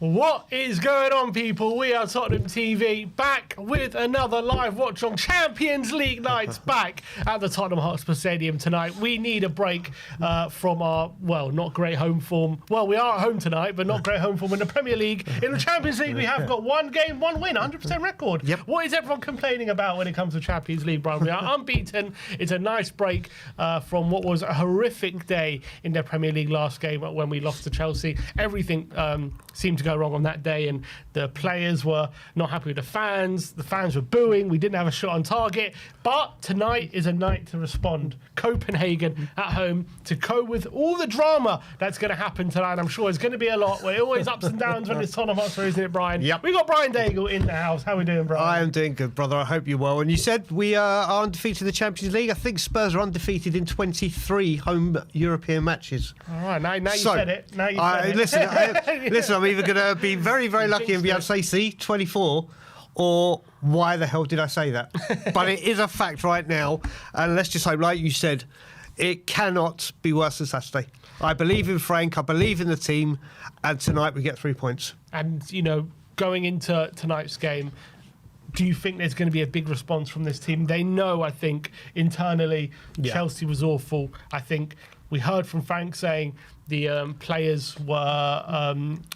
What is going on, people? We are Tottenham TV, back with another live watch on Champions League nights, back at the Tottenham Hotspur Stadium tonight. We need a break from our, well, not great home form. Well, we are at home tonight, but not great home form in the Premier League. In the Champions League, we have got one game, one win, 100% record. Yep. What is everyone complaining about when it comes to Champions League, Brian? We are unbeaten. It's a nice break from what was a horrific day in the Premier League last game when we lost to Chelsea. Everything seemed to go wrong on that day, and the players were not happy with the fans. The fans were booing. We didn't have a shot on target. But tonight is a night to respond. Copenhagen at home to cope with all the drama that's going to happen tonight. I'm sure it's going to be a lot. We're always ups and downs when it's Tottenham Hotspur, isn't it, Brian? Yep. We got Brian Daigle in the house. How are we doing, Brian? I am doing good, brother. I hope you're well. And you said we are undefeated in the Champions League. I think Spurs are undefeated in 23 home European matches. All right, now you said it. Now you said it. Listen, I'm either going to be very, very lucky and be able to say, see, 24, or why the hell did I say that? But it is a fact right now. And let's just hope, like you said, it cannot be worse than Saturday. I believe in Frank. I believe in the team. And tonight we get 3 points. And, you know, going into tonight's game, do you think there's going to be a big response from this team? They know, I think, internally, Chelsea was awful. I think we heard from Frank saying the players were,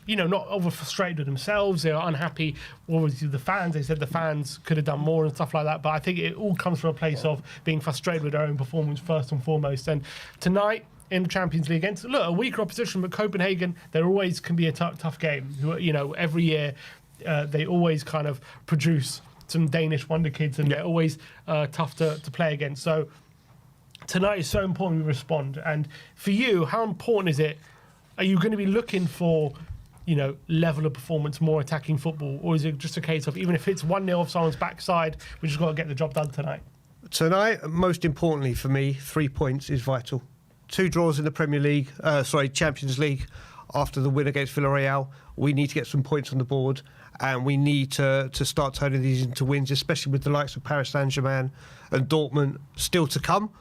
not over frustrated with themselves. They were unhappy with the fans. They said the fans could have done more and stuff like that. But I think it all comes from a place of being frustrated with their own performance first and foremost. And tonight in the Champions League, against a weaker opposition, but Copenhagen, there always can be a tough game. You know, every year they always kind of produce some Danish wonder kids, and they're always tough to play against. So tonight is so important we respond. And for you, how important is it? Are you going to be looking for, level of performance, more attacking football? Or is it just a case of, even if it's 1-0 off someone's backside, we just got to get the job done tonight? Tonight, most importantly for me, 3 points is vital. 2 draws in the Champions League after the win against Villarreal. We need to get some points on the board, and we need to start turning these into wins, especially with the likes of Paris Saint-Germain and Dortmund still to come.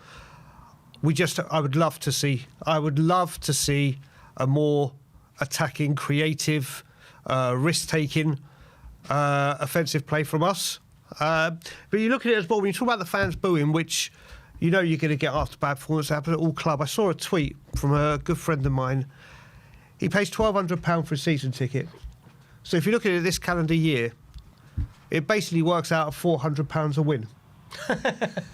I would love to see a more attacking, creative, risk-taking, offensive play from us. But you look at it as well, when you talk about the fans booing, which you're going to get after bad performance that happens at all club. I saw a tweet from a good friend of mine. He pays £1,200 for a season ticket. So if you look at it this calendar year, it basically works out at £400 a win.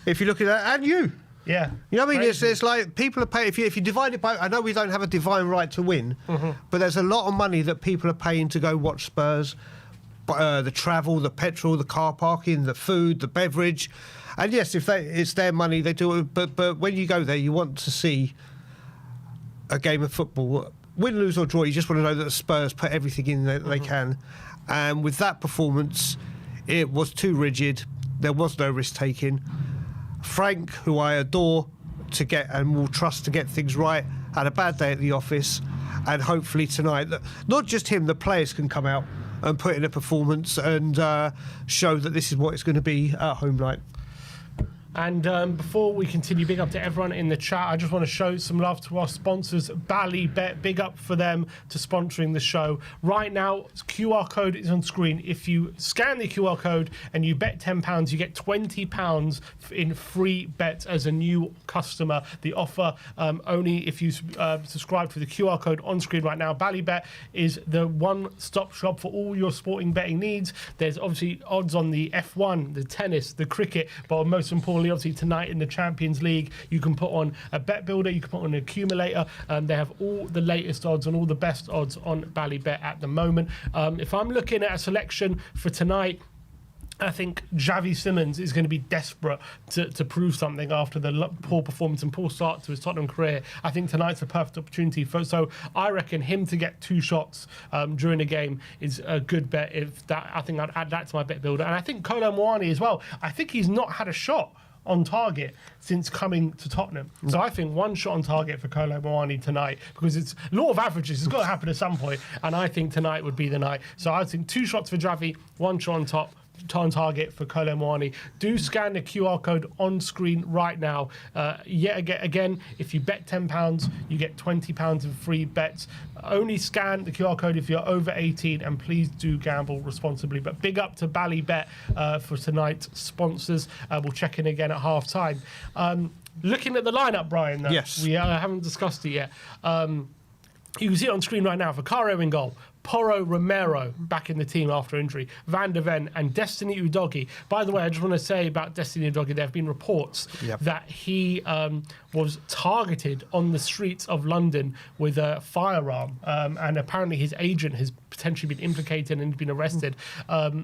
If you look at that, and you. Yeah. You know what I mean? It's like people are paying, if you divide it by, I know we don't have a divine right to win, but there's a lot of money that people are paying to go watch Spurs. The travel, the petrol, the car parking, the food, the beverage. And yes, it's their money, they do it. But when you go there, you want to see a game of football. Win, lose or draw, you just want to know that the Spurs put everything in that they can. And with that performance, it was too rigid. There was no risk-taking. Frank, who I adore to get and will trust to get things right, had a bad day at the office. And hopefully tonight, not just him, the players can come out and put in a performance and show that this is what it's going to be at home night. And before we continue, big up to everyone in the chat. I just want to show some love to our sponsors, Ballybet. Big up for them to sponsoring the show. Right now, QR code is on screen. If you scan the QR code and you bet £10, you get £20 in free bets as a new customer. The offer only if you subscribe to the QR code on screen right now. Ballybet is the one-stop shop for all your sporting betting needs. There's obviously odds on the F1, the tennis, the cricket, but most importantly, obviously tonight in the Champions League, you can put on a bet builder, you can put on an accumulator. They have all the latest odds and all the best odds on Ballybet at the moment. If I'm looking at a selection for tonight, I think Xavi Simons is going to be desperate to prove something after the poor performance and poor start to his Tottenham career. I think tonight's a perfect opportunity so I reckon him to get 2 shots during the game is a good bet. I think I'd add that to my bet builder. And I think Kolo Muani as well. I think he's not had a shot on target since coming to Tottenham. So I think 1 shot on target for Kolo Muani tonight, because it's law of averages. It's got to happen at some point, and I think tonight would be the night. So I think 2 shots for Xavi, 1 shot on top on target for Kolo Muani. Do scan the QR code on screen right now. Yet again, if you bet £10, you get £20 in free bets. Only scan the QR code if you're over 18, and please do gamble responsibly. But big up to Ballybet for tonight's sponsors. We'll check in again at half time. Looking at the lineup, Brian, though, yes, we haven't discussed it yet. You can see it on screen right now. Vicario in goal. Porro Romero back in the team after injury. Van der Ven and Destiny Udogie. By the way, I just want to say about Destiny Udogie, there have been reports that he was targeted on the streets of London with a firearm, and apparently his agent has potentially been implicated and been arrested.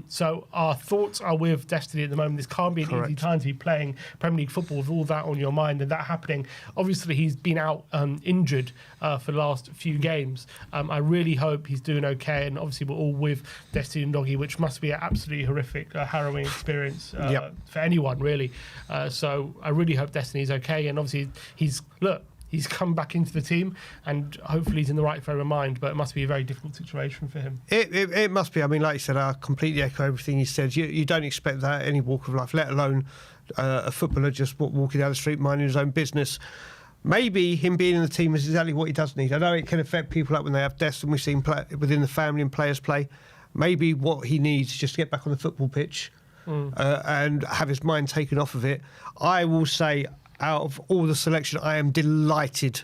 So our thoughts are with Destiny at the moment. This can't be an easy time to be playing Premier League football with all that on your mind and that happening. Obviously, he's been out injured for the last few games. I really hope he's doing okay, and obviously we're all with Destiny Udogie, which must be an absolutely horrific, harrowing experience for anyone, really. So I really hope Destiny's okay, and obviously he's come back into the team, and hopefully he's in the right frame of mind, but it must be a very difficult situation for him. It must be. I mean, like you said, I completely echo everything he said. You don't expect that any walk of life, let alone a footballer just walking down the street minding his own business. Maybe him being in the team is exactly what he does need. I know it can affect people like when they have deaths, and we've seen within the family and players play. Maybe what he needs is just to get back on the football pitch and have his mind taken off of it. I will say, out of all the selection, I am delighted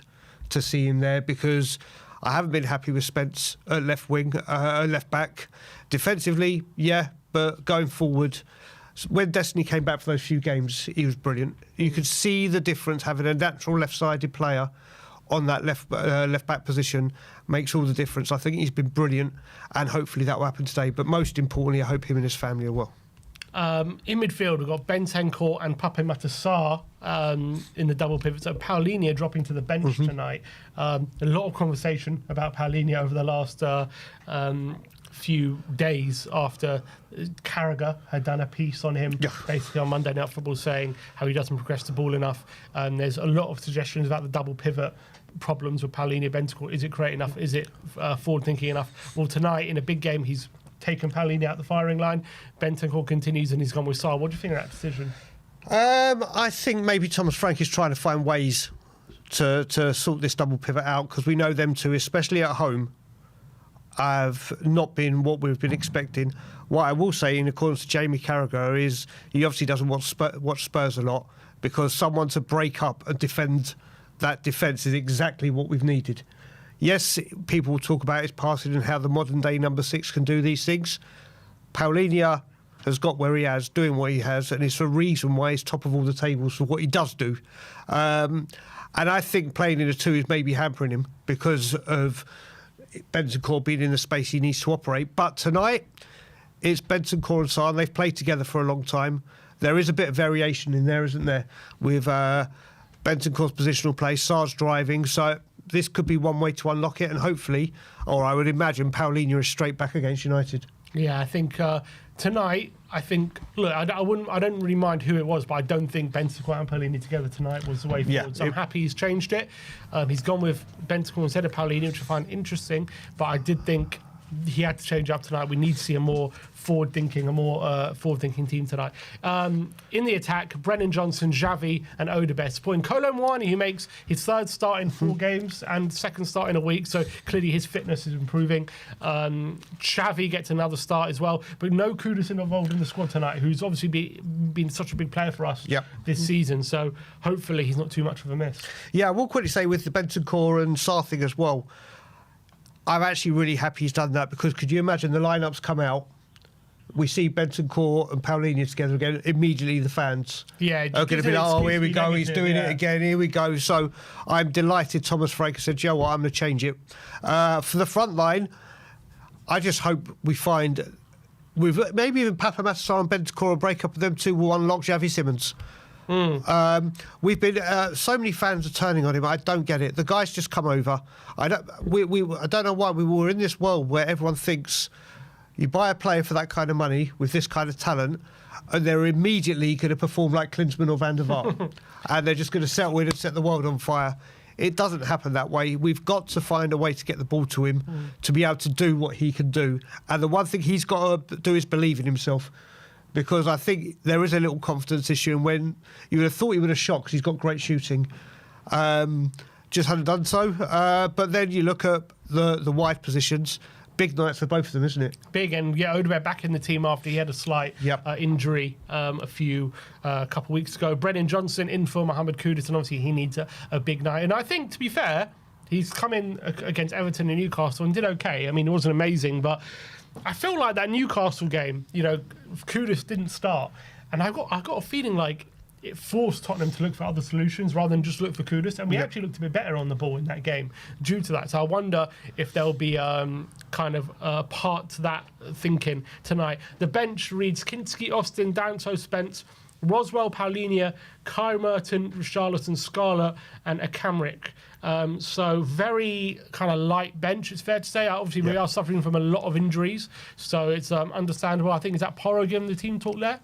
to see him there, because I haven't been happy with Spence at left wing, left back. Defensively, yeah, but going forward, when Destiny came back for those few games, he was brilliant. You could see the difference. Having a natural left-sided player on that left back position makes all the difference. I think he's been brilliant, and hopefully that will happen today. But most importantly, I hope him and his family are well. In midfield, we've got Bentancur and Pape Matar in the double pivot. So Paulinho dropping to the bench tonight. A lot of conversation about Paulinho over the last few days after Carragher had done a piece on him basically on Monday Night Football, saying how he doesn't progress the ball enough. There's a lot of suggestions about the double pivot problems with Paulinho. Bentancur, is it creative enough? Is it forward thinking enough? Well, tonight in a big game, he's taken Paulinho out the firing line. Bentancur continues and he's gone with Sarr. What do you think of that decision? I think maybe Thomas Frank is trying to find ways to sort this double pivot out, because we know them two, especially at home, have not been what we've been expecting. What I will say, in accordance to Jamie Carragher, is he obviously doesn't watch Spurs a lot, because someone to break up and defend that defence is exactly what we've needed. Yes, people will talk about his passing and how the modern-day number 6 can do these things. Paulinho has got where he has, doing what he has, and it's a reason why he's top of all the tables for what he does do. And I think playing in a 2 is maybe hampering him because of Bentancur being in the space he needs to operate. But tonight, it's Bentancur and Sarr, and they've played together for a long time. There is a bit of variation in there, isn't there, with Bentancur's positional play, Sarr's driving, so this could be one way to unlock it, and hopefully, or I would imagine, Paulinho is straight back against United. Yeah, I think tonight, look, I don't really mind who it was, but I don't think Bentancur and Paulinho together tonight was the way forward. So I'm happy he's changed it. He's gone with Bentancur instead of Paulinho, which I find interesting, but I did think he had to change up tonight. We need to see a more forward-thinking team tonight. In the attack, Brennan Johnson, Xavi and Odebert supporting Kolo Muani, who makes his third start in 4 games and second start in a week, so clearly his fitness is improving. Xavi gets another start as well, but no Kudus involved in the squad tonight, who's obviously been such a big player for us this season, so hopefully he's not too much of a miss. Yeah, I will quickly say with the Bentancur and Sarr thing as well, I'm actually really happy he's done that, because could you imagine the lineups come out, we see Bentancur and Paulinho together again, immediately the fans are going to be like, oh, here we go, he's doing it again, here we go. So I'm delighted Thomas Frank said, Joe, what, I'm going to change it. For the front line, I just hope we find, with maybe even Pape Matar and Bentancur, a break-up of them two will unlock Xavi Simons. We've been so many fans are turning on him. I don't get it. The guy's just come over. I don't know why we were in this world where everyone thinks you buy a player for that kind of money with this kind of talent, and they're immediately going to perform like Klinsmann or Van der Vaart, and they're just going to settle in and set the world on fire. It doesn't happen that way. We've got to find a way to get the ball to him to be able to do what he can do. And the one thing he's got to do is believe in himself. because I think there is a little confidence issue, and when you would have thought he would have shot because he's got great shooting, just hadn't done so. But then you look at the wide positions. Big nights for both of them, isn't it? Big, and yeah, Odegaard back in the team after he had a slight injury a couple of weeks ago. Brennan Johnson in for Mohamed Kudus, and obviously he needs a big night. And I think, to be fair, he's come in against Everton and Newcastle and did okay. I mean, it wasn't amazing, but I feel like that Newcastle game, you know, Kudus didn't start, and I got a feeling like it forced Tottenham to look for other solutions rather than just look for Kudus, and we actually looked a bit better on the ball in that game due to that. So I wonder if there'll be kind of a part to that thinking tonight. The bench reads Kinski, Austin, Danso, Spence, Roswell, Paulinia, Kai Merton, Richarlison, Scarlett, and Akamric. So very kind of light bench, it's fair to say. Obviously, we are suffering from a lot of injuries, so it's understandable. I think, is that Porro giving the team talk there?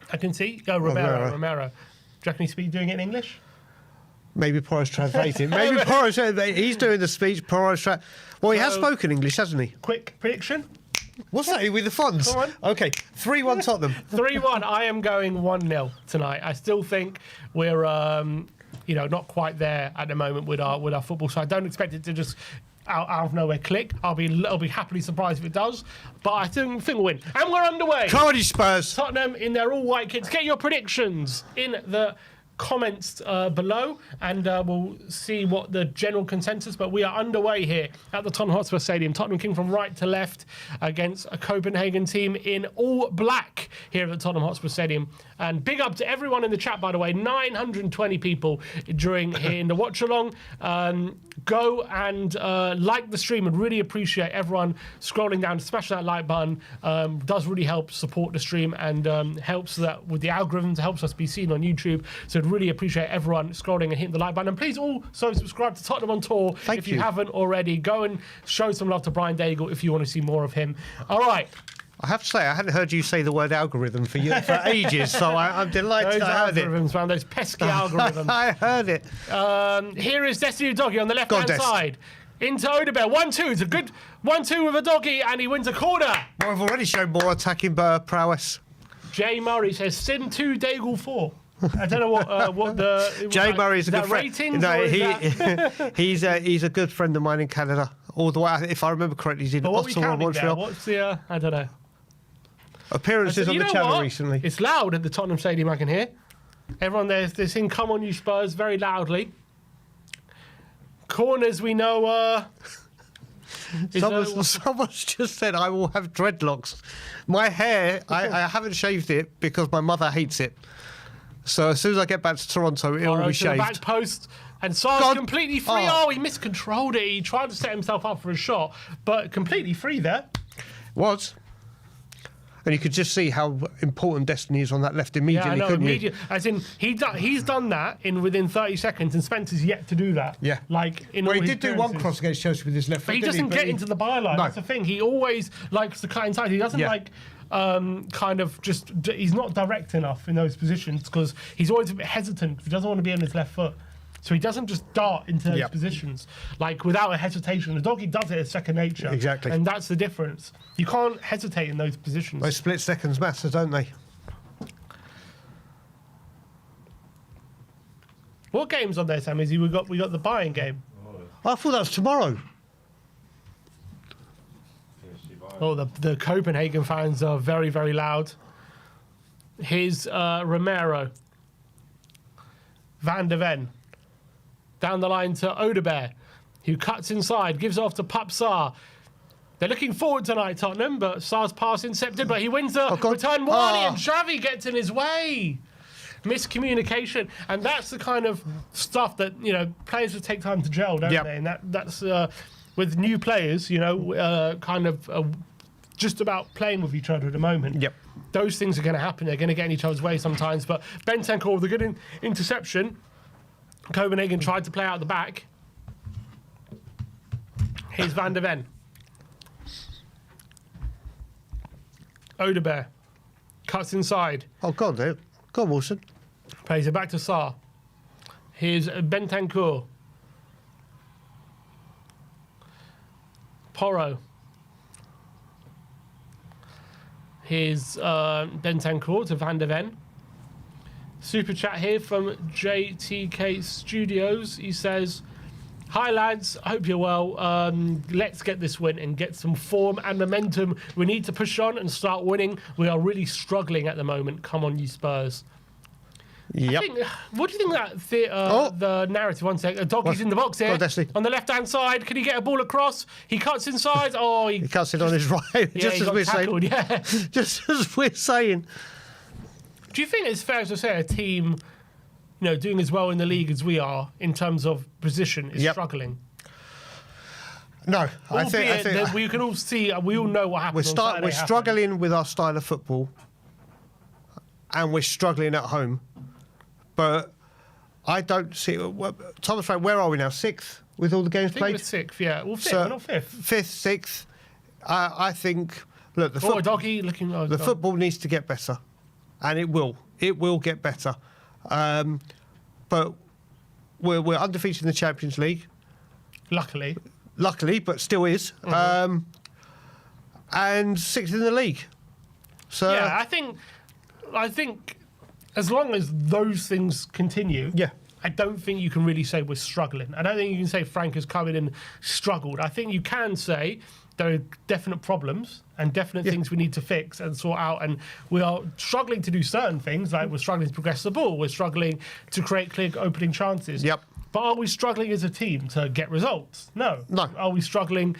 I can see. Go, Romero. Do you reckon he's doing it in English? Maybe Porro's translating. Maybe Porro's he's doing the speech. Porro's well, he has spoken English, hasn't he? Quick prediction. What's that with the funds? Come on. Okay, 3-1 Tottenham. 3-1. I am going 1-0 tonight. I still think we're not quite there at the moment with our football. So I don't expect it to just out of nowhere click. I'll be happily surprised if it does, but I think we'll win. And we're underway. Come on, you Spurs. Tottenham in their all white kits. Get your predictions in the comments below, and we'll see what the general consensus. But we are underway here at the Tottenham Hotspur Stadium. Tottenham King from right to left against a Copenhagen team in all black here at the Tottenham Hotspur Stadium. And big up to everyone in the chat, by the way. 920 people during here in the watch along. Go and like the stream, and really appreciate everyone scrolling down to smash that like button. Does really help support the stream, and helps that with the algorithms, helps us be seen on YouTube. So I'd really appreciate everyone scrolling and hitting the like button. And please also subscribe to Tottenham on Tour if you haven't already. Go and show some love to Brian Daigle if you want to see more of him. All right. I have to say, I hadn't heard you say the word algorithm for ages, so I'm delighted I heard it. Algorithms, man, those pesky algorithms. I heard it. Here is Destiny Doggy on the left-hand side. Into Odegaard. 1-2. It's a good 1-2 with a doggy, and he wins a corner. Well, I've already shown more attacking prowess. Jay Murray says, Sin 2, Daigle 4. I don't know what the... Jay Murray's a good friend. Ratings? No, he's a good friend of mine in Canada. All the way, if I remember correctly, he's in Ottawa, Montreal. What's the... I don't know. Appearances on the channel recently. It's loud at the Tottenham Stadium, I can hear. Everyone there's saying, come on, you Spurs, very loudly. Corners, we know... Someone's just said, I will have dreadlocks. My hair, I haven't shaved it because my mother hates it. So as soon as I get back to Toronto, it will be shaved. Back post, and Sar's completely free. Oh, he miscontrolled it. He tried to set himself up for a shot, but completely free there. Was. And you could just see how important Destiny is on that left immediately, couldn't you? As in, he's done that within 30 seconds, and Spencer's yet to do that. Yeah. He did do one cross against Chelsea with his left foot. But he doesn't get into the byline. No. That's the thing. He always likes to cut inside. He doesn't he's not direct enough in those positions, because he's always a bit hesitant. He doesn't want to be on his left foot. So he doesn't just dart into those positions without a hesitation. The doggy does it as second nature. Exactly. And that's the difference. You can't hesitate in those positions. Those split seconds matter, don't they? What game's on there, Sam? We got the Bayern game. I thought that was tomorrow. Oh, the Copenhagen fans are very, very loud. Here's Romero. Van der Ven. Down the line to Odegaard, who cuts inside, gives off to Pape Sarr. They're looking forward tonight, Tottenham, but Sarr's pass intercepted, but he wins the return wide, and Xavi gets in his way. Miscommunication, and that's the kind of stuff that players will take time to gel, don't they? And that's with new players, just about playing with each other at the moment. Yep. Those things are going to happen. They're going to get in each other's way sometimes. But Bentancur with a good interception. Copenhagen tried to play out the back. Here's Van der Ven. Odegaard cuts inside. Oh, go on, dude. Go on, Wilson. Plays it back to Sarr. Here's Bentancur. Porro. Here's Bentancur to Van der Ven. Super chat here from JTK Studios. He says, "Hi lads, hope you're well. Let's get this win and get some form and momentum. We need to push on and start winning. We are really struggling at the moment. Come on, you Spurs." Yep. What do you think of that the narrative? One sec. Doggy's in the box here. On the left-hand side. Can he get a ball across? He cuts inside. Oh, he cuts it on his right. Yeah, just as we're tackled, saying. Yeah. Just as we're saying. Do you think it's fair to say a team, doing as well in the league as we are in terms of position is struggling? No, I think that we can all see. We all know what happens. We're struggling with our style of football, and we're struggling at home. But I don't see. Thomas, where are we now? 6th with all the games played? We're 6th, yeah. Well, 5th, we're not 5th. 5th, 6th. I think, look, Doggy looking like the football needs to get better. And it will. It will get better. But we're undefeated in the Champions League. Luckily, but still is. And 6th in the league. So yeah, I think as long as those things continue, I don't think you can really say we're struggling. I don't think you can say Frank has come in and struggled. I think you can say there are definite problems and definite things we need to fix and sort out. And we are struggling to do certain things, like we're struggling to progress the ball. We're struggling to create clear opening chances. Yep. But are we struggling as a team to get results? No. Are we struggling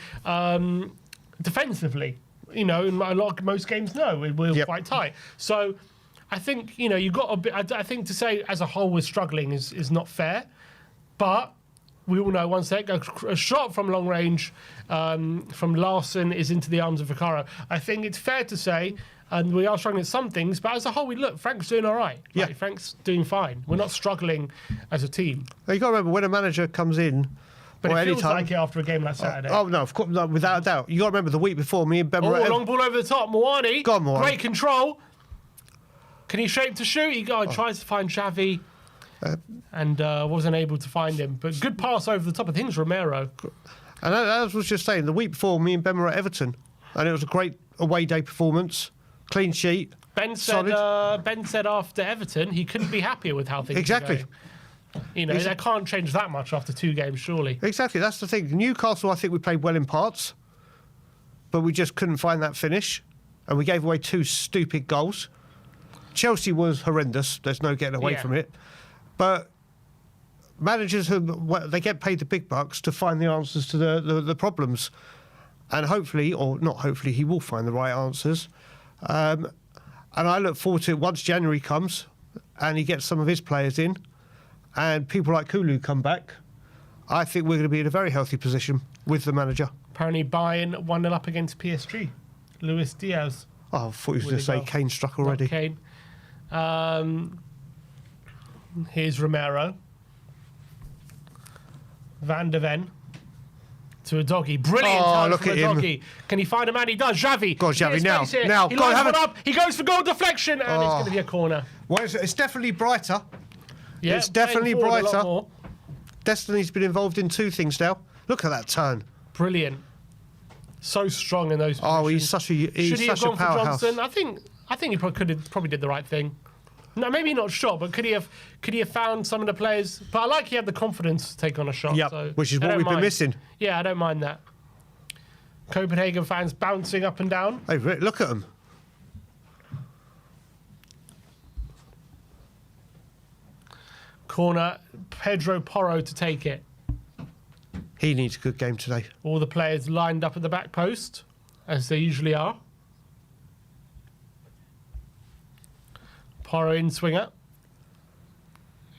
defensively? In most games, no. We're quite tight. So I think, you've got a bit. I think to say as a whole we're struggling is not fair. But we all know, one sec, a shot from long range from Larson is into the arms of Vicario. I think it's fair to say, and we are struggling at some things, but as a whole, Frank's doing all right. Yeah. Frank's doing fine. We're not struggling as a team. You've got to remember, when a manager comes in, but it feels like it after a game like Saturday. Oh, no, of course, no, without a doubt. You've got to remember the week before, me and Ben were long ball over the top. Moani. Go on, Moani. Great control. Can he shape to shoot? He tries to find Xavi. And wasn't able to find him. But good pass over the top. I think it's Romero. And as I was just saying, the week before, me and Ben were at Everton. And it was a great away day performance. Clean sheet. Ben said after Everton, he couldn't be happier with how things are going. They can't change that much after 2 games, surely. Exactly. That's the thing. Newcastle, I think we played well in parts. But we just couldn't find that finish. And we gave away 2 stupid goals. Chelsea was horrendous. There's no getting away from it. But managers, they get paid the big bucks to find the answers to the problems. And hopefully, or not hopefully, he will find the right answers. And I look forward to it once January comes and he gets some of his players in and people like Kulu come back. I think we're going to be in a very healthy position with the manager. Apparently Bayern 1-0 up against PSG. Luis Diaz. Oh, I thought he was going to say Kane struck already. Kane. Here's Romero. Van der Ven to a doggy. Brilliant touch look from at a him. doggy. Can he find a man? He does. Xavi. Go on, Xavi, now. He lines one up. He goes for goal deflection, and it's going to be a corner. Well, it's definitely brighter. Yeah, it's definitely brighter. Destiny's been involved in 2 things now. Look at that turn. Brilliant. So strong in those positions. Oh, he's such a Should he have gone powerhouse. for Johnson? I think he probably did the right thing. No, maybe not shot, but could he have found some of the players? But I like he had the confidence to take on a shot. Yep, so which is what we've been missing. Yeah, I don't mind that. Copenhagen fans bouncing up and down. Hey, look at them. Corner, Pedro Porro to take it. He needs a good game today. All the players lined up at the back post, as they usually are. Porro in swinger.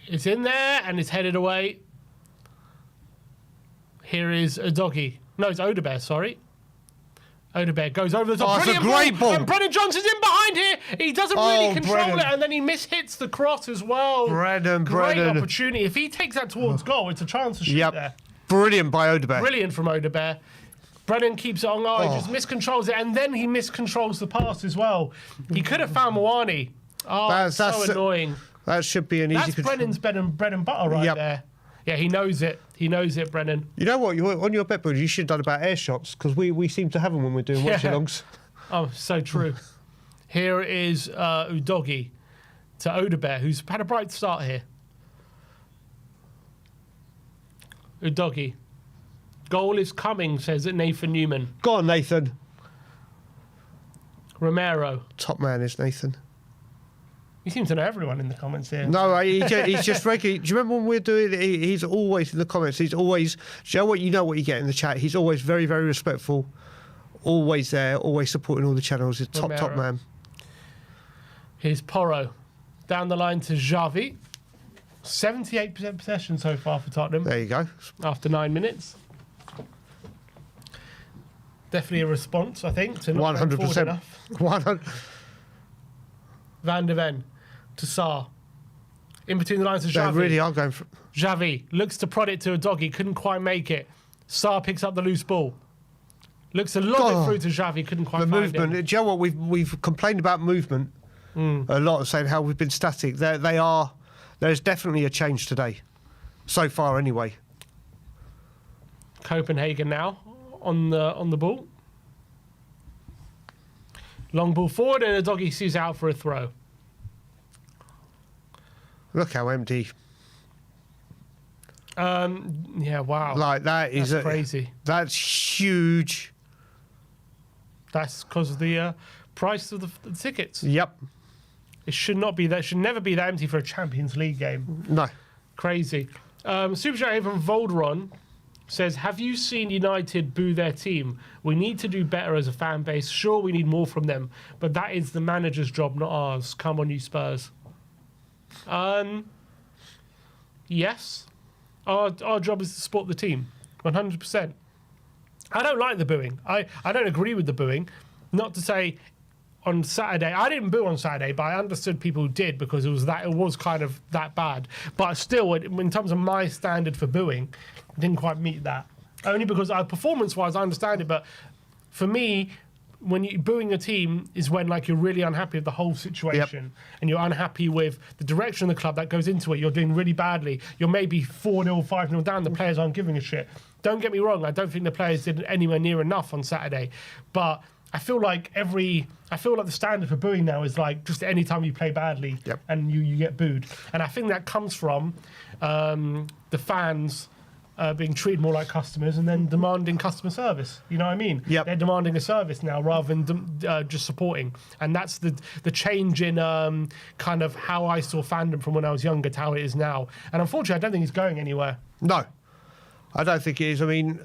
It's in there and it's headed away. Here is a doggy. No, it's Odebear, sorry. Odebear goes over the top. Oh, it's a great ball. And Brennan Johnson's in behind here. He doesn't really control it, and then he mishits the cross as well. Great opportunity. If he takes that towards goal, it's a chance to shoot there. Brilliant by Odebear. Brilliant from Odebear. Brennan keeps it on. He just miscontrols it, and then he miscontrols the pass as well. He could have found Moani. Oh, that's so annoying. That should be an easy control. That's Brennan's bread and butter right there. Yeah, he knows it. He knows it, Brennan. You know what? On your bet board, you should have done about air shots, because we seem to have them when we're doing watch-alongs. Oh, so true. Here is Udogi to Odebear, who's had a bright start here. Udogi. Goal is coming, says Nathan Newman. Go on, Nathan. Romero. Top man is Nathan. You seem to know everyone in the comments here. No, he's just regularly. Do you remember when we were doing it? He's always in the comments. He's always. Do you know what you get in the chat? He's always very, very respectful. Always there. Always supporting all the channels. He's top man. Here's Porro. Down the line to Xavi. 78% possession so far for Tottenham. There you go. After 9 minutes. Definitely a response, I think, to not 100%. 100. Van de Ven to Sarr. In between the lines of Xavi. They really are going for... Xavi looks to prod it to a doggy, couldn't quite make it. Sarr picks up the loose ball. Looks to lob it through to Xavi, couldn't quite find it. The movement. Do you know what? We've complained about movement a lot, saying how we've been static. There's definitely a change today. So far, anyway. Copenhagen now on the ball. Long ball forward and a doggy sees out for a throw. Look how empty. Yeah, wow. Like that's crazy. That's huge. That's because of the price of the tickets. Yep. It should not be that. Should never be that empty for a Champions League game. No. Crazy. Super Chat from Volderon says, have you seen United boo their team? We need to do better as a fan base. Sure, we need more from them, but that is the manager's job, not ours. Come on, you Spurs. Yes. Our job is to support the team. 100%. I don't like the booing. I don't agree with the booing. Not to say on Saturday, I didn't boo on Saturday, but I understood people who did because it was kind of that bad. But still, in terms of my standard for booing, I didn't quite meet that. Only because performance-wise, I understand it, but for me, when you're booing a team is when you're really unhappy with the whole situation and you're unhappy with the direction of the club that goes into it. You're doing really badly. You're maybe 4-0, 5-0 down. The players aren't giving a shit. Don't get me wrong. I don't think the players did anywhere near enough on Saturday, but I feel like the standard for booing now is just any time you play badly and you get booed. And I think that comes from the fans being treated more like customers and then demanding customer service. You know what I mean? Yep. They're demanding a service now rather than just supporting. And that's the change in kind of how I saw fandom from when I was younger to how it is now. And unfortunately, I don't think it's going anywhere. No, I don't think it is. I mean,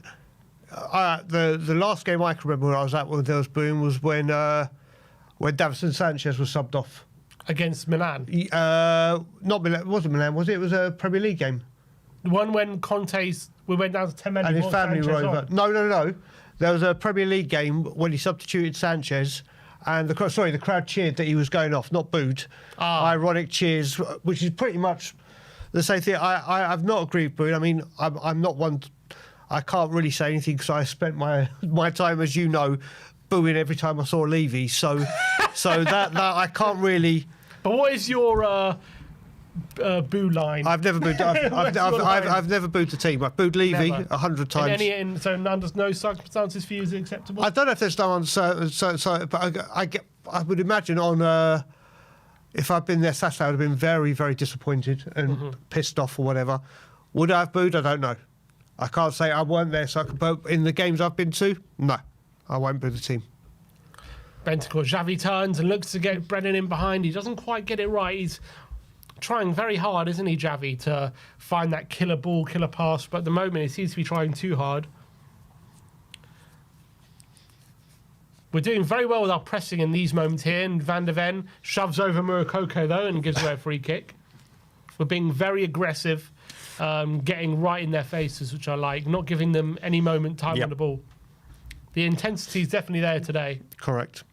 the last game I can remember when I was at when there was booing was when Davinson Sanchez was subbed off. Against Milan? Not Milan. It wasn't Milan, was it? It was a Premier League game. The one when we went down to 10 men and his family were over. On. No. There was a Premier League game when he substituted Sanchez, and the crowd cheered that he was going off, not booed. Ironic cheers, which is pretty much the same thing. I've not agreed with booing. I mean, I'm not one. I can't really say anything because I spent my time, as you know, booing every time I saw Levy. So that I can't really. But what is your boo line? I've never booed. I've never booed the team. I've booed Levy 100 times. So under no circumstances for you is it acceptable? I don't know if there's no one, but I would imagine on if I'd been there Saturday, I would have been very, very disappointed and pissed off or whatever. Would I have booed? I don't know. I can't say I weren't there, so I could. But in the games I've been to, no, I won't boo the team. Bentancur, Xavi turns and looks to get Brennan in behind. He doesn't quite get it right. He's trying very hard, isn't he, Xavi, to find that killer ball, killer pass. But at the moment, he seems to be trying too hard. We're doing very well with our pressing in these moments here. And Van de Ven shoves over Murukoko, though, and gives away a free kick. We're being very aggressive, getting right in their faces, which I like, not giving them any moment time on the ball. The intensity is definitely there today. Correct.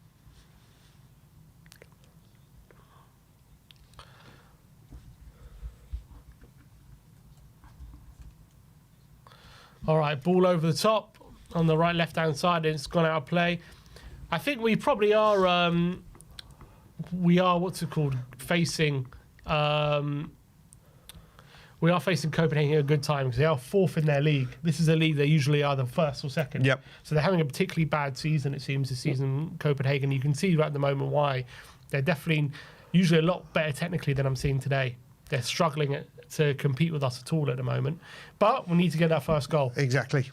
All right, ball over the top on the right left-hand side, and it's gone out of play. I think we probably are, what's it called, facing... We are facing Copenhagen at a good time because they are 4th in their league. This is a league they usually are the 1st or 2nd. Yep. So they're having a particularly bad season, it seems, this season, Copenhagen. You can see right at the moment why. They're definitely usually a lot better technically than I'm seeing today. They're struggling to compete with us at all at the moment. But we need to get that first goal. Exactly.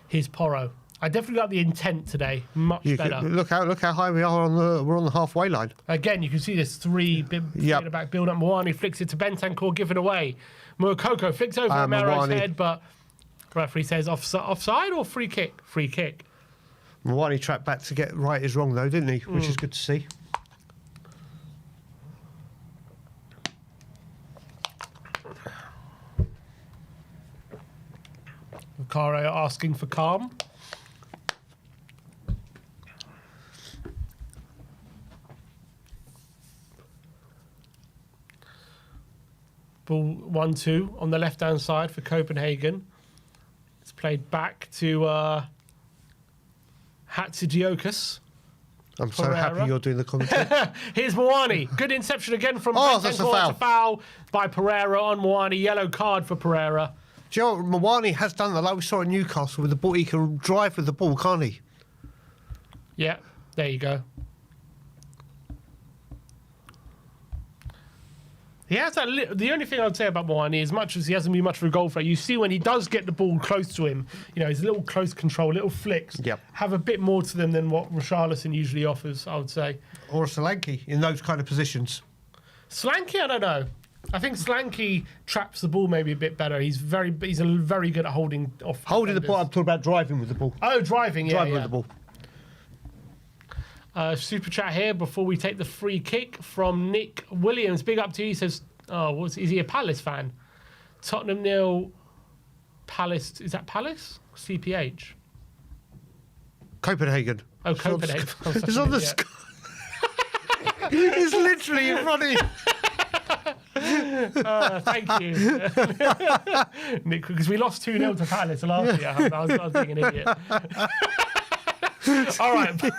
Here's Porro. I definitely got the intent today, much better. Look how high we are we're on the halfway line. Again, you can see there's 3 the back build up. Moani flicks it to Bentancur, give it away. Mukoko flicks over Romero's head, but referee says offside or free kick? Free kick. Moani tracked back to get right is wrong though, didn't he? Which is good to see. Vicario asking for calm. Ball 1-2 on the left-hand side for Copenhagen. It's played back to Hatzidiokas. I'm so happy you're doing the commentary. Here's Moani. Good inception again from Bentancur. That's a foul. It's a foul by Pereira on Moani. Yellow card for Pereira. Do you know what? Moani has done that like we saw at Newcastle with the ball. He can drive with the ball, can't he? Yeah, there you go. He has that. The only thing I'd say about Moani, as much as he hasn't been much of a goal threat, you see when he does get the ball close to him, his little close control, little flicks, have a bit more to them than what Richarlison usually offers, I would say. Or Solanke in those kind of positions. Solanke, I don't know. I think Solanke traps the ball maybe a bit better. He's very good at holding off. Holding the ball. I'm talking about driving with the ball. Oh, driving, yeah. Driving with the ball. Super chat here before we take the free kick from Nick Williams. Big up to you. He says, is he a Palace fan? Tottenham 0, Palace. Is that Palace? CPH? Copenhagen. Oh, Copenhagen. It's on the sky. It's literally in front of you. Thank you. Nick, because we lost 2-0 to Palace last year. I was being an idiot. All right.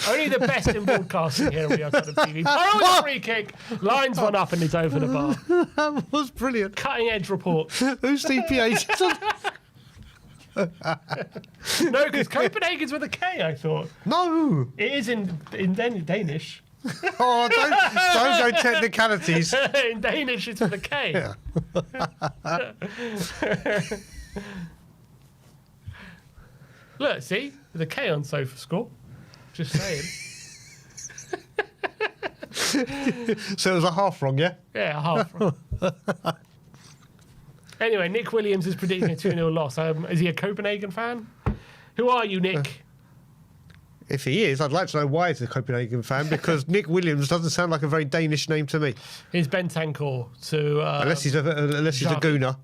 Only the best in broadcasting here on WeAreTottenhamTV. Oh, free kick. Lines one up and it's over the bar. That was brilliant. Cutting edge report. Who's CPH? No, because Copenhagen's with a K, I thought. No. It is in Danish. Oh, don't go technicalities. In Danish, it's with a K. Yeah. Look, see? With a K on sofa score. Just saying. So it was a half wrong, yeah? Yeah, a half wrong. Anyway, Nick Williams is predicting a 2-0 loss. Is he a Copenhagen fan? Who are you, Nick? If he is, I'd like to know why he's a Copenhagen fan, because Nick Williams doesn't sound like a very Danish name to me. Here's Bentancur to... unless he's a gooner.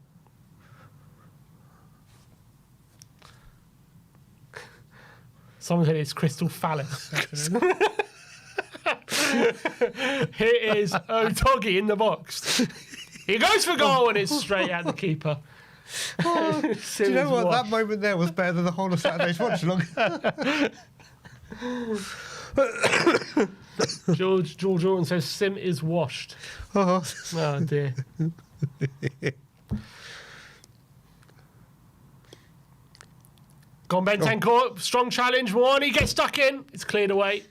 Someone said it's Crystal Phallus. Here is Otoggi in the box. He goes for goal and it's straight at the keeper. Oh, do you know what? That moment there was better than the whole of Saturday's watch along. George Jordan says Sim is washed. Oh dear. Gone Bentancur, strong challenge. Moani gets stuck in. It's cleared away.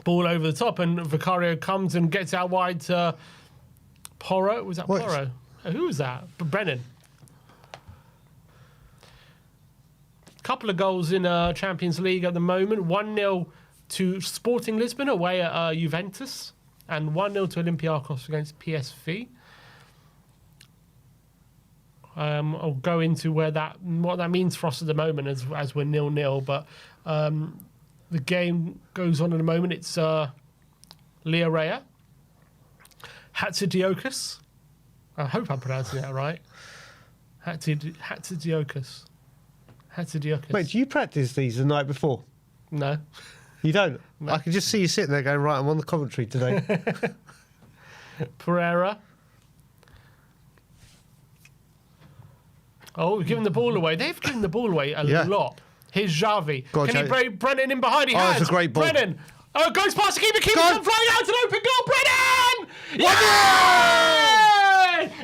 Ball over the top, and Vicario comes and gets out wide to Porro. Was that Porro? Who was that? Brennan. Couple of goals in Champions League at the moment. 1-0 to Sporting Lisbon away at Juventus, and 1-0 to Olympiacos against PSV. I'll go into what that means for us at the moment as we're 0-0, but the game goes on in a moment. It's Learea, Hatzidiokas. I hope I'm pronouncing that right. Hatzidiokas. Mate, do you practice these the night before? No. You don't? No. I can just see you sitting there going, right, I'm on the commentary today. Pereira. Oh, we've given the ball away. They've given the ball away a lot. Here's Xavi. Can he break Brennan in behind? He has. That's a great ball. Brennan. Oh, goes past the keeper. Keeper's Go on. come flying out to an open goal. Brennan! Yeah!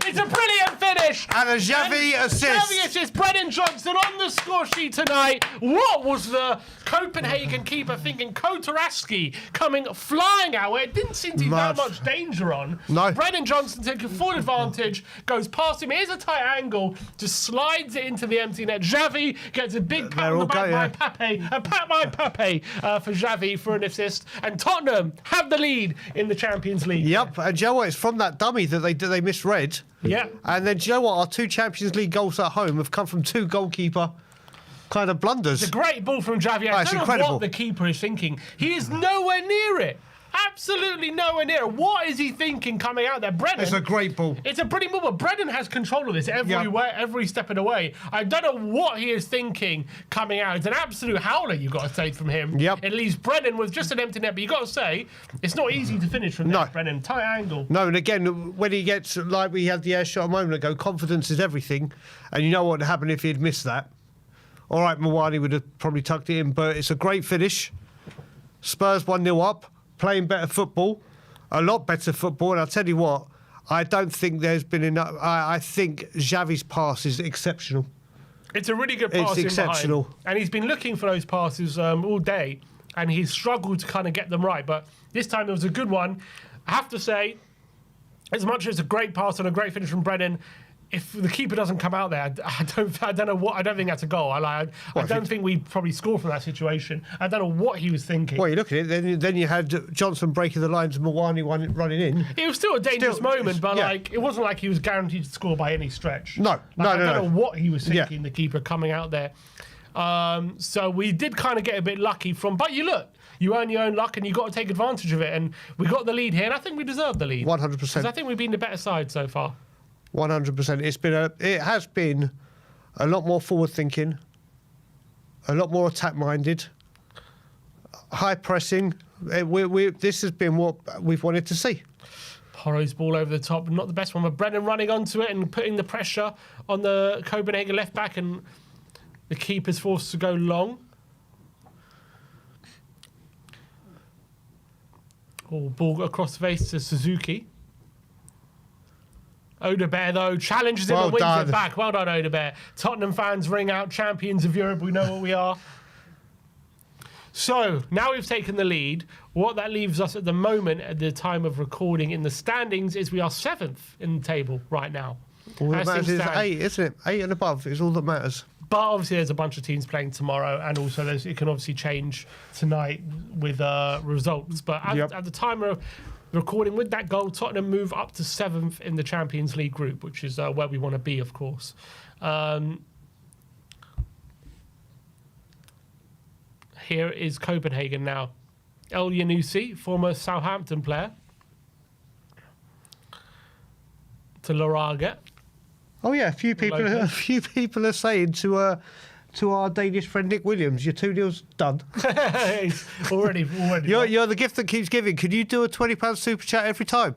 It's a brilliant finish. And a Xavi assist. Xavi assist. Brennan Johnson on the score sheet tonight. What was the Copenhagen keeper thinking? Kotaraski coming flying out where it didn't seem to be that much danger on. No. Brennan Johnson taking full advantage, goes past him. Here's a tight angle, just slides it into the empty net. Xavi gets a big pat on the back by Pape. A pat by Pape for Xavi for an assist. And Tottenham have the lead in the Champions League. Yep, and do you know what? It's from that dummy that they misread. Yeah. And then do you know what? Our 2 Champions League goals at home have come from 2 goalkeeper kind of blunders. It's a great ball from Xavi. I don't know what the keeper is thinking. He is nowhere near it. Absolutely nowhere near it. What is he thinking coming out there? Brennan. It's a great ball. It's a brilliant ball, but Brennan has control of this every step of the way. I don't know what he is thinking coming out. It's an absolute howler, you've got to say, from him. Yep. It leaves Brennan with just an empty net, but you've got to say, it's not easy to finish from there, Brennan. Tight angle. No, and again, when he gets, like we had the air shot a moment ago, confidence is everything. And you know what would happen if he'd missed that. All right, Mawani would have probably tucked it in, but it's a great finish. Spurs 1-0 up. Playing better football, a lot better football, and I'll tell you what, I don't think there's been enough. I think Xavi's pass is exceptional. It's a really good pass. It's exceptional. And he's been looking for those passes all day, and he's struggled to kind of get them right. But this time there was a good one. I have to say, as much as a great pass and a great finish from Brennan, if the keeper doesn't come out there, I don't know what. I don't think that's a goal. I don't think we probably score from that situation. I don't know what he was thinking. Well, you look at it. Then you had Johnson breaking the lines and Mawani running in. It was still a dangerous moment, but it wasn't like he was guaranteed to score by any stretch. No. I don't know what he was thinking. The keeper coming out there. So we did kind of get a bit lucky from. But you look. You earn your own luck, and you got to take advantage of it. And we got the lead here, and I think we deserve the lead. 100%. Because I think we've been the better side so far. 100%. It has been a lot more forward thinking, a lot more attack minded, high pressing. This has been what we've wanted to see. Porro's ball over the top, not the best one, but Brennan running onto it and putting the pressure on the Copenhagen left back, and the keeper's forced to go long. Ball across the face to Suzuki. Odebear, though, challenges him and wins it back. Well done, Odebear. Tottenham fans ring out champions of Europe. We know what we are. So, now we've taken the lead. What that leaves us at the moment, at the time of recording in the standings, is we are 7th in the table right now. All that matters is 8, isn't it? 8 and above is all that matters. But obviously there's a bunch of teams playing tomorrow, and also it can obviously change tonight with results. But at the time of recording, with that goal, Tottenham move up to 7th in the Champions League group, which is where we want to be, of course. Here is Copenhagen now. El Yanusi, former Southampton player, to Laraga. Oh yeah, a few people are saying to our Danish friend Nick Williams, your 2-0's done. He's already. You're the gift that keeps giving. Can you do a £20 super chat every time?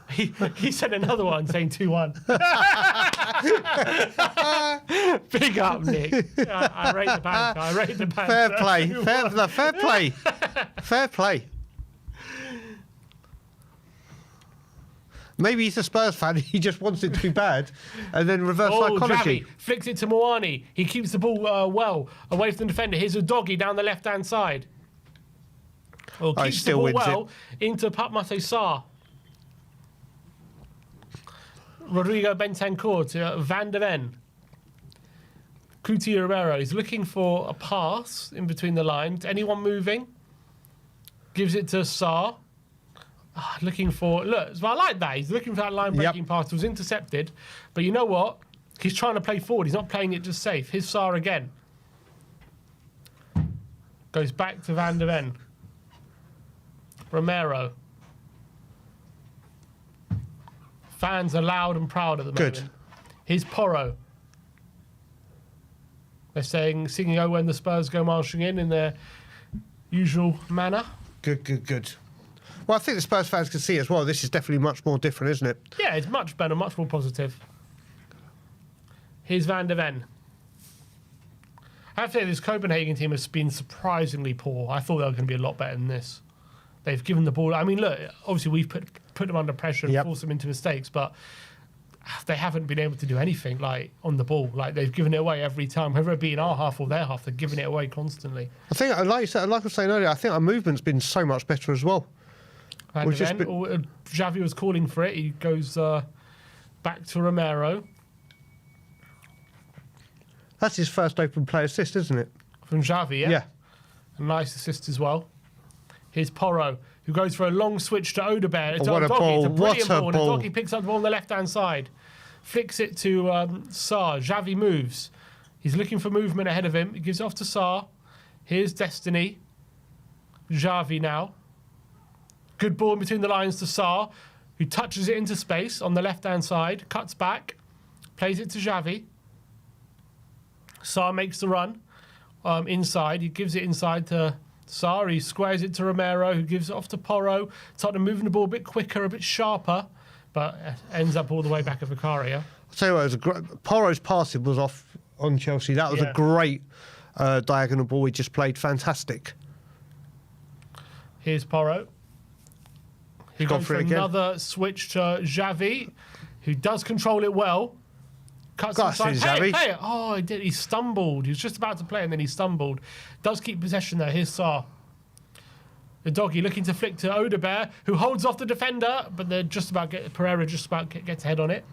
He sent another one saying 2-1. Big up, Nick. I rate the banter. Fair play. Fair play. Fair play. Maybe he's a Spurs fan. He just wants it to be bad, and then reverse psychology. Xavi flicks it to Mawani. He keeps the ball well away from the defender. Here's a doggy down the left-hand side. Keeps the ball well into Papmate Sarr. Rodrigo Bentancur to Van de Ven. Cuti Romero is looking for a pass in between the lines. Anyone moving? Gives it to Sarr. Looking for... Look, so I like that. He's looking for that line-breaking pass. It was intercepted. But you know what? He's trying to play forward. He's not playing it just safe. Here's Sarr again. Goes back to Van de Ven. Romero. Fans are loud and proud at the moment. Good. Here's Porro. They're singing "Oh, when the Spurs go marching in their usual manner. Good. Well, I think the Spurs fans can see as well. This is definitely much more different, isn't it? Yeah, it's much better, much more positive. Here's Van de Ven. I have to say, this Copenhagen team has been surprisingly poor. I thought they were going to be a lot better than this. They've given the ball. I mean, look, obviously we've put them under pressure and forced them into mistakes, but they haven't been able to do anything like on the ball. Like they've given it away every time, whether it be in our half or their half. They're giving it away constantly. I think, like you said, like I was saying earlier, I think our movement's been so much better as well. Xavi was calling for it. He goes back to Romero. That's his first open play assist, isn't it? From Xavi, yeah? Yeah. A nice assist as well. Here's Porro, who goes for a long switch to Odegaard. It's what a ball. It's a brilliant What a ball. ball. And Udogie picks up the ball on the left-hand side. Flicks it to Sarr. Xavi moves. He's looking for movement ahead of him. He gives it off to Sarr. Here's Destiny. Xavi now. Good ball in between the lines to Sarr, who touches it into space on the left-hand side. Cuts back. Plays it to Xavi. Sarr makes the run inside. He gives it inside to Sarr. He squares it to Romero, who gives it off to Porro. Tottenham moving the ball a bit quicker, a bit sharper, but ends up all the way back at Vicaria. I'll tell you what, Porro's passing was off on Chelsea. That was a great diagonal ball. He just played fantastic. Here's Porro. He goes for another switch to Xavi, who does control it well. Cuts inside. Play it. Oh, he did. He stumbled. He was just about to play, and then he stumbled. Does keep possession there. Here's Sarr. The doggy looking to flick to Odegaard, who holds off the defender, but they're just about Pereira just about gets ahead on it.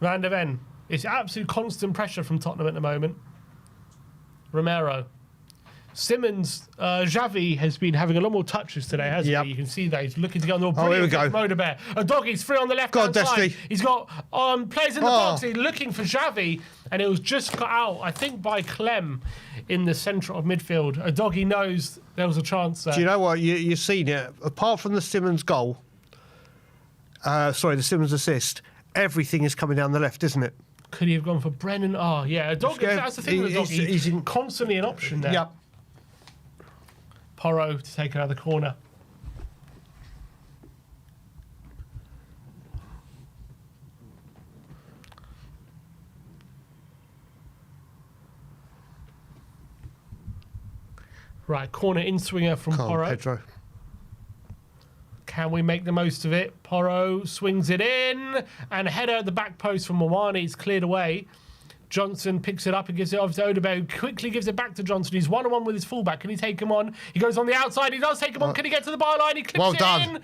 Van der Ven. It's absolute constant pressure from Tottenham at the moment. Romero. Simmons, Xavi has been having a lot more touches today, hasn't he? You can see that he's looking to get on the ball. Oh, here we go. Odegaard. A doggy's free on the left-hand side. Destiny. He's got players in the box. He's looking for Xavi, and it was just cut out, I think, by Clem in the centre of midfield. A doggy knows there was a chance there. Do you know what? You've seen it. Apart from the Simmons goal, the Simmons assist, everything is coming down the left, isn't it? Could he have gone for Brennan? Oh, yeah. A doggy, that's the thing with a doggy. He's constantly an option there. Yep. Porro to take another corner. Right, corner in swinger from Porro. Pedro. Can we make the most of it? Porro swings it in, and a header at the back post from Mawani is cleared away. Johnson picks it up and gives it off to Odegaard, who quickly gives it back to Johnson. He's 1-on-1 with his fullback. Can he take him on? He goes on the outside. He does take him on. Can he get to the byline? He clips it in.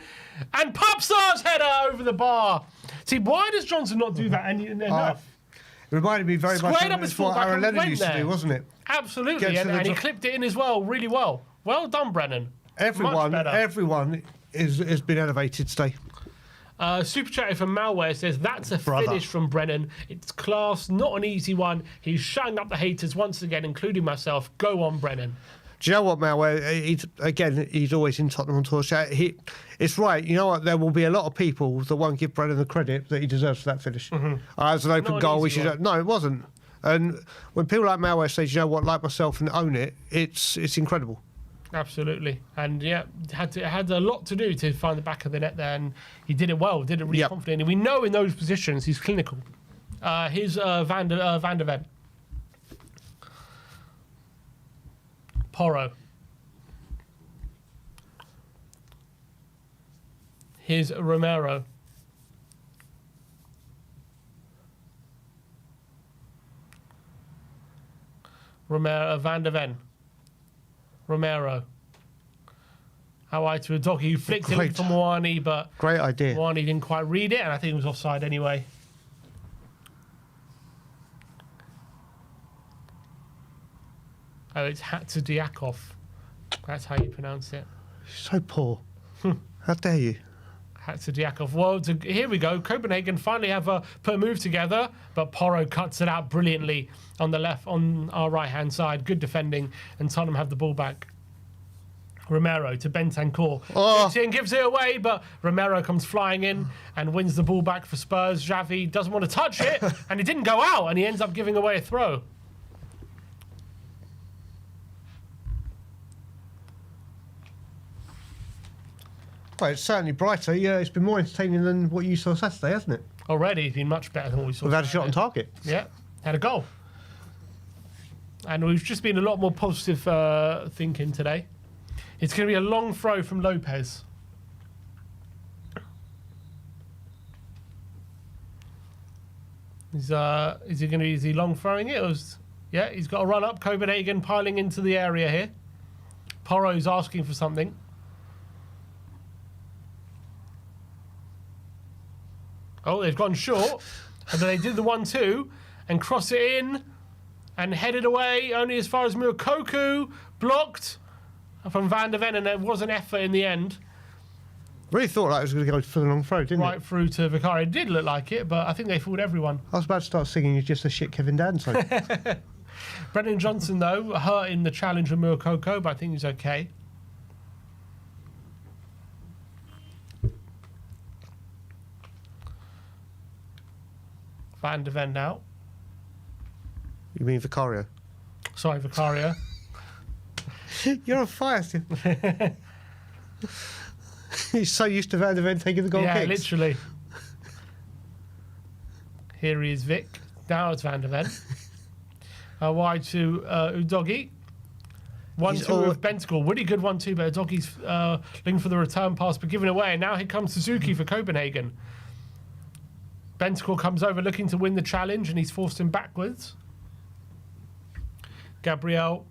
And Popstar's header over the bar. See, why does Johnson not do that enough? It reminded me very much of what Aaron Lennon used to do, wasn't it? Absolutely. And he clipped it in as well, really well. Well done, Brennan. Everyone has been elevated today. Super chat from Malware says, that's a finish from Brennan. It's class, not an easy one. He's shutting up the haters once again, including myself. Go on, Brennan. Do you know what, Malware? He's always in Tottenham on tour. It's right. You know what? There will be a lot of people that won't give Brennan the credit that he deserves for that finish. As an open goal, we should. No, it wasn't. And when people like Malware say, you know what, like myself, and own it, it's incredible. Absolutely. And yeah, had a lot to do to find the back of the net there, and he did it well, did it really confidently. And we know in those positions he's clinical. Here's Van der Ven. Porro. Here's Romero. Van der Ven. Romero. How I to a doggy who flicked it from Mawani, but great idea. Mawani didn't quite read it, and I think it was offside anyway. Oh, it's Hatzidiakov. That's how you pronounce it. So poor. How dare you? Hatzidiakov. Well, here we go. Copenhagen finally have put a move together, but Porro cuts it out brilliantly on the left, on our right-hand side. Good defending, and Tottenham have the ball back. Romero to Bentancur. Gives it away, but Romero comes flying in and wins the ball back for Spurs. Xavi doesn't want to touch it, and it didn't go out, and he ends up giving away a throw. Well, it's certainly brighter. Yeah, it's been more entertaining than what you saw Saturday, hasn't it? Already, it's been much better than what we saw. We've had a shot on target. Yeah, had a goal. And we've just been a lot more positive thinking today. It's going to be a long throw from Lopez. Is he long throwing it? Yeah, he's got to run up. Copenhagen piling into the area here. Porro's asking for something. Oh, they've gone short. And then they did the 1-2 and cross it in and headed away only as far as Murakoku. Blocked from Van der Ven, and there was an effort in the end. Really thought that was going to go for the long throw, didn't it? Right through to Vicario. It did look like it, but I think they fooled everyone. I was about to start singing "You're Just a Shit Kevin Dan" song. Brendan Johnson, though, hurt in the challenge of Murakoku, but I think he's okay. Van der Ven now. You mean Vicario? Sorry, Vicario. You're on fire, Steve. He's so used to Van der Ven taking the goal kicks. Yeah, literally. Here he is, Vic. Now it's Van der Ven. Wide to Udogi. 1-2 with Bentacle. Really good 1-2, but Udogi's looking for the return pass, but given away. And now here comes Suzuki for Copenhagen. Bentacle comes over looking to win the challenge, and he's forced him backwards. Gabriel.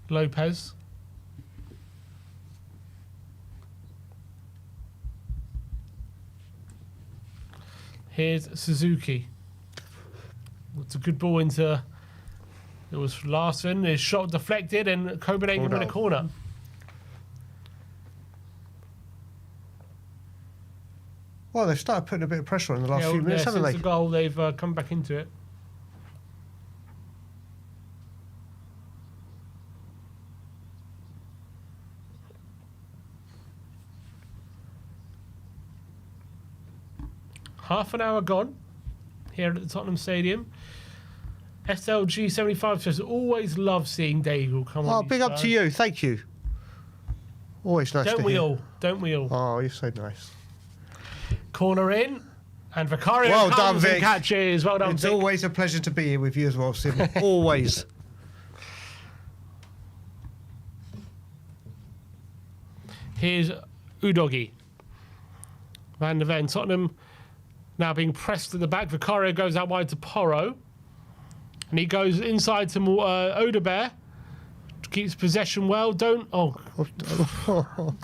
Lopez. Here's Suzuki. It's a good ball into... It was Larson. His shot deflected and Copenhagen in a corner. Well, they've started putting a bit of pressure on in the last few minutes, haven't they? Since the goal, they've come back into it. Half an hour gone here at the Tottenham Stadium. SLG75 says, always love seeing Daigle come on. Oh, big up to you. Thank you. Always nice to hear. Don't we all? Don't we all? Oh, you're so nice. Corner in. And Vicario well done, comes Vic. and catches. Well done, It's Vic. always a pleasure to be here with you as well, Sim. Always. Here's Udogi. Van der Ven. Tottenham now being pressed at the back. Vicario goes out wide to Porro. And he goes inside to Odebear. Keeps possession well. They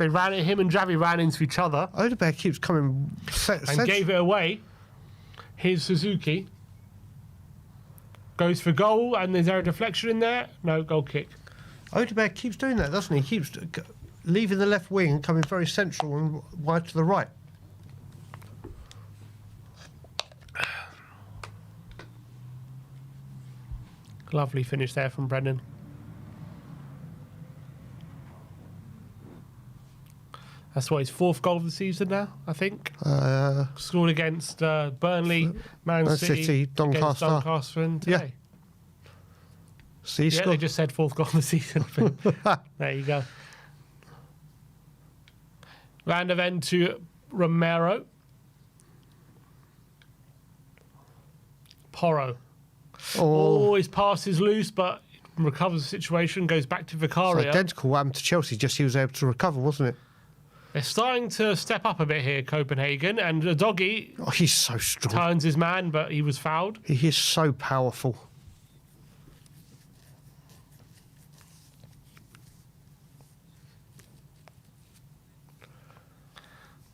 ran at him and Javi ran into each other. Odebear keeps coming... And gave it away. Here's Suzuki. Goes for goal. And is there a deflection in there? No, goal kick. Odebear keeps doing that, doesn't he? He keeps leaving the left wing and coming very central and wide to the right. Lovely finish there from Brendan. That's what his fourth goal of the season now, I think. Scored against Burnley, Man City, Doncaster. Doncaster and today. Yeah. They just said fourth goal of the season. There you go. Van der Ven to Romero. Porro. Oh, his pass is loose, but recovers the situation, goes back to Vicario. It's identical what happened to Chelsea, just he was able to recover, wasn't it? They're starting to step up a bit here, Copenhagen, and the doggy he's so strong. turns his man, but he was fouled. He is so powerful.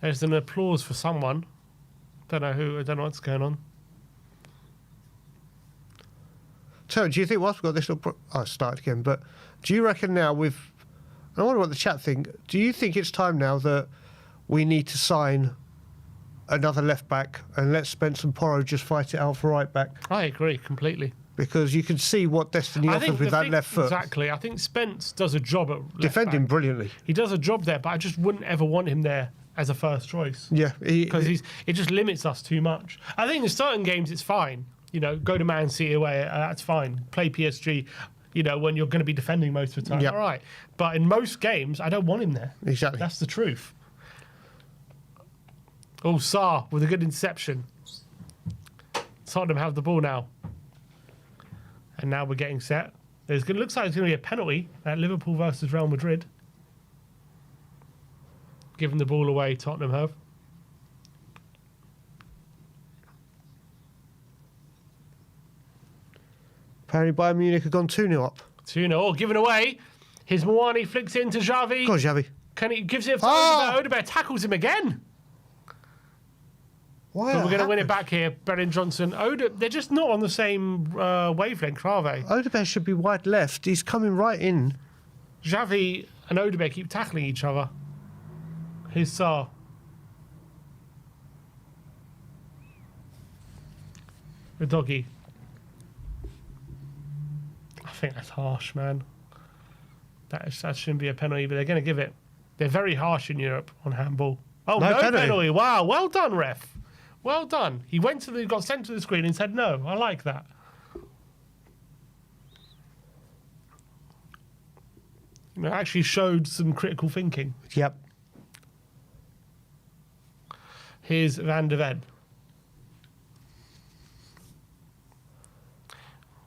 There's an applause for someone. Don't know who. I don't know what's going on. So, do you think, whilst we've got this little... I'll start again, but do you reckon now with... I wonder what the chat think. Do you think it's time now that we need to sign another left-back and let Spence and Porro just fight it out for right-back? I agree completely. Because you can see what Destiny offers with that left foot. Exactly. I think Spence does a job at left defending back. Brilliantly. He does a job there, but I just wouldn't ever want him there as a first choice. Yeah. Because it just limits us too much. I think in certain games it's fine. You know, go to Man City away, that's fine. Play PSG, you know, when you're going to be defending most of the time. Yep. All right. But in most games, I don't want him there. Exactly. That's the truth. Oh, Sarr with a good interception. Tottenham have the ball now. And now we're getting set. Looks like it's going to be a penalty at Liverpool versus Real Madrid. Giving the ball away, Tottenham have. Apparently Bayern Munich have gone 2-0 up. 2-0. Oh, given away. His Moani flicks it into Xavi. Go on, Xavi. Gives it to Odegaard. Odegaard tackles him again. Why? But we're going to win it back here. Brennan Johnson. They're just not on the same wavelength, are they? Odegaard should be wide left. He's coming right in. Xavi and Odegaard keep tackling each other. Here's Sarr. The doggy. I think that's harsh, man. That shouldn't be a penalty, but they're going to give it. They're very harsh in Europe on handball. Oh, no penalty. Wow, well done, ref. Well done. He got sent to the screen and said no. I like that. It actually showed some critical thinking. Yep. Here's Van de Ven.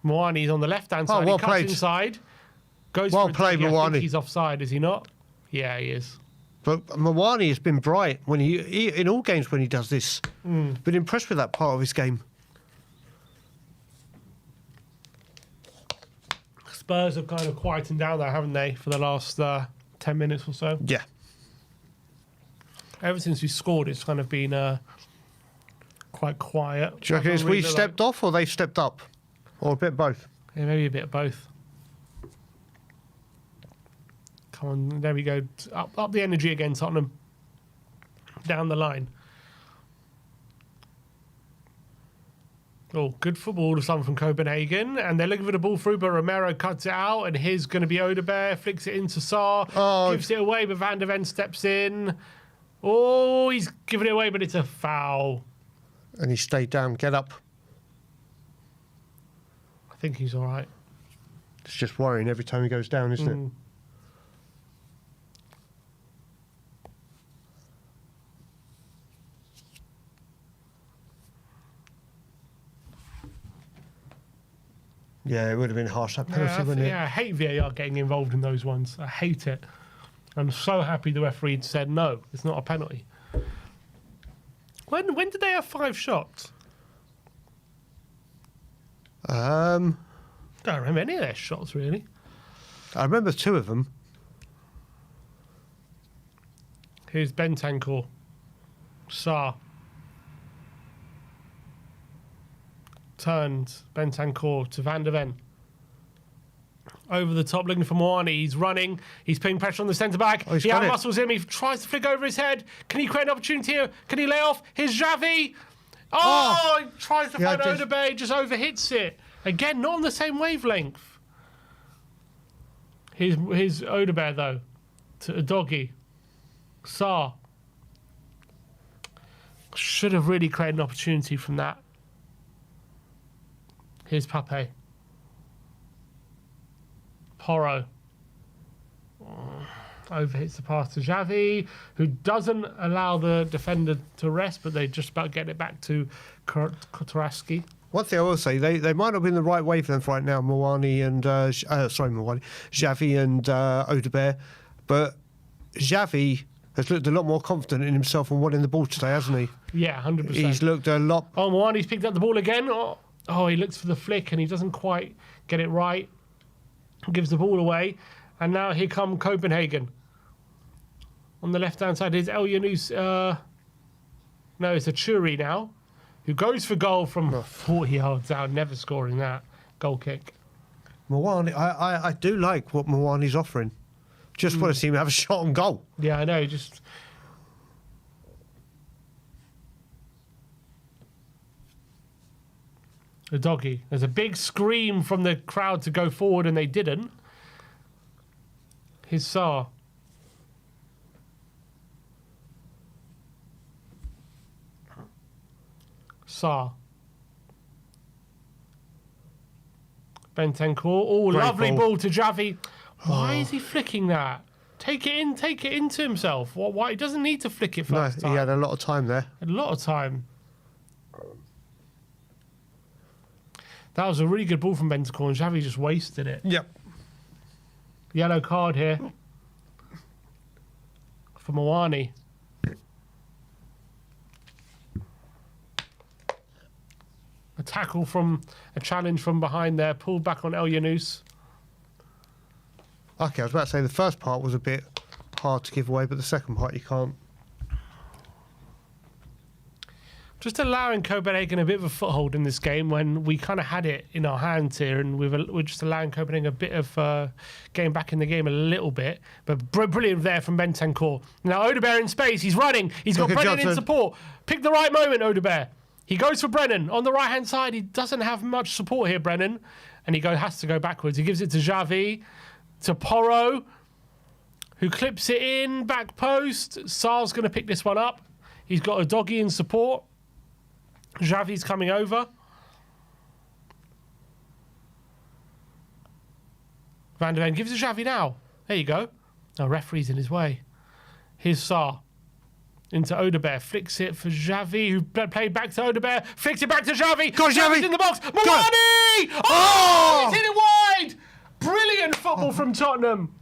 Moani's on the left-hand side. Well he cuts played. Inside. Goes Well for a played, dig. I Moani. think he's offside, is he not? Yeah, he is. But Moani has been bright when he in all games when he does this. Been impressed with that part of his game. Spurs have kind of quietened down there, haven't they, for the last 10 minutes or so? Yeah. Ever since we scored, it's kind of been quite quiet. Do you reckon it's we've stepped off or they've stepped up? Or a bit of both? Yeah, maybe a bit of both. Come on, there we go. Up the energy again, Tottenham. Down the line. Oh, good football to someone from Copenhagen. And they're looking for the ball through, but Romero cuts it out. And here's going to be Odegaard. Flicks it into Sarr. Gives it away, but Van de Ven steps in. Oh, he's giving it away, but it's a foul. And he stayed down. Get up. I think he's all right. It's just worrying every time he goes down, isn't it? Yeah, it would have been harsh, that penalty, wouldn't it? Yeah, I hate VAR getting involved in those ones. I hate it. I'm so happy the referee said no, it's not a penalty. When did they have 5 shots? Don't remember any of their shots, really. I remember 2 of them. Here's Bentancur. Sarr. Turns Bentancur to Van de Ven. Over the top, looking for Moani. He's running. He's putting pressure on the centre-back. Oh, he out-muscles him. He tries to flick over his head. Can he create an opportunity here? Can he lay off? Here's Xavi. Oh! He tries to find Odegaard. Just overhits it. Again, not on the same wavelength. Here's Odegaard, though. To a doggy. Sarr. Should have really created an opportunity from that. Here's Pape. Porro. Overhits the pass to Xavi, who doesn't allow the defender to rest, but they just about get it back to Kotoraski. One thing I will say, they might not be in the right wavelength right now, Xavi and Odegaard, but Xavi has looked a lot more confident in himself and wanting the ball today, hasn't he? Yeah, 100%. He's looked a lot... Oh, Moani's picked up the ball again. Oh, he looks for the flick and he doesn't quite get it right. Gives the ball away. And now here come Copenhagen. On the left-hand side is El Yunus. No, it's a Churi now, who goes for goal from 40 yards out, never scoring that goal kick. Moani, I do like what Moani's offering. Just want to see him have a shot on goal. Yeah, I know. Just the doggy. There's a big scream from the crowd to go forward, and they didn't. Here's Sarr. Sarr. Bentancur. Oh, lovely ball to Xavi. Why is he flicking that? Take it into himself. Why? He doesn't need to flick it first time. He had a lot of time there. A lot of time. That was a really good ball from Bentancur, and Xavi just wasted it. Yep. Yellow card here for Mawani. A challenge from behind there, pulled back on El Yunus. Okay, I was about to say the first part was a bit hard to give away, but the second part you can't. Just allowing Copenhagen a bit of a foothold in this game when we kind of had it in our hands here, and we're just allowing Copenhagen a bit of getting back in the game a little bit. But brilliant there from Bentancur. Now Odegaard in space, he's running, he's got Brennan in support. Pick the right moment, Odegaard. He goes for Brennan on the right-hand side. He doesn't have much support here, Brennan, and has to go backwards. He gives it to Xavi, to Porro, who clips it in, back post. Sar's going to pick this one up. He's got a doggy in support. Xavi's coming over. Van der Ven gives it to Xavi now. There you go. No, referee's in his way. Here's Sar. Into Odegaard. Flicks it for Xavi, who played back to Odegaard. Flicks it back to Xavi. Go, Xavi! In the box. Mawani! Oh! He's hit it wide! Brilliant football from Tottenham.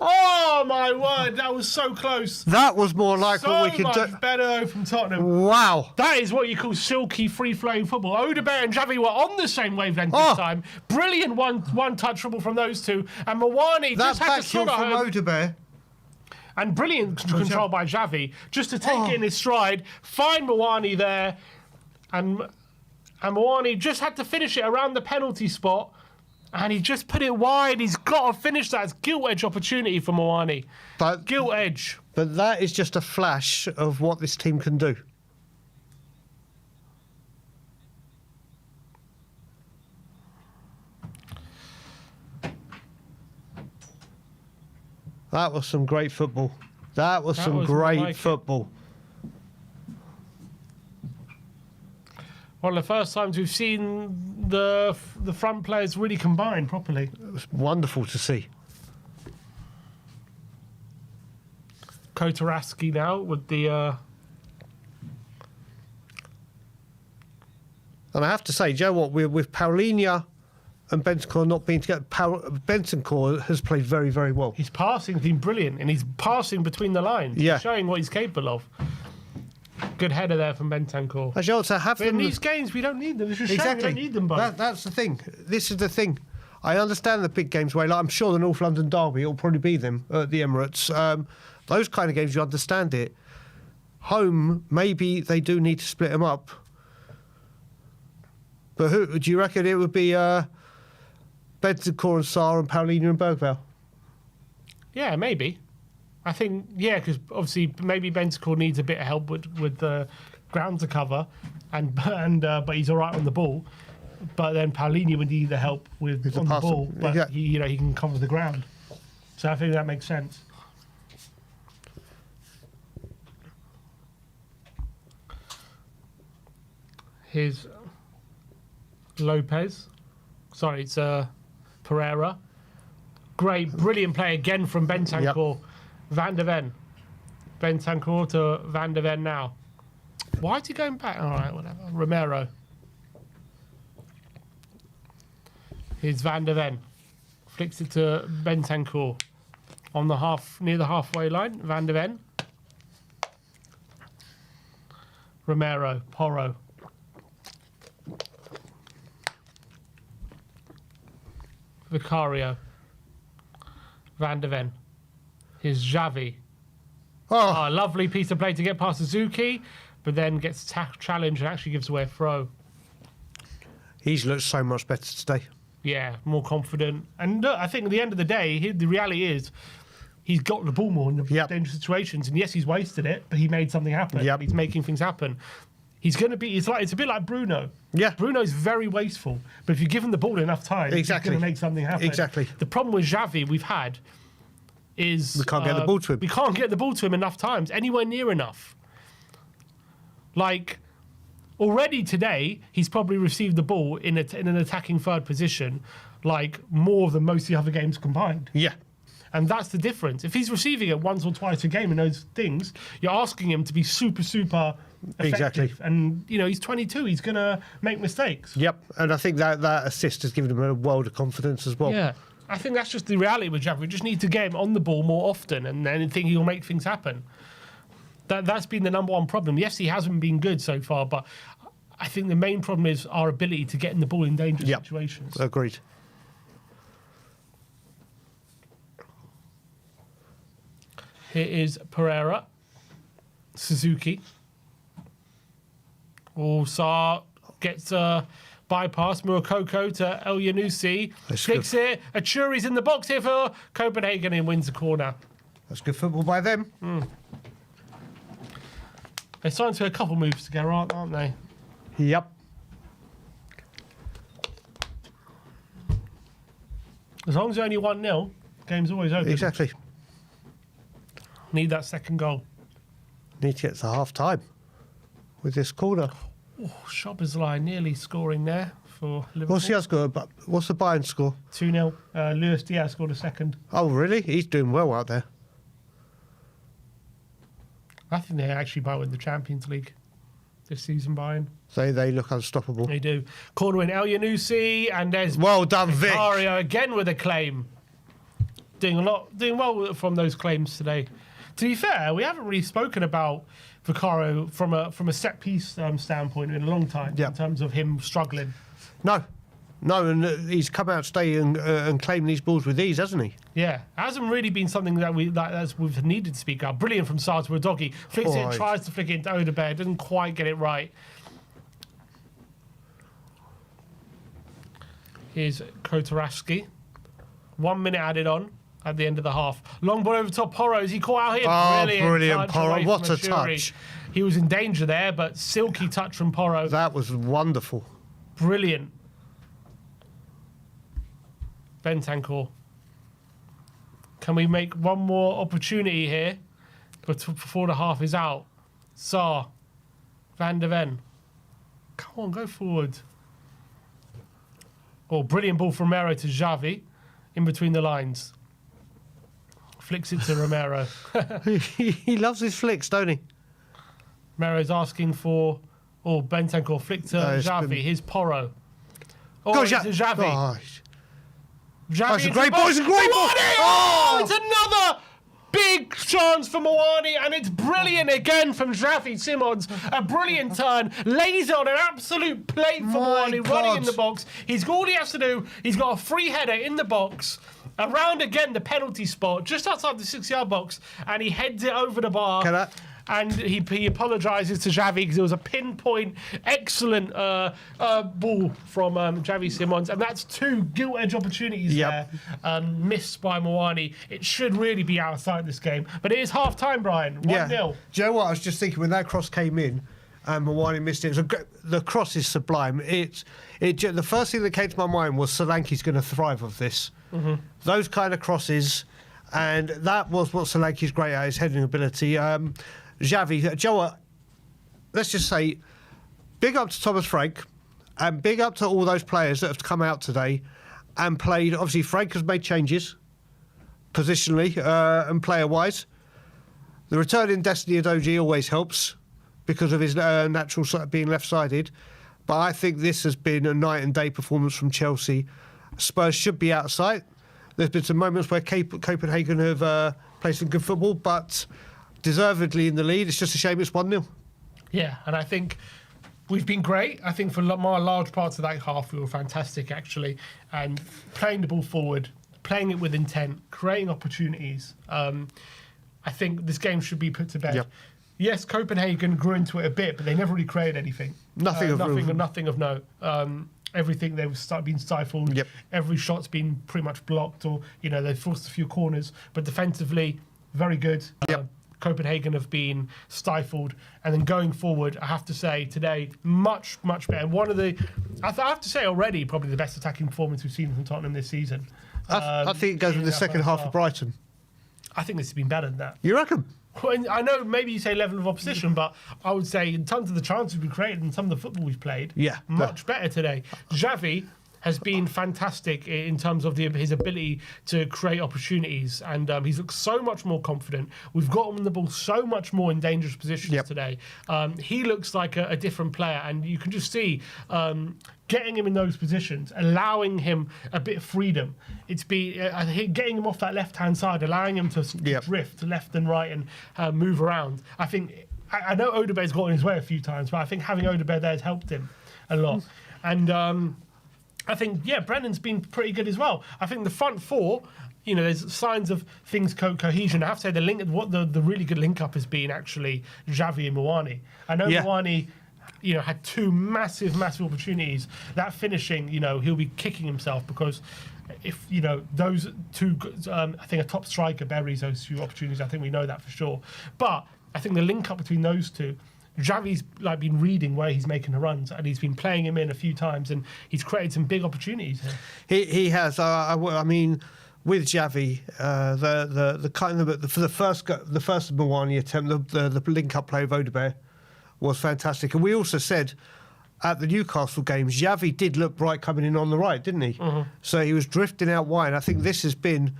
Oh, my word. That was so close. That was more like So what we could do. much better though from Tottenham. Wow. That is what you call silky, free-flowing football. Odegaard and Xavi were on the same wavelength this time. Brilliant one-touch dribble from those two. And Mawani just had to heel slot from home. Odegaard. And brilliant control by Xavi. Just to take it in his stride, find Mawani there. And Mawani just had to finish it around the penalty spot. And he just put it wide. He's got to finish that. It's gilt edge opportunity for Mawani. Gilt edge. But that is just a flash of what this team can do. That was some great football. That was some great football. One of the first times we've seen the front players really combine properly. It was wonderful to see. Kotaraski now with the... And I have to say, Joe, what with Paulinho and Bentancur not being together, Bentancur has played very, very well. His passing's been brilliant, and he's passing between the lines, showing what he's capable of. Good header there from Bentancur. As you also have in these games, we don't need them. It's just exactly. We don't need them both. That's the thing. This is the thing. I understand the big games where, like, I'm sure the North London derby, it'll probably be them at the Emirates. Those kind of games, you understand it. Home, maybe they do need to split them up. But who do you reckon it would be? Bentancur and Sarr and Paulinho and Bergvall? Yeah, maybe. I think, because obviously maybe Bentancur needs a bit of help with the ground to cover, but he's all right on the ball. But then Paulinho would need the help with on the ball, but he can cover the ground. So I think that makes sense. Here's Lopez. Sorry, it's Pereira. Great, brilliant play again from Bentancur. Yep. Van der Ven. Bentancur to Van der Ven now. Why is he going back? All right, whatever. Romero. Here's Van der Ven. Flicks it to Bentancur. On the near the halfway line. Van der Ven. Romero. Porro. Vicario. Van der Ven. Here's Xavi. Oh, lovely piece of play to get past Suzuki, but then gets challenged and actually gives away a throw. He's looked so much better today. Yeah, more confident. And I think at the end of the day, the reality is he's got the ball more in the dangerous situations. And yes, he's wasted it, but he made something happen. Yep. He's making things happen. He's going to be... It's a bit like Bruno. Yeah. Bruno's very wasteful, but if you give him the ball enough time, he's going to make something happen. Exactly. The problem with Xavi we've had is... We can't get the ball to him. We can't get the ball to him enough times, anywhere near enough. Like, already today, he's probably received the ball in an attacking third position, like, more than most of the other games combined. Yeah. And that's the difference. If he's receiving it once or twice a game in those things, you're asking him to be super, super effective. Exactly. And, you know, he's 22. He's going to make mistakes. Yep, and I think that assist has given him a world of confidence as well. Yeah. I think that's just the reality with Javi. We just need to get him on the ball more often, and then I think he'll make things happen. That's been the number one problem. Yes, he hasn't been good so far, but I think the main problem is our ability to get in the ball in dangerous situations. Agreed. Here is Pereira. Suzuki. Sa gets a bypass. Murakoko to El Yanusi. Flicks it. Achuri's in the box here for Copenhagen and wins the corner. That's good football by them. They're starting to get a couple moves together, aren't they? Yep. As long as it's only 1-0, game's always open. Exactly. Need that second goal. Need to get to half time with this corner. Oh, Szoboszlai nearly scoring there for Liverpool. What's the other score? What's the Bayern score? 2-0. Luis Diaz scored a second. Oh, really? He's doing well out there. I think they actually might win the Champions League this season, Bayern. They look unstoppable. They do. Corner in El Yanusi, and there's Well done, Vic. Vicario again with a claim. Doing well from those claims today. To be fair, we haven't really spoken about Vicario from a set piece standpoint in a long time in terms of him struggling. No, and he's come out today and claimed these balls with ease, hasn't he? Yeah, it hasn't really been something that we've needed to speak of. Brilliant from Sarr to Udogie. Flicks it, tries to flick it into Odegaard, doesn't quite get it right. Here's Kotaravsky. 1 minute added on at the end of the half. Long ball over top Porro. Is he caught out here? Oh, brilliant Porro. What a touch. He was in danger there, but silky touch from Porro. That was wonderful. Brilliant. Bentancur. Can we make one more opportunity here before the half is out? Sarr. Van der Ven. Come on, go forward. Oh, brilliant ball from Romero to Xavi in between the lines. Flicks it to Romero. He loves his flicks, don't he? Romero's asking for... Oh, Bentancur flick to Xavi. Here's Porro. Oh, it's to Xavi. Gosh. Xavi, it's a great ball. It's a great ball. Oh, it's another big chance for Moani, and it's brilliant again from Xavi Simons. A brilliant turn. Lays it on an absolute plate for Moani, running in the box. All he has to do, he's got a free header in the box. Around again the penalty spot, just outside the 6-yard box, and he heads it over the bar. And he apologises to Xavi because it was a pinpoint, excellent ball from Xavi Simons. And that's 2 gilt-edge opportunities there, missed by Moani. It should really be outside this game. But it is half-time, Brian. 1-0. Do you know what? I was just thinking when that cross came in and Moani missed it. The cross is sublime. The first thing that came to my mind was Solanke's going to thrive of this. Mm-hmm. Those kind of crosses, and that was what Solanke's great at, his heading ability. Xavi, Joe, let's just say, big up to Thomas Frank, and big up to all those players that have come out today and played. Obviously, Frank has made changes, positionally and player-wise. The return in Destiny Udogie always helps because of his natural being left-sided. But I think this has been a night and day performance from Chelsea. Spurs should be out of sight. There's been some moments where Copenhagen have played some good football, but deservedly in the lead. It's just a shame it's 1-0. Yeah, and I think we've been great. I think for large parts of that half, we were fantastic, actually. And playing the ball forward, playing it with intent, creating opportunities. I think this game should be put to bed. Yep. Yes, Copenhagen grew into it a bit, but they never really created anything. Nothing of note. Everything they've been stifled. Yep. Every shot's been pretty much blocked, or they've forced a few corners. But defensively, very good. Yep. Copenhagen have been stifled, and then going forward, I have to say today, much better. One of the, I have to say already, probably the best attacking performance we've seen from Tottenham this season. I think it goes with the second half of Brighton. I think this has been better than that. You reckon? Well, I know maybe you say level of opposition, but I would say in terms of the chances we've created and some of the football we've played, much better today. Xavi has been fantastic in terms of his ability to create opportunities, and he's looked so much more confident. We've got him the ball so much more in dangerous positions today. He looks like a different player, and you can just see getting him in those positions, allowing him a bit of freedom. It's getting him off that left-hand side, allowing him to drift left and right and move around. I know Odebear's got in his way a few times, but I think having Odebear there has helped him a lot. And I think, Brennan's been pretty good as well. I think the front four, there's signs of things cohesion. I have to say the really good link-up has been actually Xavi and Moani. I know Moani had two massive opportunities. That finishing, he'll be kicking himself because if, those two, I think a top striker buries those two opportunities. I think we know that for sure. But I think the link up between those two, Xavi's been reading where he's making the runs, and he's been playing him in a few times, and he's created some big opportunities here. He has. I mean, with Xavi, the kind of for the first Moani attempt, the link up play of Odebear was fantastic, and we also said at the Newcastle game, Xavi did look bright coming in on the right, didn't he? Mm-hmm. So he was drifting out wide. I think this has been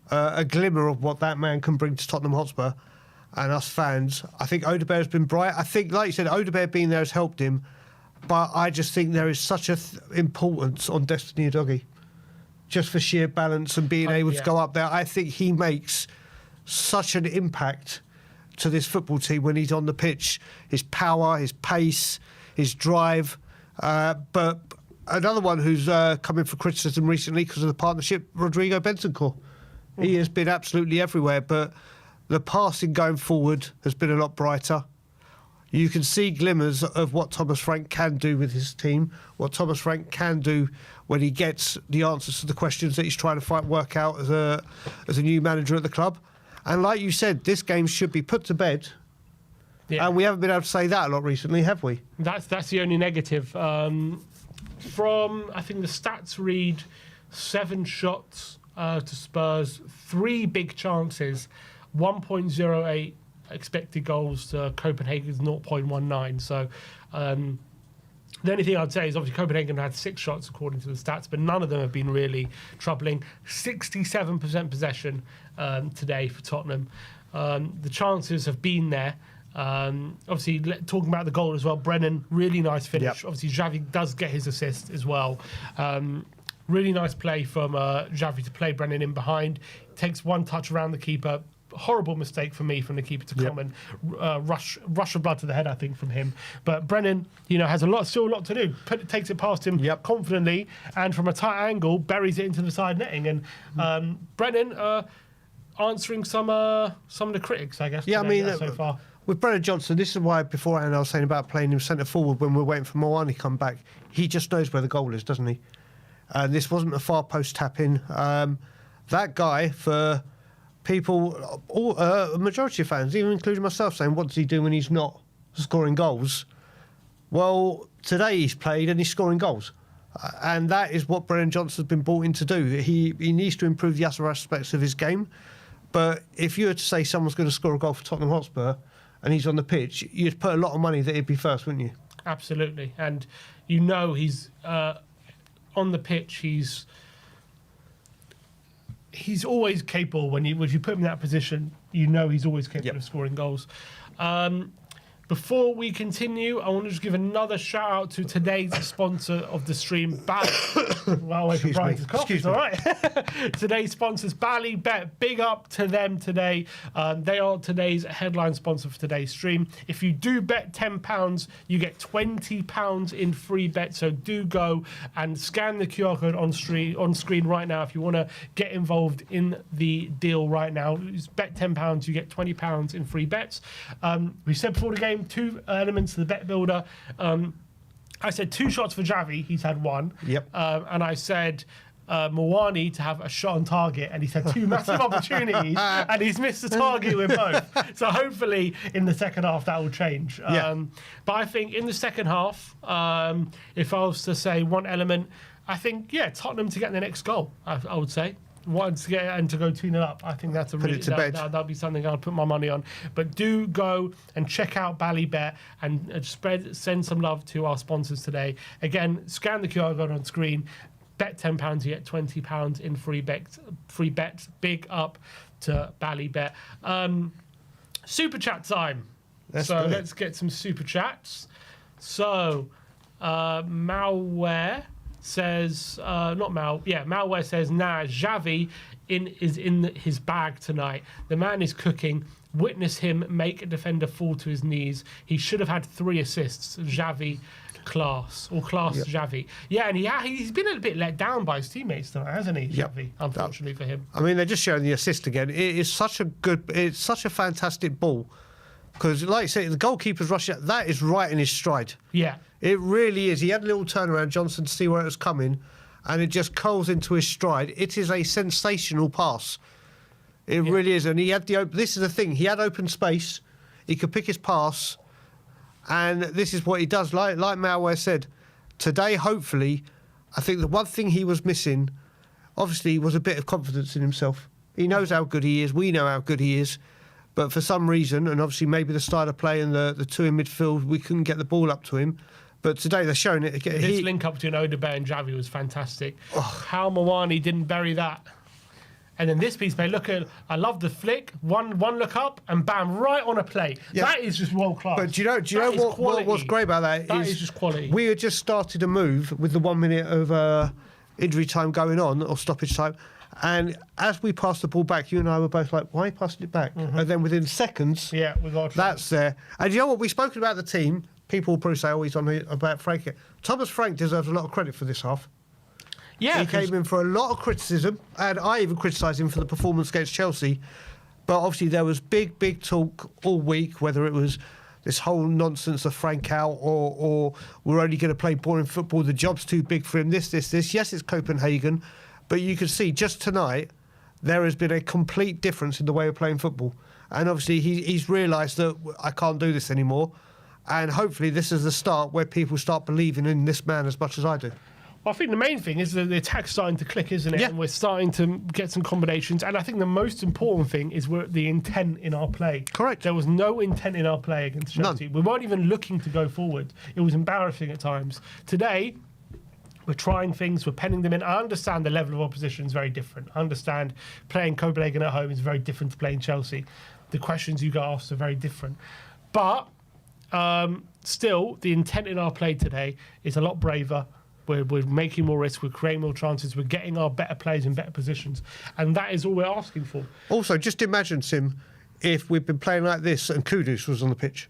a glimmer of what that man can bring to Tottenham Hotspur. And us fans, I think Odebear has been bright. I think, like you said, Odebear being there has helped him. But I just think there is such a importance on Destiny Udogie, just for sheer balance and being able to go up there. I think he makes such an impact to this football team when he's on the pitch. His power, his pace, his drive. But another one who's come in for criticism recently because of the partnership, Rodrigo Bentancur. He has been absolutely everywhere, but the passing going forward has been a lot brighter. You can see glimmers of what Thomas Frank can do with his team, what Thomas Frank can do when he gets the answers to the questions that he's trying to work out as a new manager at the club. And like you said, this game should be put to bed. Yeah. And we haven't been able to say that a lot recently, have we? That's the only negative. From, I think the stats read 7 shots to Spurs, 3 big chances, 1.08 expected goals to Copenhagen's 0.19. So the only thing I'd say is obviously Copenhagen had 6 shots according to the stats, but none of them have been really troubling. 67% possession today for Tottenham. The chances have been there. Obviously, talking about the goal as well, Brennan, really nice finish. Yep. Obviously, Xavi does get his assist as well. Really nice play from Xavi to play Brennan in behind. Takes one touch around the keeper. Horrible mistake for me from the keeper to come and rush of blood to the head, I think, from him. But Brennan, has still a lot to do. Takes it past him confidently, and from a tight angle, buries it into the side netting. And Brennan answering some of the critics, I guess. Yeah, I mean, so far. With Brennan Johnson, this is why beforehand I was saying about playing him centre forward when we're waiting for Moani to come back. He just knows where the goal is, doesn't he? And this wasn't a far post tap in. That guy, for people, a majority of fans, even including myself, saying, what does he do when he's not scoring goals? Well, today he's played and he's scoring goals. And that is what Brennan Johnson's been brought in to do. He needs to improve the other aspects of his game. But if you were to say someone's going to score a goal for Tottenham Hotspur and he's on the pitch, you'd put a lot of money that he'd be first, wouldn't you? Absolutely. And he's on the pitch, he's always capable. When you put him in that position, he's always capable of scoring goals. Before we continue, I want to just give another shout out to today's sponsor of the stream, Bally. Well, wait for Brian's cough. It's all right. Today's sponsors, Bally Bet. Big up to them today. They are today's headline sponsor for today's stream. If you do bet £10, you get £20 in free bets. So do go and scan the QR code on screen right now if you want to get involved in the deal right now. Just bet £10, you get £20 in free bets. We said before the game, 2 elements to the bet builder. I said 2 shots for Xavi, he's had 1. Yep. And I said Moani to have a shot on target, and he's had 2 massive opportunities, and he's missed the target with both. So hopefully in the second half that will change. But I think in the second half, if I was to say one element, I think, Tottenham to get the next goal, I would say. Wanted to get and to go 2-0 up. I think that's that'll be something I'll put my money on. But do go and check out Bally Bet and send some love to our sponsors today. Again, scan the QR code on screen. Bet £10, you get £20 in free bets. Big up to Ballybet. Super chat time. Let's get some super chats. So, Malware says, Malware says, Xavi is in his bag tonight. The man is cooking. Witness him make a defender fall to his knees. He should have had 3 assists. Xavi, class. Xavi. Yeah, and he's been a bit let down by his teammates tonight, hasn't he, Xavi? Unfortunately for him. I mean, they're just showing the assist again. It's such a fantastic ball. Because, like you say, the goalkeeper's rush, that is right in his stride. Yeah. It really is. He had a little turnaround, Johnson, to see where it was coming, and it just curls into his stride. It is a sensational pass. It really is. And he had this is the thing. He had open space. He could pick his pass. And this is what he does. Like Malware said, today, hopefully, I think the one thing he was missing, obviously, was a bit of confidence in himself. He knows how good he is. We know how good he is. But for some reason, and obviously maybe the style of play and the 2 in midfield, we couldn't get the ball up to him. But today they're showing it again. This link up between Odebear and Xavi was fantastic. How Mawani didn't bury that. And then this piece, I love the flick. One look up and bam, right on a play. Yeah. That is just world class. But do you know what's great about that? That is just quality. We had just started a move with the 1 minute of injury time going on, or stoppage time. And as we passed the ball back, you and I were both like, why are you passing it back? Mm-hmm. And then within seconds, that's there. And you know what? We've spoken about the team. People will probably say, oh, he's on about Frank. Thomas Frank deserves a lot of credit for this half. Yeah, he came in for a lot of criticism, and I even criticised him for the performance against Chelsea. But obviously there was big talk all week, whether it was this whole nonsense of Frank out or we're only going to play boring football, the job's too big for him, this. Yes, it's Copenhagen, but you can see just tonight there has been a complete difference in the way of playing football. And obviously he's realised that I can't do this anymore. And hopefully this is the start where people start believing in this man as much as I do. Well, I think the main thing is that the attack's starting to click, isn't it? Yeah. And we're starting to get some combinations. And I think the most important thing is the intent in our play. Correct. There was no intent in our play against Chelsea. None. We weren't even looking to go forward. It was embarrassing at times. Today, we're trying things, we're penning them in. I understand the level of opposition is very different. I understand playing Copenhagen at home is very different to playing Chelsea. The questions you get asked are very different. But still, the intent in our play today is a lot braver. We're making more risks, we're creating more chances, we're getting our better players in better positions. And that is all we're asking for. Also, just imagine, Sim, if we'd been playing like this and Kudus was on the pitch.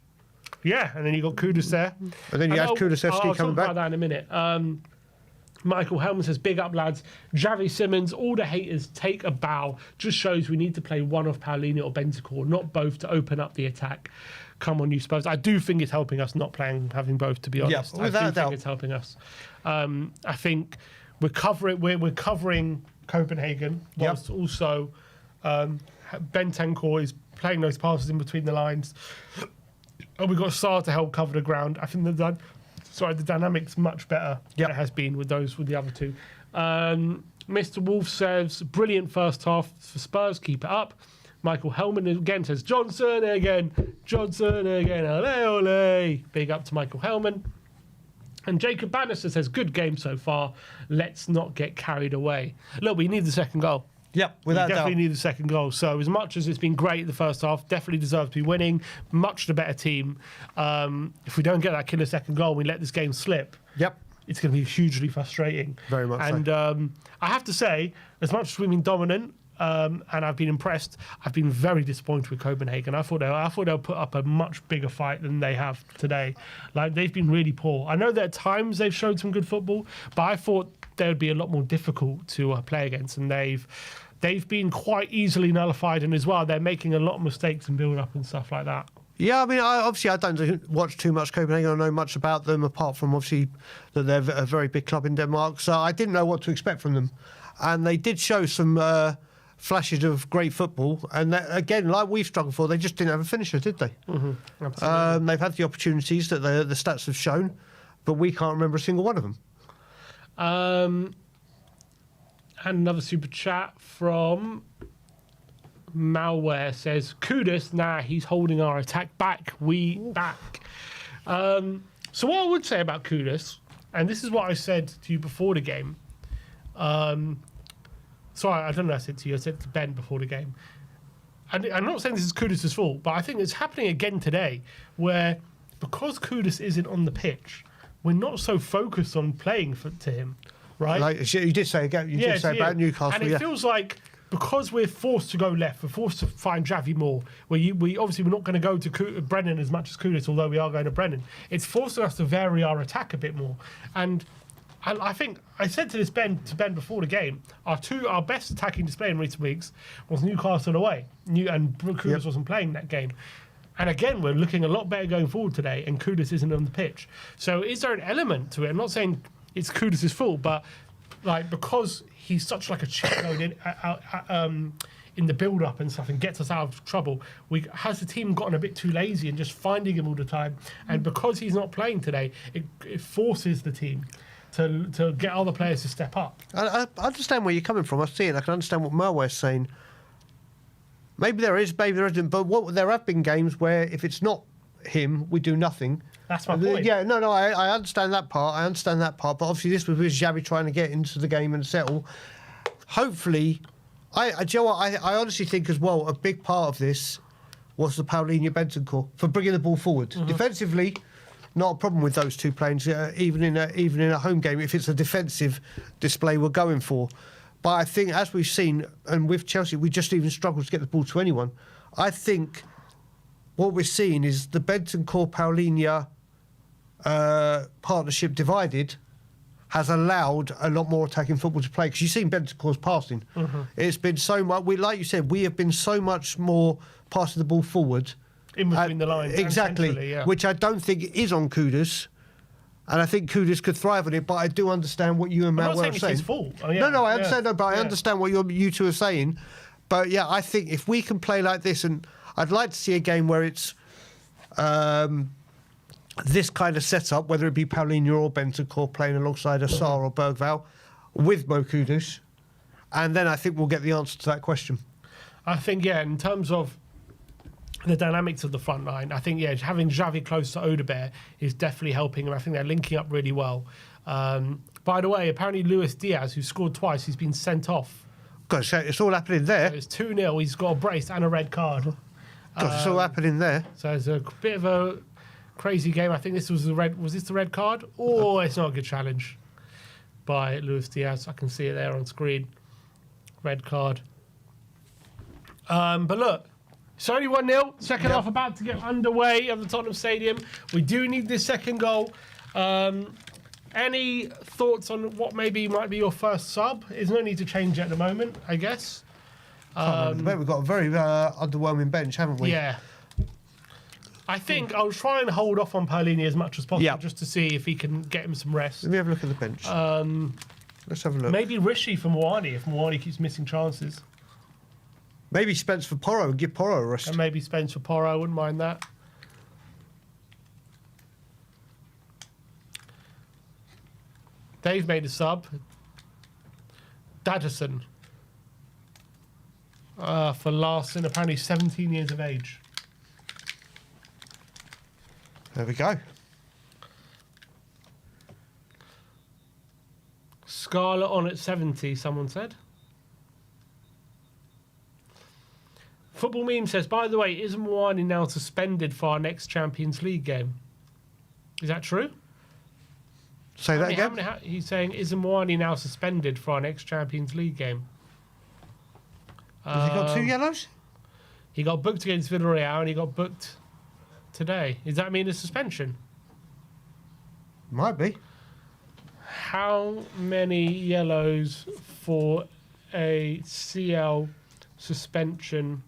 Yeah, and then you got Kudus there. And then you had Kulusevski coming back. I'll talk about that in a minute. Michael Helman says, big up, lads. Xavi Simons, all the haters take a bow. Just shows we need to play one of Paulinho or Bentancur, not both, to open up the attack. Come on, you Spurs. I do think it's helping us not having both, to be honest. Yeah, without I a doubt. Think it's helping us. I think we're covering Copenhagen, whilst also Bentancur is playing those passes in between the lines. And we've got Sarr to help cover the ground. I think the dynamic's much better than it has been with the other two. Mr. Wolf says, brilliant first half for Spurs, keep it up. Michael Helman again says, Johnson again, ole, ole. Big up to Michael Helman. And Jacob Bannister says, good game so far, let's not get carried away. Look, we need the second goal. Yep, without doubt. We definitely need the second goal. So as much as it's been great the first half, definitely deserves to be winning. Much the better team. If we don't get that killer second goal, we let this game slip. Yep. It's going to be hugely frustrating. Very much and, so. I have to say, as much as we've been dominant and I've been impressed, I've been very disappointed with Copenhagen. I thought they'll put up a much bigger fight than they have today. Like, they've been really poor. I know that at times they've showed some good football, but I thought they would be a lot more difficult to play against, and they've been quite easily nullified, and as well, they're making a lot of mistakes in build-up and stuff like that. Yeah, I mean, I don't watch too much Copenhagen. I don't know much about them, apart from obviously that they're a very big club in Denmark. So I didn't know what to expect from them. And they did show some flashes of great football. And that, again, like we've struggled for, they just didn't have a finisher, did they? Mm-hmm. Absolutely. They've had the opportunities that the stats have shown, but we can't remember a single one of them. And another super chat from Malware says, Kudus, he's holding our attack back. Back. So what I would say about Kudus, and this is what I said to you before the game, Sorry, I don't know what I said to you. I said to Ben before the game. And I'm not saying this is Kudus' fault, but I think it's happening again today where because Kudus isn't on the pitch, we're not so focused on playing to him, right? Like you did say again, you did say about Newcastle. And it feels like because we're forced to go left, we're forced to find Javi more. We obviously we're not going to go to Brennan as much as Kudus, although we are going to Brennan. It's forcing us to vary our attack a bit more. And I think I said to Ben before the game, our best attacking display in recent weeks was Newcastle away, and Kudus wasn't playing that game. And again, we're looking a lot better going forward today, and Kudus isn't on the pitch. So is there an element to it? I'm not saying it's Kudus' fault, but like because he's such like a cheat code in the build-up and stuff and gets us out of trouble, has the team gotten a bit too lazy and just finding him all the time? And because he's not playing today, it forces the team to get other players to step up. I understand where you're coming from. I see it. I can understand what Merway's saying. Maybe there is, maybe there isn't. But there have been games where if it's not him, we do nothing. That's my point. Yeah, no, I understand that part. But obviously this was with Xavi trying to get into the game and settle. Hopefully, do you know what? I honestly think as well, a big part of this was the Paulinho Bentancur for bringing the ball forward. Defensively, not a problem with those two playing, even in a home game, if it's a defensive display we're going for. But I think, as we've seen, and with Chelsea, we just even struggled to get the ball to anyone. I think what we're seeing is the Bentancur-Paulinho partnership divided has allowed a lot more attacking football to play. Because you've seen Bentancur's passing. It's been so much, like you said, we have been so much more passing the ball forward. In between the lines. Exactly, which I don't think is on Kudus. And I think Kudus could thrive on it, but I do understand what you and Matt were saying. It's his fault. No, I understand. No, but I understand what you two are saying. But yeah, I think if we can play like this, and I'd like to see a game where it's this kind of setup, whether it be Paulinho or Bentancur playing alongside Assar or Bergvall with Mo Kudus, and then I think we'll get the answer to that question. I think, in terms of the dynamics of the front line, I think, having Xavi close to Odegaard is definitely helping, and I think they're linking up really well. By the way, apparently Luis Diaz, who scored twice, he's been sent off. Gosh, it's all happening there. So it's 2-0. He's got a brace and a red card. Gosh, it's all happening there. So it's a bit of a crazy game. I think this was Was this the red card? Oh, it's not a good challenge by Luis Diaz. I can see it there on screen. Red card. But look. It's only 1-0. Second half about to get underway at the Tottenham Stadium. We do need this second goal. Any thoughts on what maybe might be your first sub? There's no need to change it at the moment, I guess. We've got a very underwhelming bench, haven't we? Yeah. I think I'll try and hold off on Paulinho as much as possible just to see if he can get him some rest. Let me have a look at the bench. Let's have a look. Maybe Rishi for Moani if Moani keeps missing chances. Maybe Spence for Porro and give Porro a rest. And maybe Spence for Porro, I wouldn't mind that. Dave made a sub. Dadderson. For Larson, apparently 17 years of age. There we go. Scarlett on at 70, someone said. Football Meme says, by the way, is Moani now suspended for our next Champions League game? Is that true? Say that again? He's saying, is Moani now suspended for our next Champions League game? Has he got 2 yellows? He got booked against Villarreal and he got booked today. Does that mean a suspension? Might be. How many yellows for a CL suspension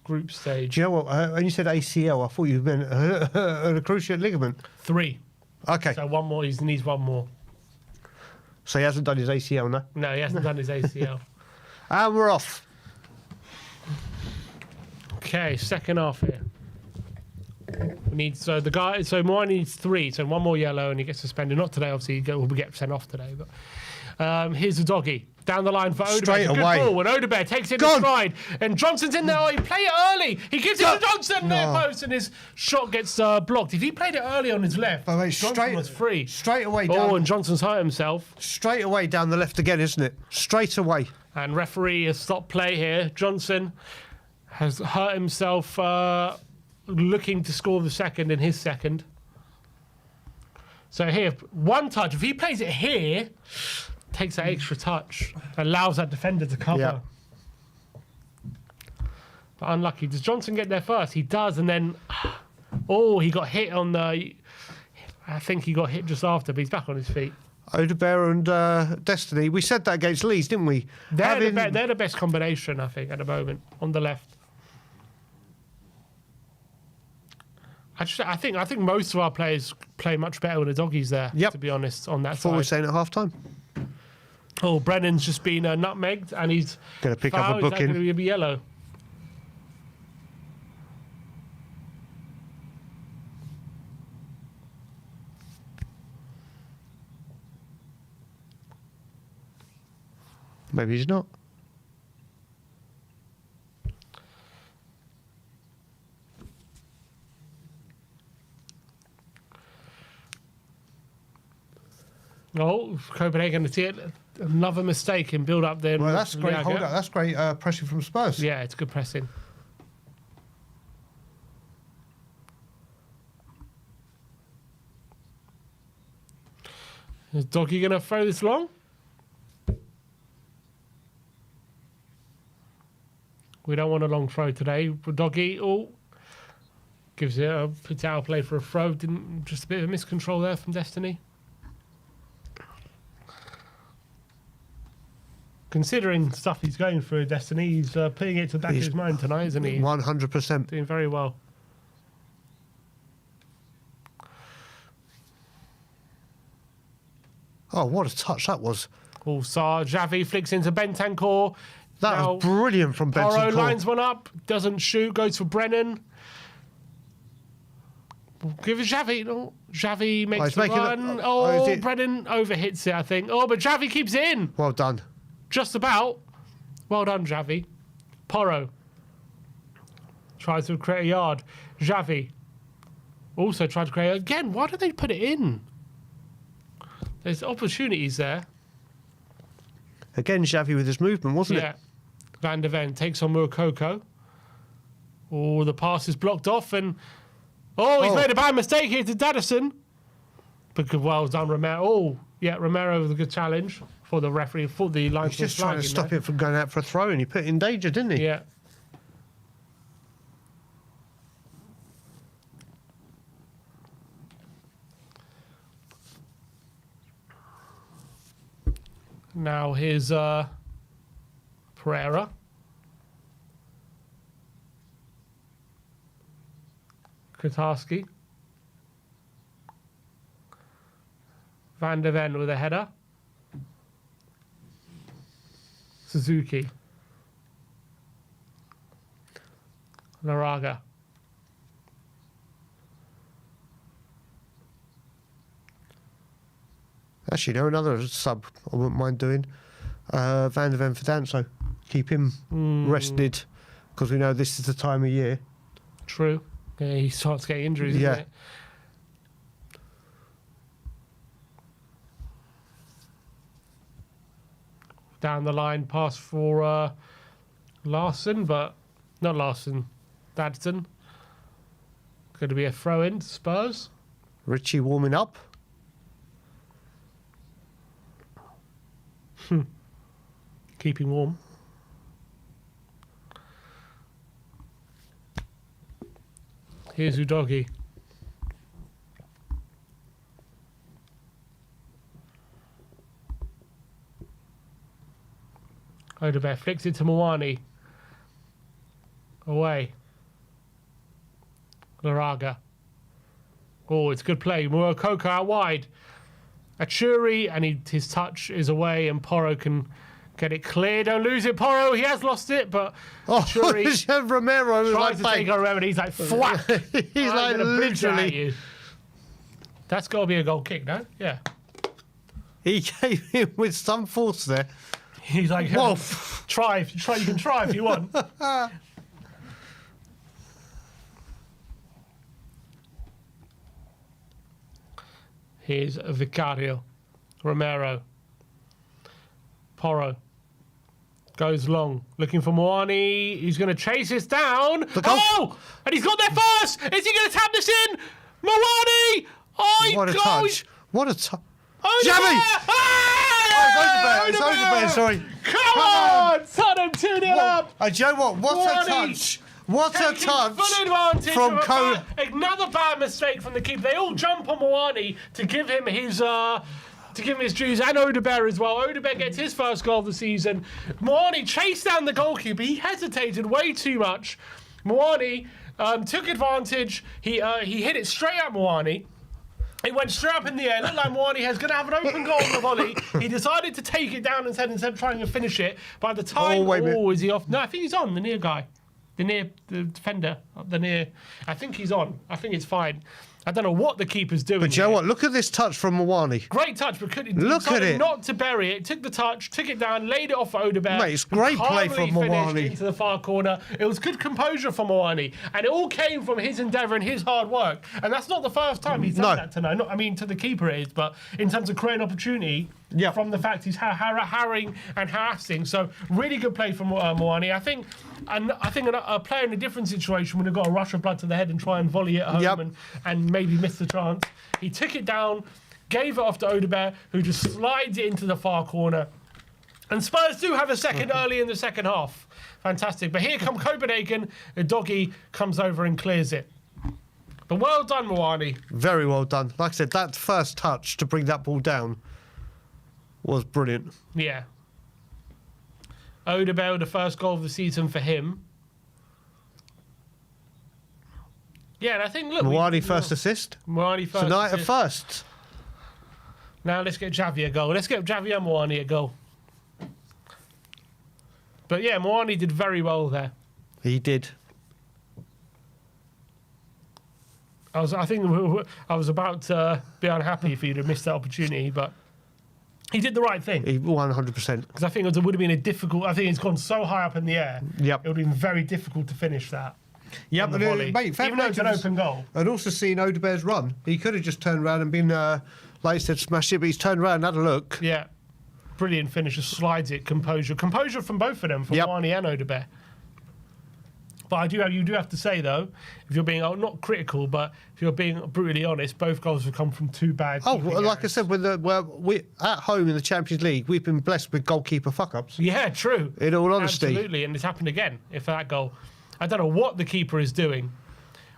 group stage? Do you know what? When you said ACL, I thought you meant a cruciate ligament. 3. Okay. So one more. He needs one more. So he hasn't done his ACL, no? No, he hasn't done his ACL. And we're off. Okay, second half here. We need Moani needs 3, so one more yellow and he gets suspended. Not today, obviously. He will get sent off today, but Here's the doggy. Down the line for Odebear. Straight Good away. ball, and Odebear takes it in Gone. stride. And Johnson's in there. Oh, he played it early. He gives it to Johnson. Near post, and his shot gets blocked. If he played it early on his left, But mate, Johnson was free. Straight away Oh, down. and Johnson's hurt himself. Straight away down the left again, isn't it? Straight away. And referee has stopped play here. Johnson has hurt himself looking to score the second in his second. So here, one touch. If he plays it here, takes that extra touch, allows that defender to cover. Yeah. But unlucky. Does Johnson get there first? He does, and then... Oh, he got hit on the... I think he got hit just after, but he's back on his feet. Odebear and Destiny. We said that against Leeds, didn't we? They're the best combination, I think, at the moment, on the left. I think most of our players play much better when the doggy's there, Yep. to be honest, on that That's what we were side. saying at half time. Oh, Brennan's just been nutmegged, and he's Going to pick up fouled. a Is that booking. going to be yellow? Maybe he's not. Oh, Copenhagen to see it. Another mistake in build up there. Well, that's great. Hold up. That's great pressure from Spurs. Yeah, it's good pressing. Is Doggy going to throw this long? We don't want a long throw today. Doggy, gives it a puts out a play for a throw. Just a bit of a miscontrol there from Destiny. Considering stuff he's going through, Destiny, he's putting it to the back of his mind tonight, isn't he? 100%. Doing very well. Oh, what a touch that was. Xavi flicks into Bentancur. That Now, was brilliant from Porro Benson. lines one up, doesn't shoot, goes for Brennan. Give it Xavi. Oh, Xavi makes he's the making run. is it- Brennan overhits it, I think. Oh, but Xavi keeps it in. Well done. Just about. Well done, Xavi. Porro tries to create a yard. Xavi also tried to create again. Why did they put it in? There's opportunities there. Again, Xavi with his movement, wasn't Yeah. it? Van der Ven takes on Murkoko. Oh, the pass is blocked off, and he's made a bad mistake here to Daddison. But good, well done, Romero. Oh, yeah, Romero with a good challenge for the referee. For the line. He's just trying to stop it from going out for a throw, and he put it in danger, didn't he? Yeah. Now here's Pereira. Katarski. Van der Ven with a header. Suzuki. Laraga. Actually, no, another sub I wouldn't mind doing. Van der Ven for Danso. Keep him rested, because we know this is the time of year. True. Yeah, he starts getting injuries, Yeah. isn't it? Down the line, pass for Larson, but not Larson. Dadson. Going to be a throw-in to Spurs. Richie warming up. Keeping warm. Here's Udogi. Odebear flicks it to Mwani. Away. Laraga. Oh, it's good play. Murkoko out wide. Achuri, and his touch is away, and Porro can get it clear. Don't lose it, Porro. He has lost it, but Achuri Romero was tries like, to bang. take over, and he's like, thwack. He's like gonna boot that at literally. you. That's got to be a goal kick, no? Yeah. He came in with some force there. He's like, Whoa. try, you can try if you want. Here's Vicario, Romero, Porro. Goes long, looking for Moani. He's going to chase this down. Oh! And he's got there first! Is he going to tap this in? Moani! Oh, What a touch. What a touch. Jamie! Oh, it's Odegaard, sorry. Come on! Tottenham 2-0 up! Do you know what? What a touch. What a touch Full advantage from another bad mistake from the keeper. They all jump on Moani to give him his... to give him his dues, and Odegaard as well. Odegaard gets his first goal of the season. Moani chased down the goalkeeper. He hesitated way too much. Moani took advantage. He hit it straight at Moani. It went straight up in the air. Looked like Moani was going to have an open goal on the volley. He decided to take it down instead of trying to finish it. By the time, is he off? No, I think he's on, the near guy. The defender. I think he's on. I think it's fine. I don't know what the keeper's doing. But you know what? Look at this touch from Moani. Great touch, but look at it. Not to bury it. Took the touch, took it down, laid it off for Odegaard. Mate, it's great play from Moani. Into the far corner. It was good composure from Moani, and it all came from his endeavour and his hard work. And that's not the first time he's done that tonight. To the keeper it is, but in terms of creating opportunity, from the fact he's harrying and harassing. So really good play from Moani. I think a player in a different situation would have got a rush of blood to the head and try and volley it home and maybe miss the chance. He took it down, gave it off to Odegaard, who just slides it into the far corner. And Spurs do have a second early in the second half. Fantastic. But here come Copenhagen. The doggy comes over and clears it. But well done, Moani. Very well done. Like I said, that first touch to bring that ball down was brilliant. Yeah. Odegaard, the first goal of the season for him. Yeah, and I think, look... Moani first assist. Moani first Tonight assist. at first. Now let's get Javi a goal. Let's get Javi and Moani a goal. But yeah, Moani did very well there. He did. I think I was about to be unhappy for you to miss that opportunity, but he did the right thing. 100%. Because I think it would have been a difficult... I think it's gone so high up in the air. Yep. It would have been very difficult to finish that. Yep, but mate, even though it's an open goal. I'd also seen Odegaard's run. He could have just turned around and been, like I said, smashed it, but he's turned around and had a look. Yeah. Brilliant finish. Just slides it. Composure. Composure from both of them, from Moani and Odegaard. But you do have to say, though, if you're being not critical, but if you're being brutally honest, both goals have come from two bad like I said, we at home in the Champions League, we've been blessed with goalkeeper fuck-ups. Yeah, true. In all honesty. Absolutely, and it's happened again, if that goal. I don't know what the keeper is doing.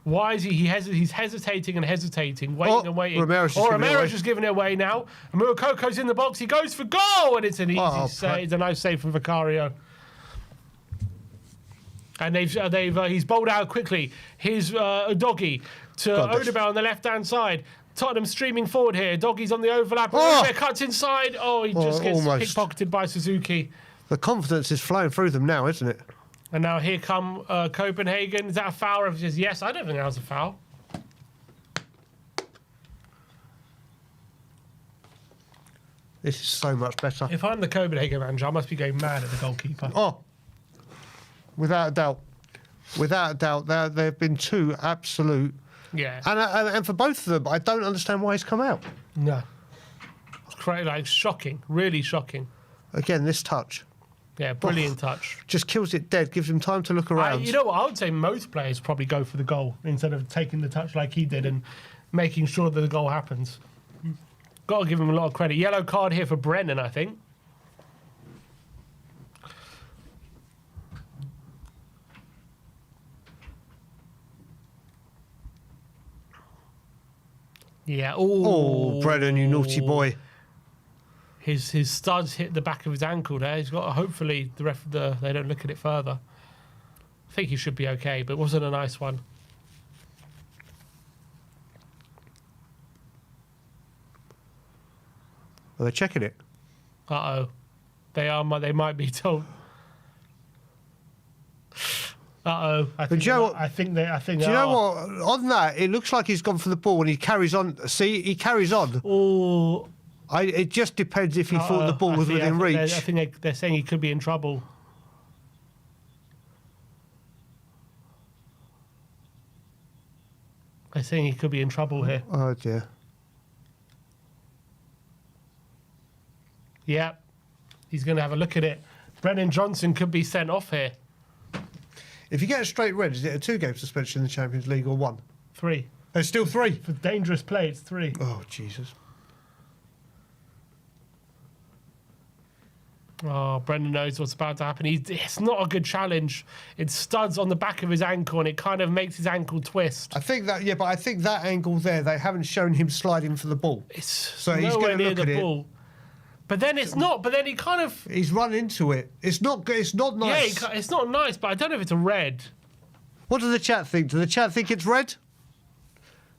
Why is he's hesitating and hesitating, waiting and waiting. Romero's just giving it away now. And Mukoko's in the box, he goes for goal, and it's an easy save. It's a nice save from Vicario. And he's bowled out quickly. Here's Doggy to Odegaard on the left-hand side. Tottenham streaming forward here. Doggy's on the overlap. Cuts inside. Oh, he just gets pickpocketed by Suzuki. The confidence is flowing through them now, isn't it? And now here come Copenhagen. Is that a foul? If he says yes, I don't think that was a foul. This is so much better. If I'm the Copenhagen manager, I must be going mad at the goalkeeper. Oh, without a doubt. Without a doubt. There have been two absolute... Yeah. And for both of them, I don't understand why he's come out. No. It's shocking. Really shocking. Again, this touch. Yeah, brilliant touch. Just kills it dead, gives him time to look around. You know what? I would say most players probably go for the goal instead of taking the touch like he did and making sure that the goal happens. Got to give him a lot of credit. Yellow card here for Brennan, I think. Yeah. Oh, Brennan, you naughty boy. His studs hit the back of his ankle there. He's got hopefully they don't look at it further. I think he should be okay, but it wasn't a nice one. Are they checking it? Uh-oh. They might be told. Uh-oh. I think Do you know what? On that, it looks like he's gone for the ball and he carries on. See, he carries on. Oh. It just depends if he thought the ball was within reach. I think they're saying he could be in trouble. They're saying he could be in trouble here. Oh dear. Yeah, he's going to have a look at it. Brennan Johnson could be sent off here. If you get a straight red, is it a 2-game suspension in the Champions League or 1? 3. There's still 3. For dangerous play, it's 3. Oh, Jesus. Oh, Brendan knows what's about to happen. It's not a good challenge. It studs on the back of his ankle, and it kind of makes his ankle twist. I think that angle there, they haven't shown him sliding for the ball. It's he's nowhere going to near look the at ball. But then it's not. But then he kind of... He's run into it. It's not nice. Yeah, it's not nice, but I don't know if it's a red. What does the chat think? Do the chat think it's red?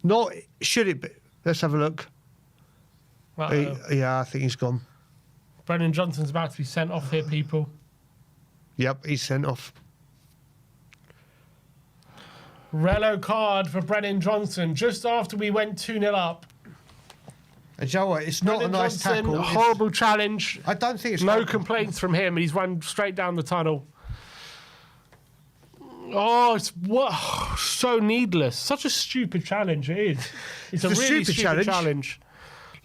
Not, should it be? Let's have a look. Yeah, I think he's gone. Brennan Johnson's about to be sent off here, people. Yep, he's sent off. Yellow card for Brennan Johnson just after we went 2-0 up. And you know what? It's not Brennan a nice Johnson, tackle. Horrible challenge. I don't think it's no complaints from him. He's run straight down the tunnel. Oh, it's so needless. Such a stupid challenge it is. It's a really stupid challenge.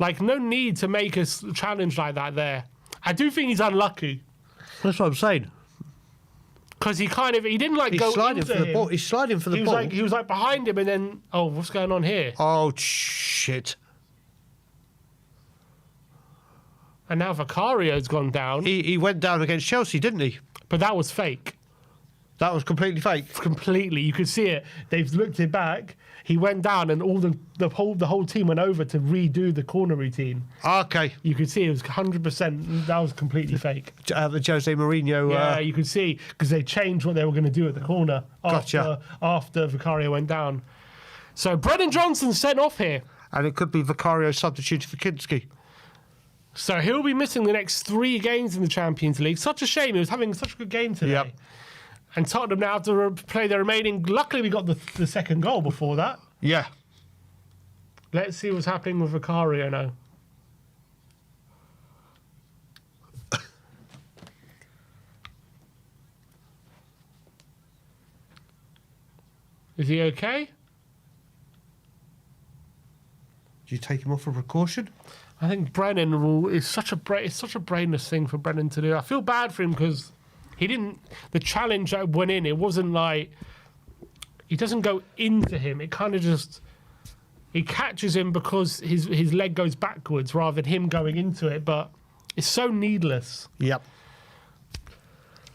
Like, no need to make a challenge like that there. I do think he's unlucky. That's what I'm saying. Because he didn't go sliding into for the him. ball. He's sliding for the ball. He was like behind him, and then, oh, what's going on here? Oh, shit. And now Vicario's gone down. He went down against Chelsea, didn't he? But that was fake. That was completely fake. Completely. You could see it. They've looked it back. He went down, and all the whole team went over to redo the corner routine. Okay. You could see it was 100%. That was completely fake. The Jose Mourinho. Yeah, you could see because they changed what they were going to do at the corner after Vicario went down. So Brennan Johnson sent off here, and it could be Vicario substituted for Kinski. So he'll be missing the next 3 games in the Champions League. Such a shame. He was having such a good game today. Yep. And Tottenham now have to play the remaining... Luckily, we got the second goal before that. Yeah. Let's see what's happening with Vicario now. Is he okay? Do you take him off for precaution? I think Brennan is such a brainless thing for Brennan to do. I feel bad for him because he didn't... The challenge that went in, it wasn't like... He doesn't go into him. It kind of just... He catches him because his leg goes backwards rather than him going into it, but it's so needless. Yep.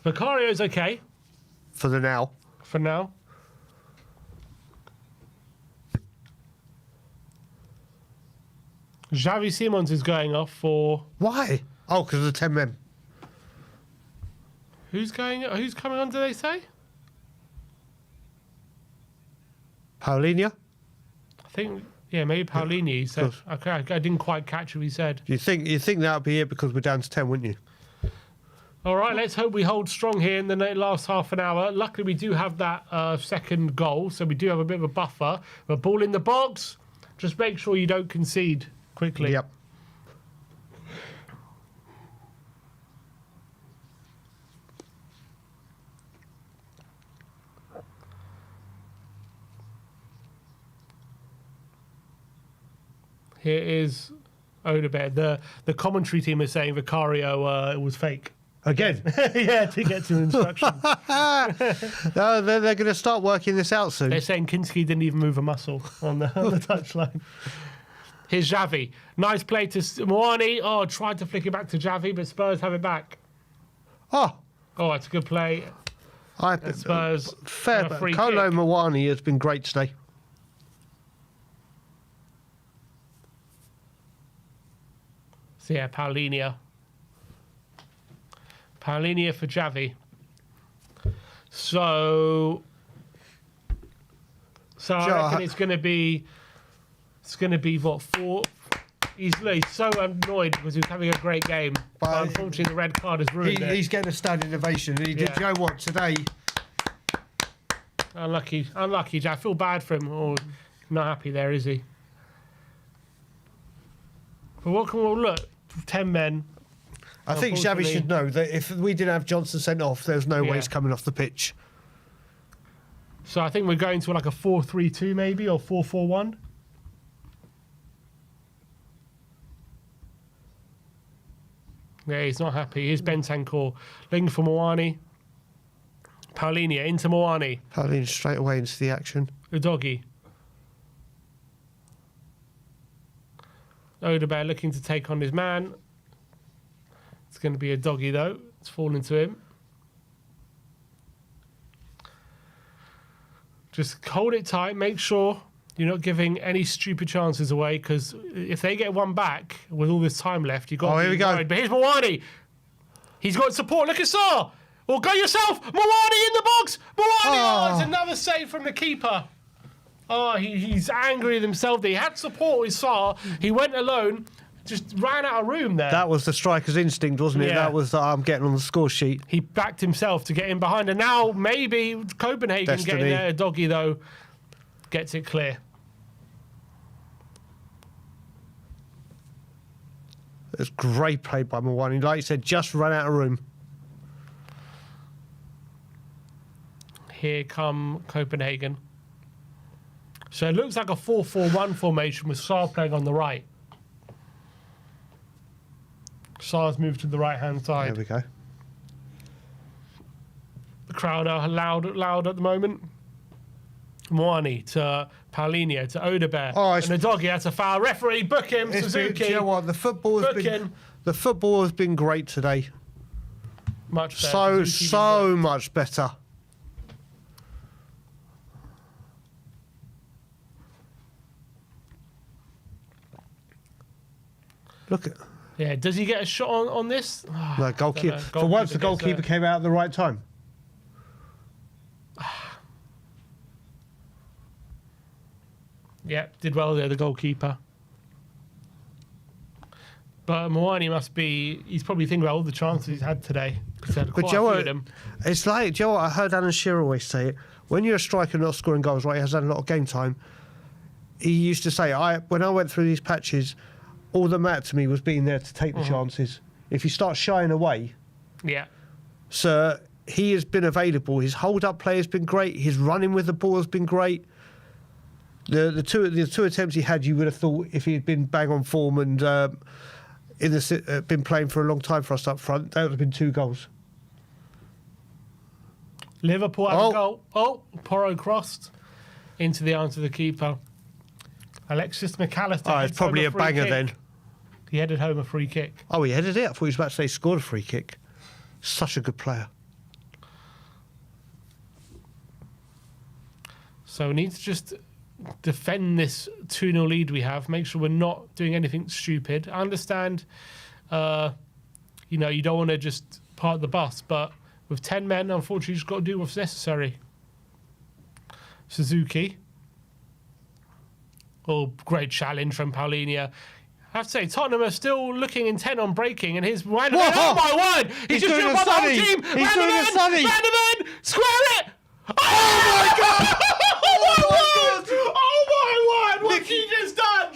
Vicario's okay. For the now. For now. Xavi Simons is going off for... Why? Oh, because of the 10 men. Who's coming on, do they say? Paulinho? I think, yeah, maybe Paulinho. He said. Okay, I didn't quite catch what he said. You think that would be it because we're down to 10, wouldn't you? All right, let's hope we hold strong here in the last half an hour. Luckily, we do have that second goal, so we do have a bit of a buffer. But ball in the box. Just make sure you don't concede quickly. Yep. Here is Odebert. The commentary team is saying Vicario it was fake. Again? Yeah, to get to instructions. No, they're going to start working this out soon. They're saying Kinski didn't even move a muscle on the touchline. Here's Xavi. Nice play to Moani. Oh, tried to flick it back to Xavi, but Spurs have it back. Oh, it's a good play. Spurs. Fair. Kolo Moani has been great today. So yeah, Paulinho for Xavi. So I reckon it's going to be what, 4? He's so annoyed because he was having a great game, but unfortunately the red card has ruined it. He's getting a standing ovation. He did. You know what? Today, unlucky. I feel bad for him. Oh, not happy there, is he? But what can we look? 10 men. I think Xavi should know that if we didn't have Johnson sent off, there's no way he's coming off the pitch. So I think we're going to like a 4-3-2 maybe, or 4-4-1. Yeah, he's not happy. Here's Bentancur. Looking for Moani. Paulinho into Moani. Paulinho straight away into the action. Udogie. Odebear looking to take on his man. It's going to be a doggy though. It's falling to him. Just hold it tight. Make sure you're not giving any stupid chances away, because if they get one back with all this time left, you've got to be worried. But here's Moani. He's got support. Look at Sarr. Well, go yourself. Moani in the box. Moani. Oh, it's another save from the keeper. Oh, he's angry with himself. He had support with Sarr. He went alone. Just ran out of room there. That was the striker's instinct, wasn't it? That was I'm getting on the score sheet. He backed himself to get in behind. And now maybe Copenhagen getting there. Doggy, though, gets it clear. It's great play by Moani. Like you said, just ran out of room. Here come Copenhagen. So it looks like a 4-4-1 formation with Sarr playing on the right. Sarr's moved to the right-hand side. There we go. The crowd are loud at the moment. Moani to Paulinho to Odebear. And the doggy had to foul. Referee, book him, Suzuki. You know what? The football has been great today. Much better. So much better. Look at. Yeah, does he get a shot on this? No, goalkeeper. For once, the goalkeeper came out at the right time. Yeah, did well there, the goalkeeper. But Moani he's probably thinking about all the chances he's had today. But Joe, it's like, Joe, I heard Alan Shearer always say it. When you're a striker not scoring goals, right, he has had a lot of game time. He used to say, when I went through these patches, all that mattered to me was being there to take the chances. If you start shying away, so he has been available. His hold-up play has been great. His running with the ball has been great. The two attempts he had, you would have thought if he had been bang on form and been playing for a long time for us up front, that would have been 2 goals. Liverpool have a goal. Oh, Porro crossed into the arms of the keeper. Alexis McAllister. It's probably a banger then. He headed home a free kick. Oh, he headed it? I thought he was about to say he scored a free kick. Such a good player. So we need to just defend this 2-0 lead we have. Make sure we're not doing anything stupid. I understand, you don't want to just park the bus, but with 10 men, unfortunately, you just got to do what's necessary. Suzuki. Oh, great challenge from Paulinho. I have to say, Tottenham are still looking intent on breaking, and his Van der Ven, oh my word! He's just doing the whole team! He's doing the Sunny! Van der Ven! Square it! Oh my God! Oh my word! What's he just done?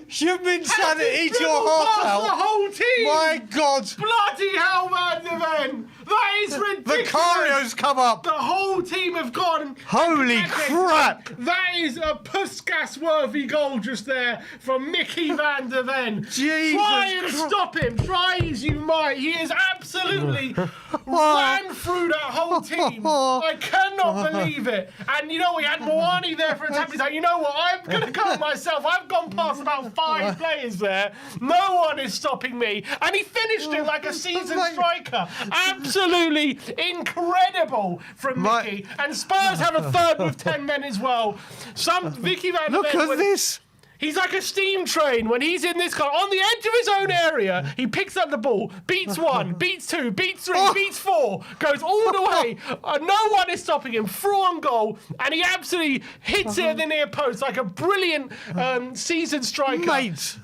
Heung-min Son, eat your heart out! The whole team! My God! Bloody hell, Van der Ven! That is ridiculous! Vicario's come up! The whole team have gone. Holy crap! That is a Puskas-worthy goal just there from Mickey Van der Ven. Try and stop him. Try as you might. He is absolutely ran through that whole team. I cannot believe it. And you know, we had Moani there for a tap. He's like, you know what? I'm going to go myself. I've gone past about 5 players there. No one is stopping me. And he finished it like a seasoned striker. Absolutely incredible from Mickey. And Spurs have a third with 10 men as well. Vicky Van der Ven. Look at this. He's like a steam train when he's in this car. On the edge of his own area, he picks up the ball, beats 1, beats 2, beats 3, beats 4, goes all the way. No one is stopping him. Through on goal, and he absolutely hits it at the near post like a brilliant seasoned striker. Mate,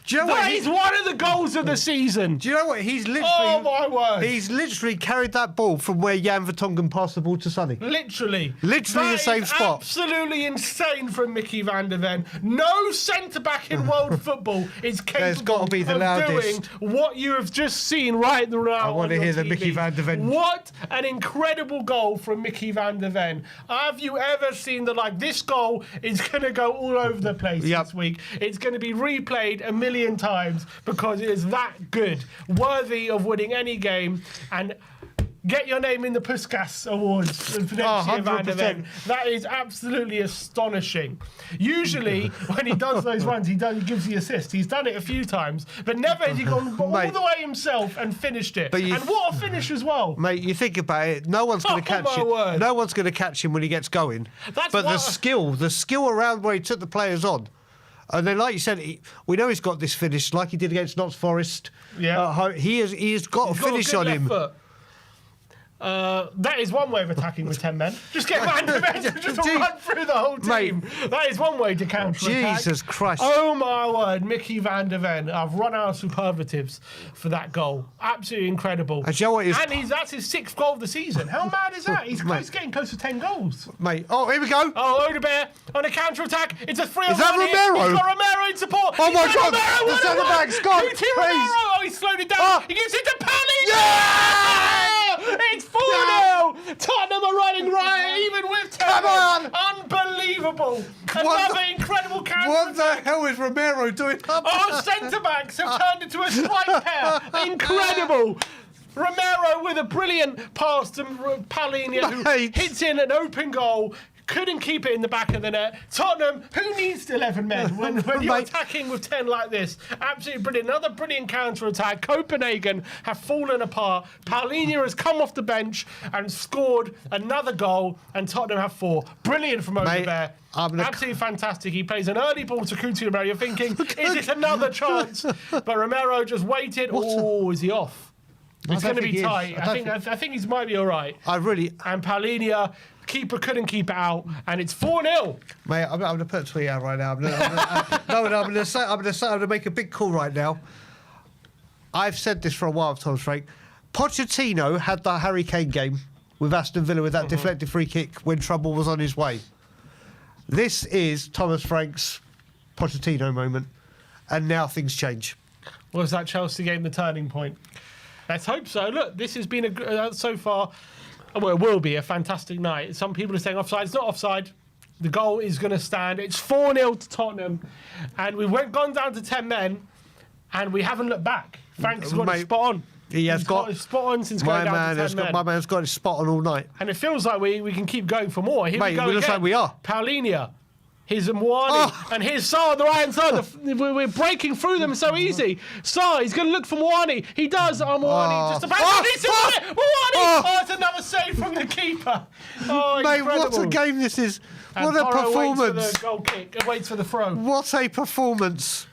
Do you know That what? is one of the goals of the season. Do you know what? He's literally. Oh my word! He's literally carried that ball from where Jan Vertonghen passed the ball to Sonny. Literally Literally the same spot. Absolutely insane from Mickey van der Ven. No centre back in world football is There's capable gotta be the of loudest. doing what you have just seen right now. I want to on hear your the TV. Mickey van der Ven. What an incredible goal from Mickey van der Ven. Have you ever seen this goal is going to go all over the place this week. It's going to be replayed a million times because it is that good, worthy of winning any game. And get your name in the Puskas Awards for next year, Van der Ven. That is absolutely astonishing. Usually, when he does those runs, he gives the assist. He's done it a few times, but never has he gone all the way himself and finished it. And what a finish as well. Mate, you think about it, no one's going to catch him. Word. No one's going to catch him when he gets going. But the skill around where he took the players on. And then, like you said, we know he's got this finish, like he did against Notts Forest. Yeah. He's got a finish on him. That is one way of attacking with 10 men. Just get Van der Ven to just run through the whole team. Mate, that is one way to counter-attack. Jesus Christ. Oh, my word. Mickey van der Ven. I've run out of superlatives for that goal. Absolutely incredible. And you know what that's his 6th goal of the season. How mad is that? He's getting close to 10 goals. Mate, oh, here we go. Oh, Odebear on a counter-attack. It's a 3-on-1. Is that Romero? He's got Romero in support. Oh, my God. The centre-back's gone. Oh, he slowed it down. He gives it to Pally. Yeah! It's 4-0. Tottenham are running right, even with 10. Come on! Unbelievable. Another incredible counter. What the hell is Romero doing? Our centre-backs have turned into a strike pair. Incredible. Romero with a brilliant pass to Palhinha, who hits in an open goal. Couldn't keep it in the back of the net. Tottenham, who needs 11 men when you're attacking with 10 like this? Absolutely brilliant. Another brilliant counter-attack. Copenhagen have fallen apart. Palhinha has come off the bench and scored another goal, and Tottenham have 4. Brilliant from over there. Absolutely fantastic. He plays an early ball to Coutinho Romero. You're thinking, is it another chance? But Romero just waited. Oh, is he off? It's going to be tight. I think he might be all right. And Palhinha, keeper couldn't keep it out, and it's 4-0. Mate, I'm going to put a tweet out right now. I'm going to make a big call right now. I've said this for a while, Thomas Frank. Pochettino had the Harry Kane game with Aston Villa with that deflected free kick when trouble was on his way. This is Thomas Frank's Pochettino moment, and now things change. Was that Chelsea game the turning point? Let's hope so. Look, this has been so far. Well, it will be a fantastic night. Some people are saying offside. It's not offside. The goal is going to stand. It's 4-0 to Tottenham, and we've gone down to 10 men, and we haven't looked back. Frank's got it spot on. He's got it spot on since going down to 10 men. My man's got it spot on all night. And it feels like we can keep going for more. Here we go looks again. like we are. Palhinha. Here's Mwani, and here's Sarr on the right-hand side. We're breaking through them so easy. Sarr, he's going to look for Mwani. He does. Mwani just about. Mwani! Oh, it's another save from the keeper. Oh, mate, incredible. what a game this is. And what a performance. Waits for the goal kick. Waits for the throw. What a performance.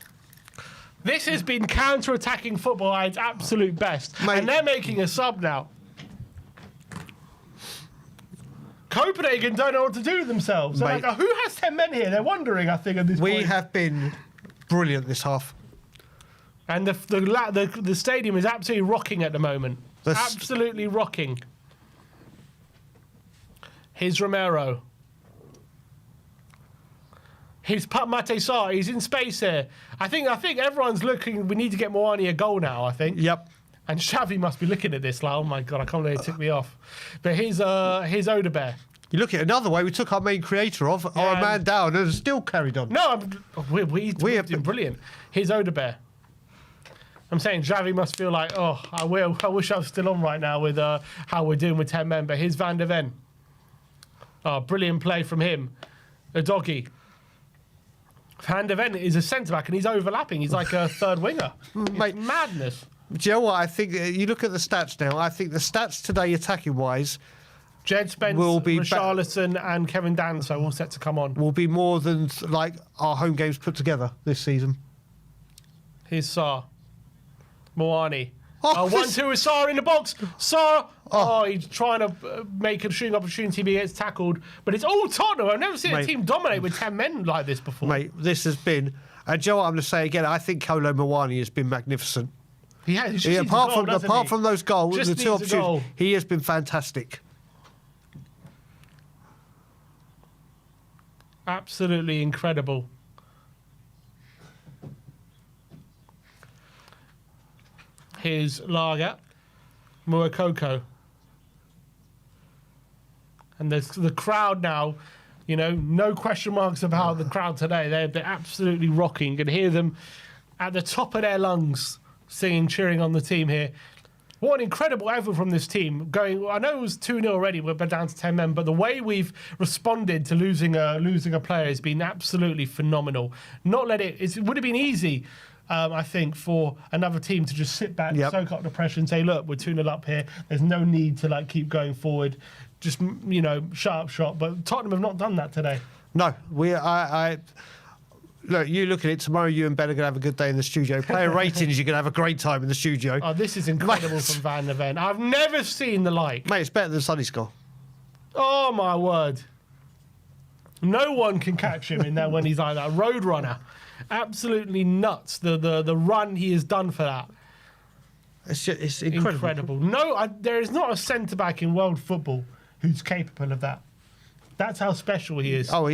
This has been counter-attacking football at its absolute best. Mate. And they're making a sub now. Copenhagen don't know what to do with themselves. They're like, who has 10 men here? They're wondering, I think, at this point. We have been brilliant this half. And the stadium is absolutely rocking at the moment. Absolutely rocking. Here's Romero. Here's Mate Sarr. He's in space here. I think everyone's looking. We need to get Mwani a goal now, I think. Yep. And Xavi must be looking at this like, oh my God, I can't believe it took me off. But here's Odebear. You look at another way, we took our main creator off, our man down, and still carried on. No, we have been brilliant. Here's Odebear. I'm saying Xavi must feel like, oh, I wish I was still on right now with how we're doing with 10 men. But here's Van der Ven. Oh, brilliant play from him. A doggy. Van der Ven is a centre-back and he's overlapping. He's like a third winger. Mate, it's madness. Do you know what? I think you look at the stats now. I think the stats today, attacking-wise, Jed Spence, Richarlison and Kevin Danso all set to come on. Will be more than like our home games put together this season. Here's Sarr. Mwani. 1-2 with Sarr in the box. Sarr. Oh, he's trying to make a shooting opportunity, but he gets tackled. But it's all Tottenham. I've never seen a team dominate with 10 men like this before. Mate, this has been And Joe, I'm going to say again, I think Kolo Muani has been magnificent. Yeah, apart from those goals, Just the two needs a goal. opportunities, he has been fantastic. Absolutely incredible. Here's Lager, Muakoko. And there's the crowd now, you know, no question marks about the crowd today. They're absolutely rocking. You can hear them at the top of their lungs singing, cheering on the team here. What an incredible effort from this team. I know it was 2-0 already, we're down to 10 men, but the way we've responded to losing a player has been absolutely phenomenal. It would have been easy, I think, for another team to just sit back, soak up the pressure and say, look, we're 2-0 up here. There's no need to keep going forward. Just, you know, shut up shop. But Tottenham have not done that today. No, look, you look at it tomorrow. You and Ben are going to have a good day in the studio. Player ratings, you're going to have a great time in the studio. Oh, this is incredible from Van der Ven. I've never seen the like. Mate, it's better than Sonny's goal. Oh my word! No one can catch him in there when he's like that. Road runner, absolutely nuts. The run he has done for that. It's incredible. No, there is not a centre back in world football who's capable of that. That's how special he is. Oh,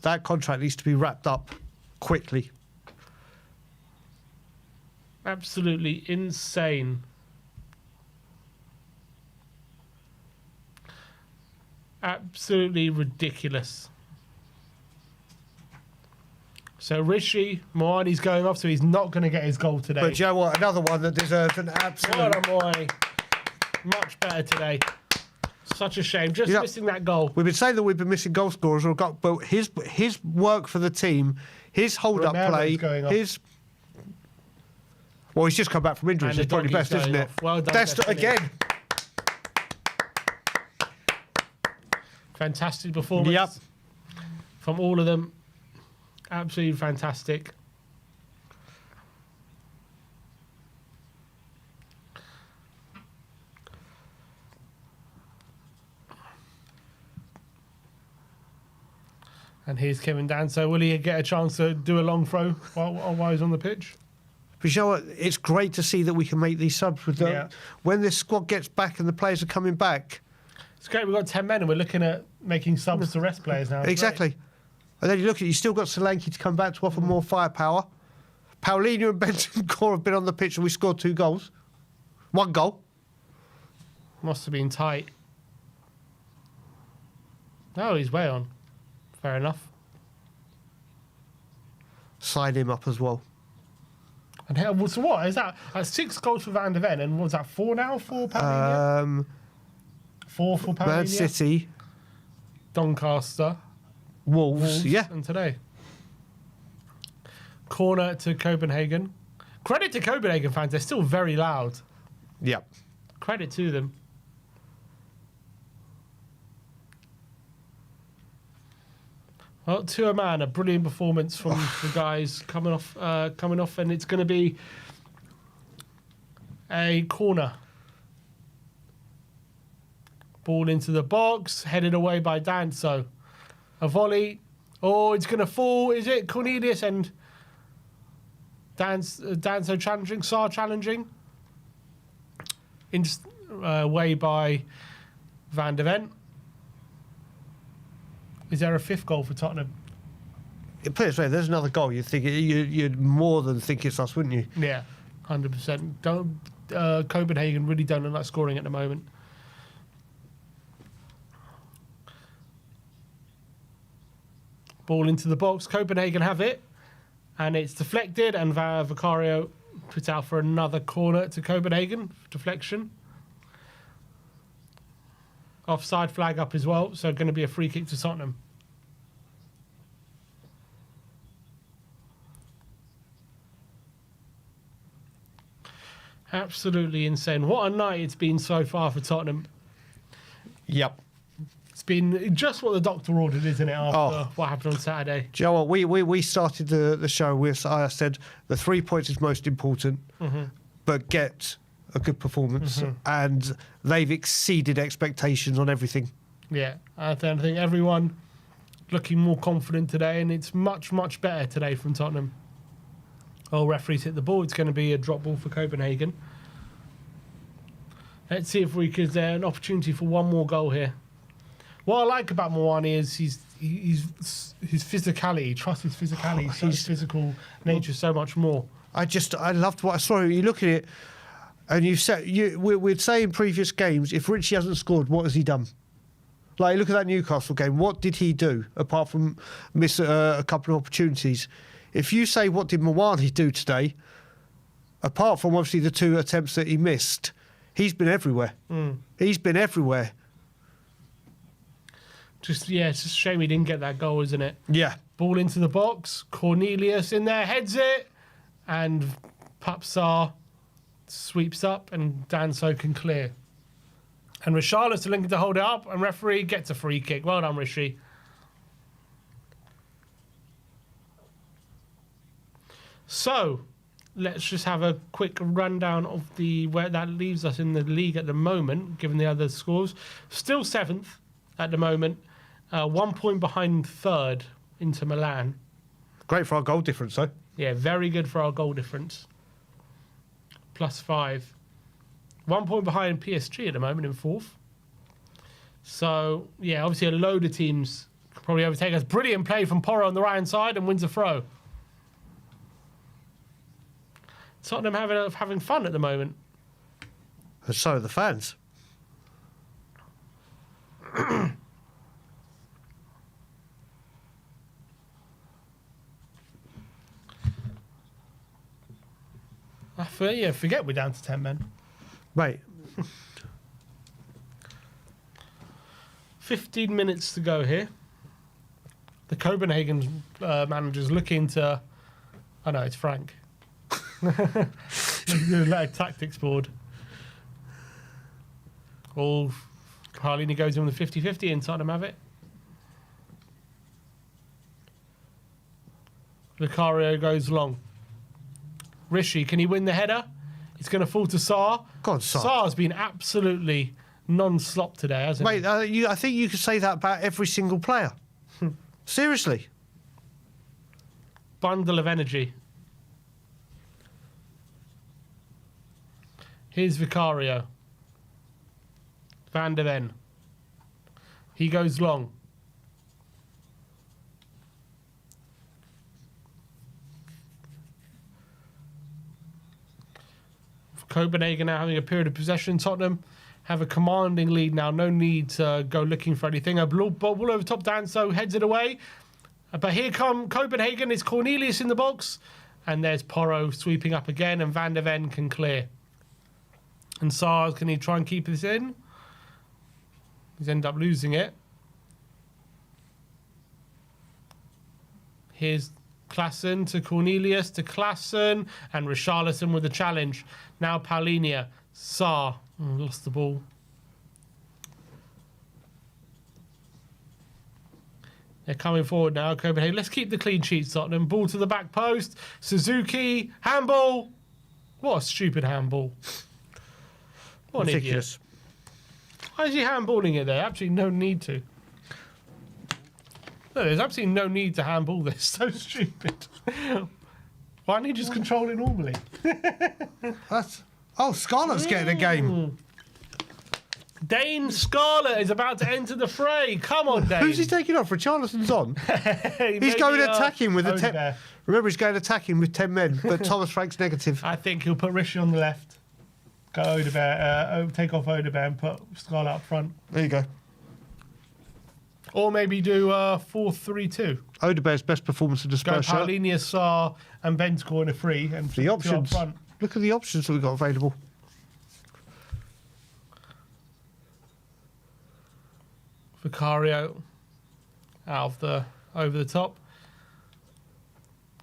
that contract needs to be wrapped up quickly. Absolutely insane. Absolutely ridiculous. So Rishi Moani's going off, so he's not going to get his goal today. But you know what? Another one that deserves an absolute... Well done, Moani. Much better today. Such a shame. Just missing that goal. We've been saying that we've been missing goal scorers, but his work for the team, his hold-up play, Well, he's just come back from injuries. It's probably best, isn't it? Well done, Best again. Fantastic performance from all of them. Absolutely fantastic. And here's Kevin Danso. Will he get a chance to do a long throw while he's on the pitch? But you know what? It's great to see that we can make these subs with them. When this squad gets back and the players are coming back. It's great. We've got 10 men and we're looking at making subs to rest players now. Exactly. Great. And then you still got Solanke to come back to offer more firepower. Paulinho and Bentancur have been on the pitch and we scored 2 goals. 1 goal. Must have been tight. Oh, he's way on. Fair enough. Sign him up as well. And so what is that? 6 goals for Van der Ven, and what was that? 4 now for Paulinho? 4 for Paulinho. Man City, Doncaster, Wolves, and today. Corner to Copenhagen. Credit to Copenhagen fans; they're still very loud. Yep. Credit to them. Well, to a man, a brilliant performance from the guys coming off, and it's going to be a corner. Ball into the box, headed away by Danso. A volley. Oh, it's going to fall. Is it Cornelius and Danso challenging? Sarr challenging. Way by Van der Ven. Is there a 5th goal for Tottenham? Put it this way, there's another goal. You'd more than think it's us, wouldn't you? Yeah, 100%. Copenhagen really don't look like scoring at the moment. Ball into the box. Copenhagen have it, and it's deflected, and Vicario puts out for another corner to Copenhagen. Deflection. Offside flag up as well, so going to be a free kick to Tottenham. Absolutely insane. What a night it's been so far for Tottenham. Yep. It's been just what the doctor ordered, isn't it, after what happened on Saturday? Do you know what? We started the show with, I said, the 3 points is most important, but get a good performance. And they've exceeded expectations on everything. Yeah, I think everyone looking more confident today, and it's much, much better today from Tottenham. Oh, referee's hit the ball. It's going to be a drop ball for Copenhagen. Let's see if we could an opportunity for one more goal here. What I like about Moani is his physicality. He trusts his physicality. His physical nature so much more. I loved what I saw. You look at it, and we'd say in previous games, if Richie hasn't scored, what has he done? Like, look at that Newcastle game. What did he do apart from miss a couple of opportunities? If you say what did Moani do today, apart from obviously the 2 attempts that he missed, he's been everywhere. He's been everywhere. It's just a shame he didn't get that goal, isn't it? Yeah. Ball into the box. Cornelius in there, heads it. And Papsar sweeps up and Danso can clear. And Richarlison looking to hold it up, and referee gets a free kick. Well done, Rishi. So, let's just have a quick rundown of where that leaves us in the league at the moment, given the other scores. Still 7th at the moment. 1 point behind 3rd, Inter Milan. Great for our goal difference, though. Yeah, very good for our goal difference. +5. 1 point behind PSG at the moment in 4th. So, yeah, obviously a load of teams could probably overtake us. Brilliant play from Porro on the right-hand side and wins a throw. Tottenham having fun at the moment. And so are the fans. I forget we're down to 10 men. Mate. 15 minutes to go here. The Copenhagen manager's looking to... Oh, no, it's Frank. Like tactics board. Carlini goes in with a 50-50 and Tottenham have it. Vicario goes long. Rishi, can he win the header? It's going to fall to Sarr. God, Sarr. Sarr's been absolutely non-slop today, hasn't he? Mate, I think you could say that about every single player. Seriously. Bundle of energy. Here's Vicario. Van der Ven. He goes long. Copenhagen now having a period of possession. Tottenham have a commanding lead now. No need to go looking for anything. A ball over top. Danso heads it away. But here come Copenhagen. It's Cornelius in the box. And there's Porro sweeping up again. And Van der Ven can clear. And Sarr, can he try and keep this in? He's ended up losing it. Here's Klaassen to Cornelius to Klaassen. And Richarlison with a challenge. Now Paulinia. Sarr lost the ball. They're coming forward now, Copenhagen. Let's keep the clean sheets, Tottenham. Ball to the back post. Suzuki. Handball. What a stupid handball. What an idiot. Why is he handballing it there? Absolutely no need to. No, there's absolutely no need to handball this. So stupid. Why don't you just control it normally? Scarlett's getting a game. Dane Scarlett is about to enter the fray. Come on, Dane. Who's he taking off? Richarlison's on. He's going attacking with Remember, he's going attacking with 10 men, but Thomas Frank's negative. I think he'll put Rishi on the left. Go Odebear, take off Odebear and put Scarlett up front. There you go. Or maybe do 4-3-2. Odebear's best performance in the Spurs shirt. Go Paulinia, Sarr and Ben scoring a free. And the options. Up front. Look at the options that we've got available. Vicario over the top.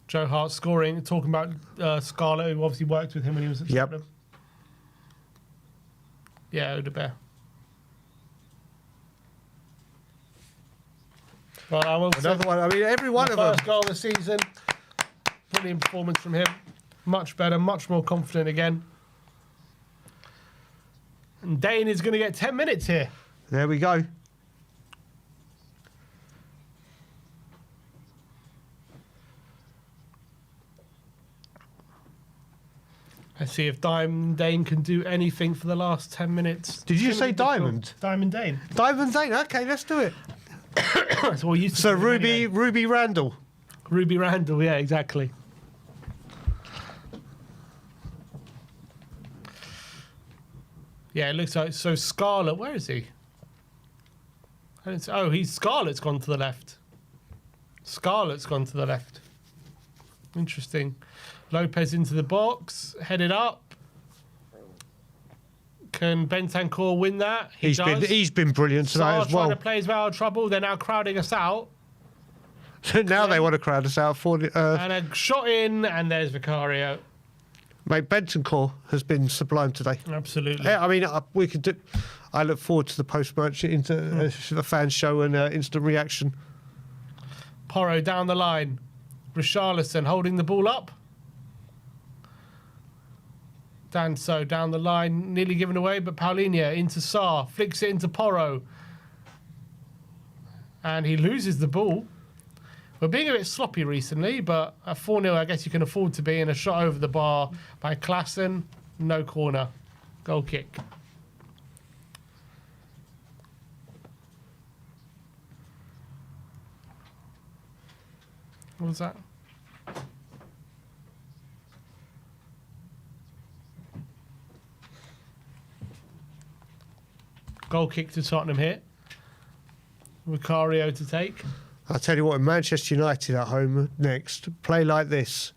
Joe Hart scoring. Talking about Scarlett, who obviously worked with him when he was at Tottenham. Yeah, Odebear. Well, I will Another one. I mean, every one of them. First goal of the season. Brilliant performance from him. Much better, much more confident again. And Dane is going to get 10 minutes here. There we go. Let's see if Diamond Dane can do anything for the last 10 minutes. Did you say Diamond? Diamond Dane. Diamond Dane. Okay, let's do it. That's what we used to So call him anyway. Ruby Randall. Ruby Randall, yeah, exactly. Yeah, it looks like... So Scarlet, where is he? Scarlet's gone to the left. Scarlet's gone to the left. Interesting. Lopez into the box, headed up. Can Bentancur win that? He's been brilliant tonight as well. Trying to play his way out of trouble. They're now crowding us out. Now they want to crowd us out for and a shot in, and there's Vicario. Mate, Bentancur has been sublime today. Absolutely. Yeah, I mean, we could do. I look forward to the post-match into the fan show and instant reaction. Porro down the line. Richarlison holding the ball up. Danso down the line, nearly given away, but Paulinho into Sarr, flicks it into Porro. And he loses the ball. We're being a bit sloppy recently, but a 4-0 I guess you can afford to be, and a shot over the bar by Klassen. No corner. Goal kick. What was that? Goal kick to Tottenham here. Vicario to take. I'll tell you what, in Manchester United at home next, play like this.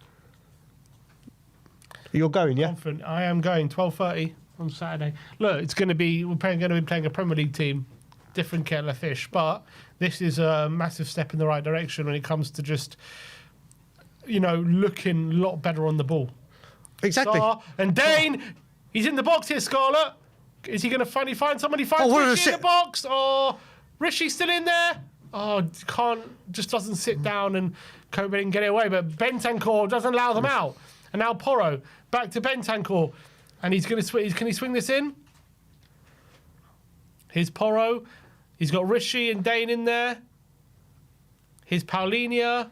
You're going, yeah? Confident. I am going 12:30 on Saturday. Look, it's going to be going to be playing a Premier League team, different kettle of fish, but this is a massive step in the right direction when it comes to just, looking a lot better on the ball. Exactly. And Dane, he's in the box here, Scarlett. Is he going to finally find somebody? Finds Richie in the box, or Richie's still in there? Oh, just doesn't sit down and Copenhagen get it away. But Bentancur doesn't allow them out. And now Porro back to Bentancur, and he's going to swing. Can he swing this in? Here's Porro. He's got Richie and Dane in there. Here's Paulinho.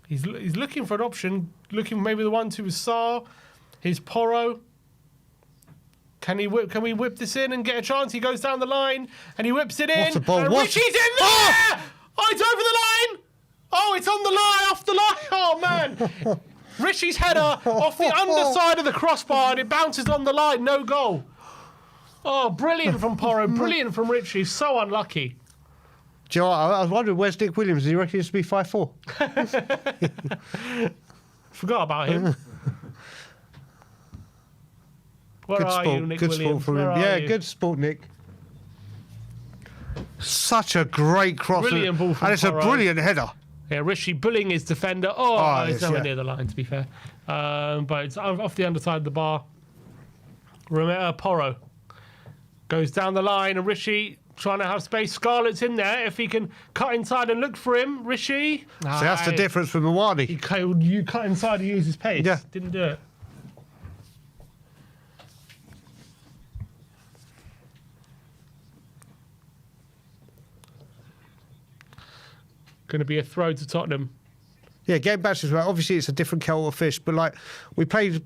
He's looking for an option. Looking for maybe the 1-2 with Sarr. Here's Porro. Can we whip this in and get a chance? He goes down the line and he whips it in. What's the ball? And Richie's in there! Oh, it's over the line! Oh, it's on the line, off the line. Oh, man. Richie's header off the underside of the crossbar and it bounces on the line. No goal. Oh, brilliant from Porro. Brilliant from Richie. So unlucky. Do you know what? I was wondering, where's Nick Williams? Do you reckon he used to be 5'4"? Forgot about him. Where good are sport. you, Nick Good Williams? sport from him. Yeah, good sport, Nick. Such a great cross. Brilliant ball from And it's Porro. a brilliant header. Yeah, Richie bullying his defender. It's nowhere near the line, to be fair. But it's off the underside of the bar. Porro goes down the line, and Richie trying to have space. Scarlett's in there. If he can cut inside and look for him, Richie. So that's the difference from Mwani. You cut inside and use his pace. Yeah. Didn't do it. Going to be a throw to Tottenham. Yeah, getting back to well, obviously it's a different kettle of fish, but we played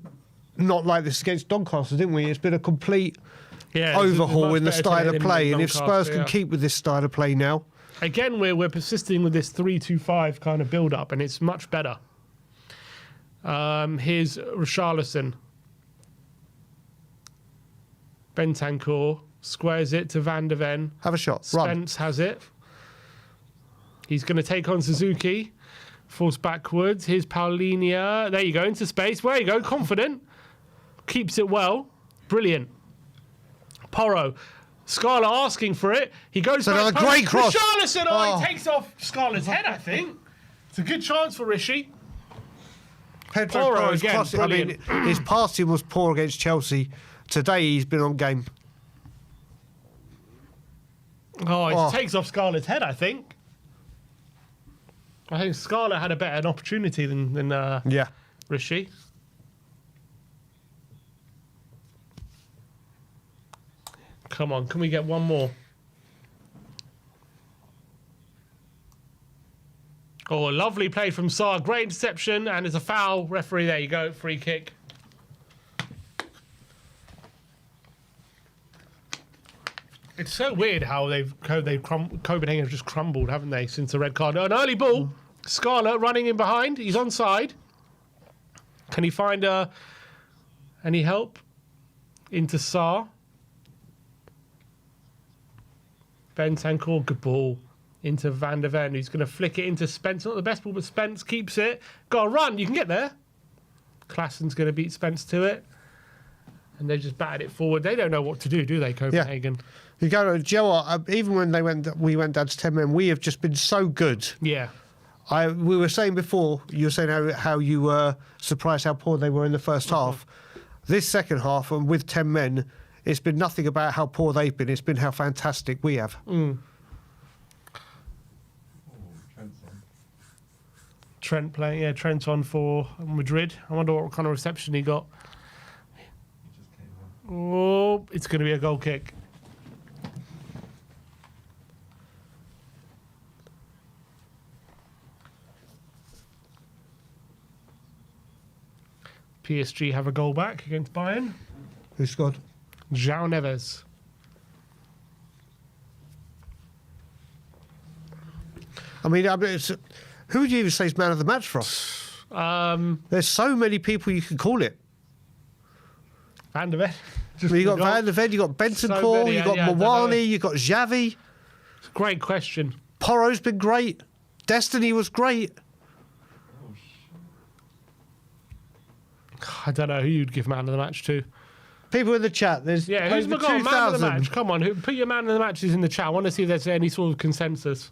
not like this against Doncaster, didn't we? It's been a complete overhaul in the style of play, and if Spurs can keep with this style of play now, again we're persisting with this 3-2-5 kind of build-up, and it's much better. Here's Richarlison. Bentancur squares it to Van der Ven. have a shot. Spence has it. He's going to take on Suzuki. Falls backwards. Here's Paulinho. There you go, into space. There you go, confident. Keeps it well. Brilliant. Porro. Scarlett asking for it. He goes back. Another great cross. Richarlison, he takes off Scarlett's head, I think. It's a good chance for Rishi. Porro again, brilliant. I mean, his passing was poor against Chelsea. Today he's been on game. He takes off Scarlett's head, I think. I think Scarlett had an opportunity than Rishi. Come on, can we get one more? Oh, a lovely play from Saar. Great interception, and there's a foul. Referee, there you go. Free kick. It's so weird how Copenhagen have just crumbled, haven't they, since the red card? An early ball. Scarlett running in behind. He's onside. Can he find any help? Into Saar. Bentancur, good ball. Into Van der Ven, who's going to flick it into Spence. Not the best ball, but Spence keeps it. Got to run. You can get there. Klassen's going to beat Spence to it. And they just batted it forward. They don't know what to do they, Copenhagen? Yeah. You go, do you know what? Even when we went down to 10 men, we have just been so good. Yeah. We were saying before, you were saying how you were surprised how poor they were in the first half. This second half, and with 10 men, it's been nothing about how poor they've been. It's been how fantastic we have. Trent playing, yeah, Trent's on for Madrid. I wonder what kind of reception he got. Oh, it's going to be a goal kick. PSG have a goal back against Bayern. Who scored? João Neves. I mean, who would you even say is man of the match for us? There's so many people you can call it. Van der Ven. You got Van der Ven, you got Bentancur, you got Mawani, you got Xavi. Great question. Porro's been great. Destiny was great. I don't know who you'd give man of the match to. People in the chat, there's who's over got man of the 2,000. match? Come on, put your man of the matches in the chat. I want to see if there's any sort of consensus.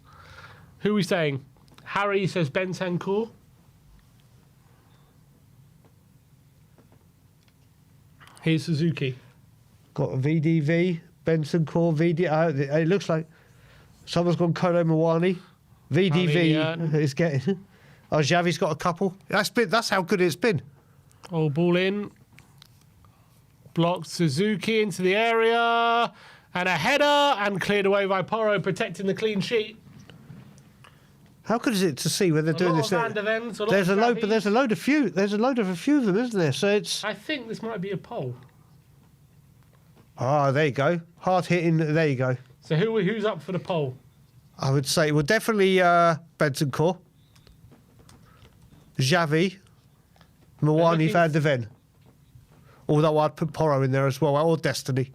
Who are we saying? Harry says Bentancur. Here's Suzuki. Got VDV, Bentancur, VD. It looks like someone's gone Kolo Mawani. VDV is getting. Oh, Xavi's got a couple. That's how good it's been. Oh, ball in. Blocked Suzuki into the area. And a header and cleared away by Porro, protecting the clean sheet. How good is it to see when they're doing this? There's a load of a few of them, isn't there? So it's. I think this might be a poll. Ah, there you go. Hard hitting. There you go. So who's up for the poll? I would say, well, definitely Bentancur, Xavi, Mawani, Van der Ven. Although I'd put Porro in there as well, or Destiny.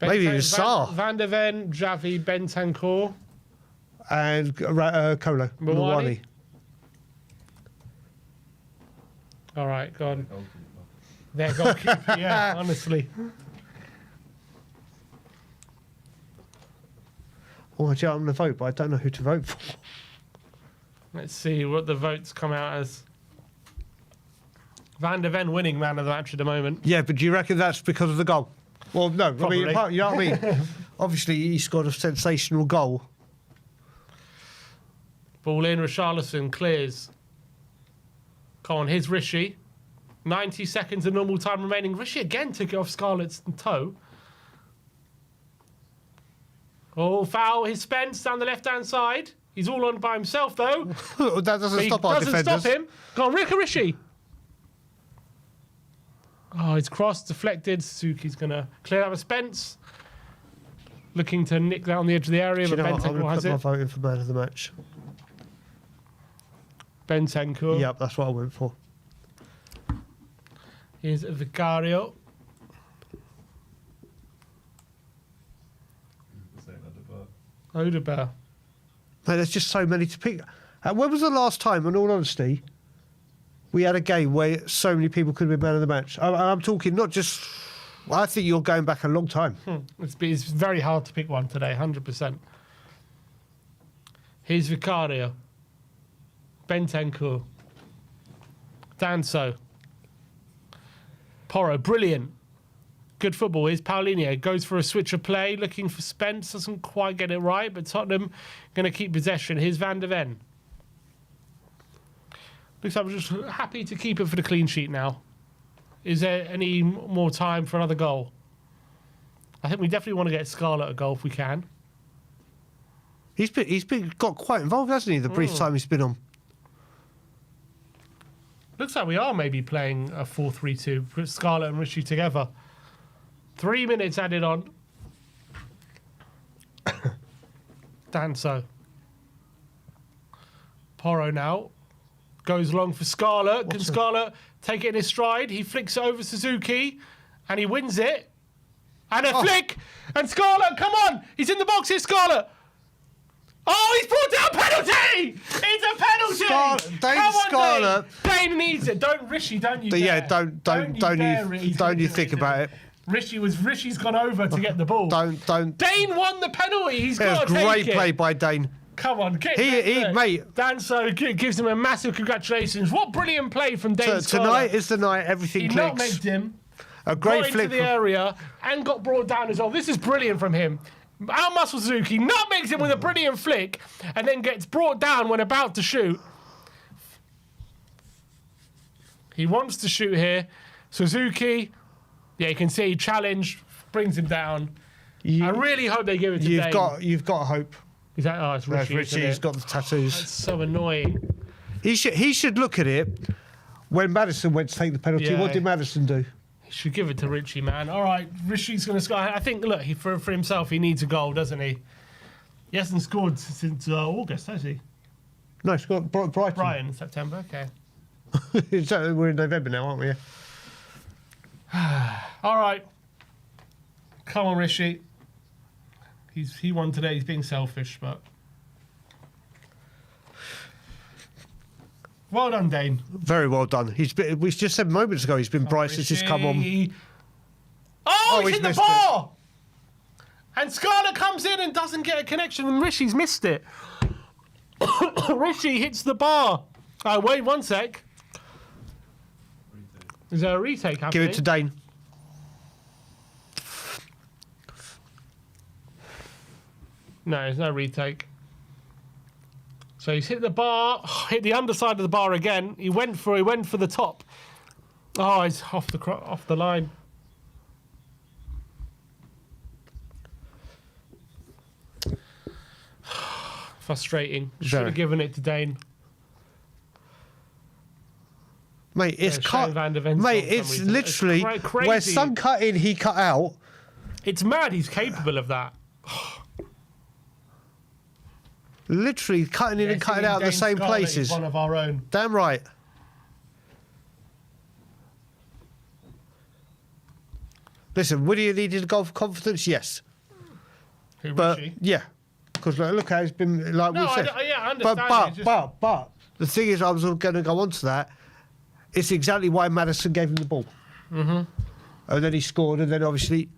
Maybe even Saar. Van der Ven, Xavi, Bentancur. And Kolo Mawani. All right, go on. Their goalkeeper, yeah, honestly. Oh, I'm going to vote, but I don't know who to vote for. Let's see what the votes come out as. Van der Ven winning man of the match at the moment. Yeah, but do you reckon that's because of the goal? Well, no. Probably. I mean, you know what I mean? Obviously, he scored a sensational goal. Ball in, Richarlison clears. Come on, here's Rishi. 90 seconds of normal time remaining. Rishi again took it off Scarlett's toe. Oh, foul. Here's Spence down the left-hand side. He's all on by himself, though. That doesn't stop our defenders. Doesn't stop him. Go on, Rishi. Oh, it's crossed, deflected. Suzuki's going to clear out with Spence. Looking to nick that on the edge of the area, but Bentancur has it. I'm voting for man of the match. Bentancur. Yep, that's what I went for. Here's Vicario. Odegaard. Mate, there's just so many to pick. When was the last time, in all honesty, we had a game where so many people could have been man of the match? I'm talking not just. I think you're going back a long time. It's very hard to pick one today, 100%. Here's Vicario. Bentancur. Danso. Porro, brilliant. Good football. Here's Paulinho. Goes for a switch of play, looking for Spence. Doesn't quite get it right, but Tottenham going to keep possession. Here's Van der Ven. Looks like we're just happy to keep it for the clean sheet now. Is there any more time for another goal? I think we definitely want to get Scarlett a goal if we can. He's got quite involved, hasn't he? The brief time he's been on. Looks like we are maybe playing a 4-3-2 with Scarlett and Rishi together. 3 minutes added on. Danso. Porro now goes long for Scarlett. Can Scarlett take it in his stride? He flicks it over Suzuki and he wins it. And a flick! And Scarlett, come on! He's in the box here, Scarlett! Oh, he's brought down penalty! It's a penalty! Come on, Scarlett. Dane needs it. Don't Rishi, don't you dare. Yeah, don't you think about it. Rishi's gone over to get the ball. Don't. Dane won the penalty. He's got to take it. Great play by Dane. Come on, mate. Danso gives him a massive congratulations. What brilliant play from Dane. Tonight is the night everything clicks. He nutmegged him. A great flick into the area and got brought down as well. This is brilliant from him. Outmuscle Suzuki, nutmegs him with a brilliant flick, and then gets brought down when about to shoot. He wants to shoot here. Suzuki, yeah, you can see challenge brings him down. I really hope they give it to Dane. You've got hope. Is that? Oh, it's Rishi. He's got the tattoos. That's so annoying. He should look at it when Maddison went to take the penalty. Yeah. What did Maddison do? He should give it to Richie, man. All right, Rishi's going to score. I think, look, for himself, he needs a goal, doesn't he? He hasn't scored since August, has he? No, he's got Brighton. Brighton, September, okay. We're in November now, aren't we? All right. Come on, Rishi. He won today. He's being selfish, but... Well done, Dane. Very well done. We just said moments ago he's been bright since he's come on. Oh, he's hit the bar! And Scarlett comes in and doesn't get a connection, and Rishi's missed it. Rishi hits the bar. Oh, wait 1 sec. Is there a retake happening? Give it to Dane. No, there's no retake. So he's hit the bar, hit the underside of the bar again. He went for the top. Oh, he's off the line. Frustrating. Should have given it to Dane. Mate, it's literally crazy. where some cut in, he cut out. It's mad. He's capable of that. Literally cutting in and cutting out the same places. One of our own. Damn right. Listen, would he have needed a goal for confidence? Yes. Who, but Richie? yeah, because look how it's been like we said. I understand. But the thing is, I was going to go on to that. It's exactly why Maddison gave him the ball. Mm-hmm. And then he scored, and then obviously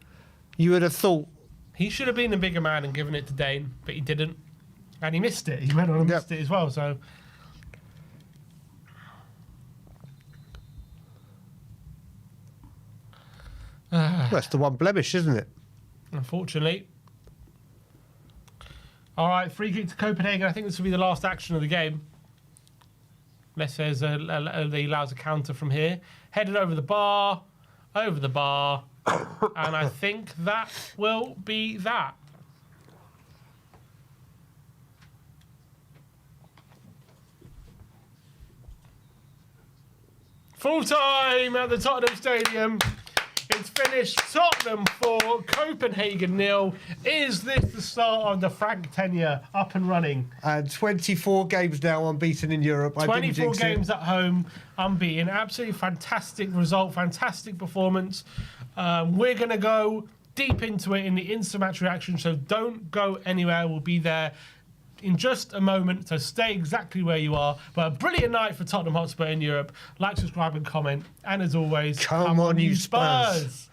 you would have thought he should have been a bigger man and given it to Dane, but he didn't. And he missed it. He went on and missed it as well, so... That's the one blemish, isn't it? Unfortunately. All right, free kick to Copenhagen. I think this will be the last action of the game. Unless there's he allows a counter from here. Headed over the bar. And I think that will be that. Full time at the Tottenham Stadium. It's finished. Tottenham 4, Copenhagen 0. Is this the start of the Frank tenure up and running? And 24 games now unbeaten in Europe. 24 games at home unbeaten. Absolutely fantastic result, fantastic performance. We're going to go deep into it in the instant match reaction, so don't go anywhere. We'll be there in just a moment, so stay exactly where you are. But a brilliant night for Tottenham Hotspur in Europe. Like, subscribe and comment. And as always, come on you Spurs.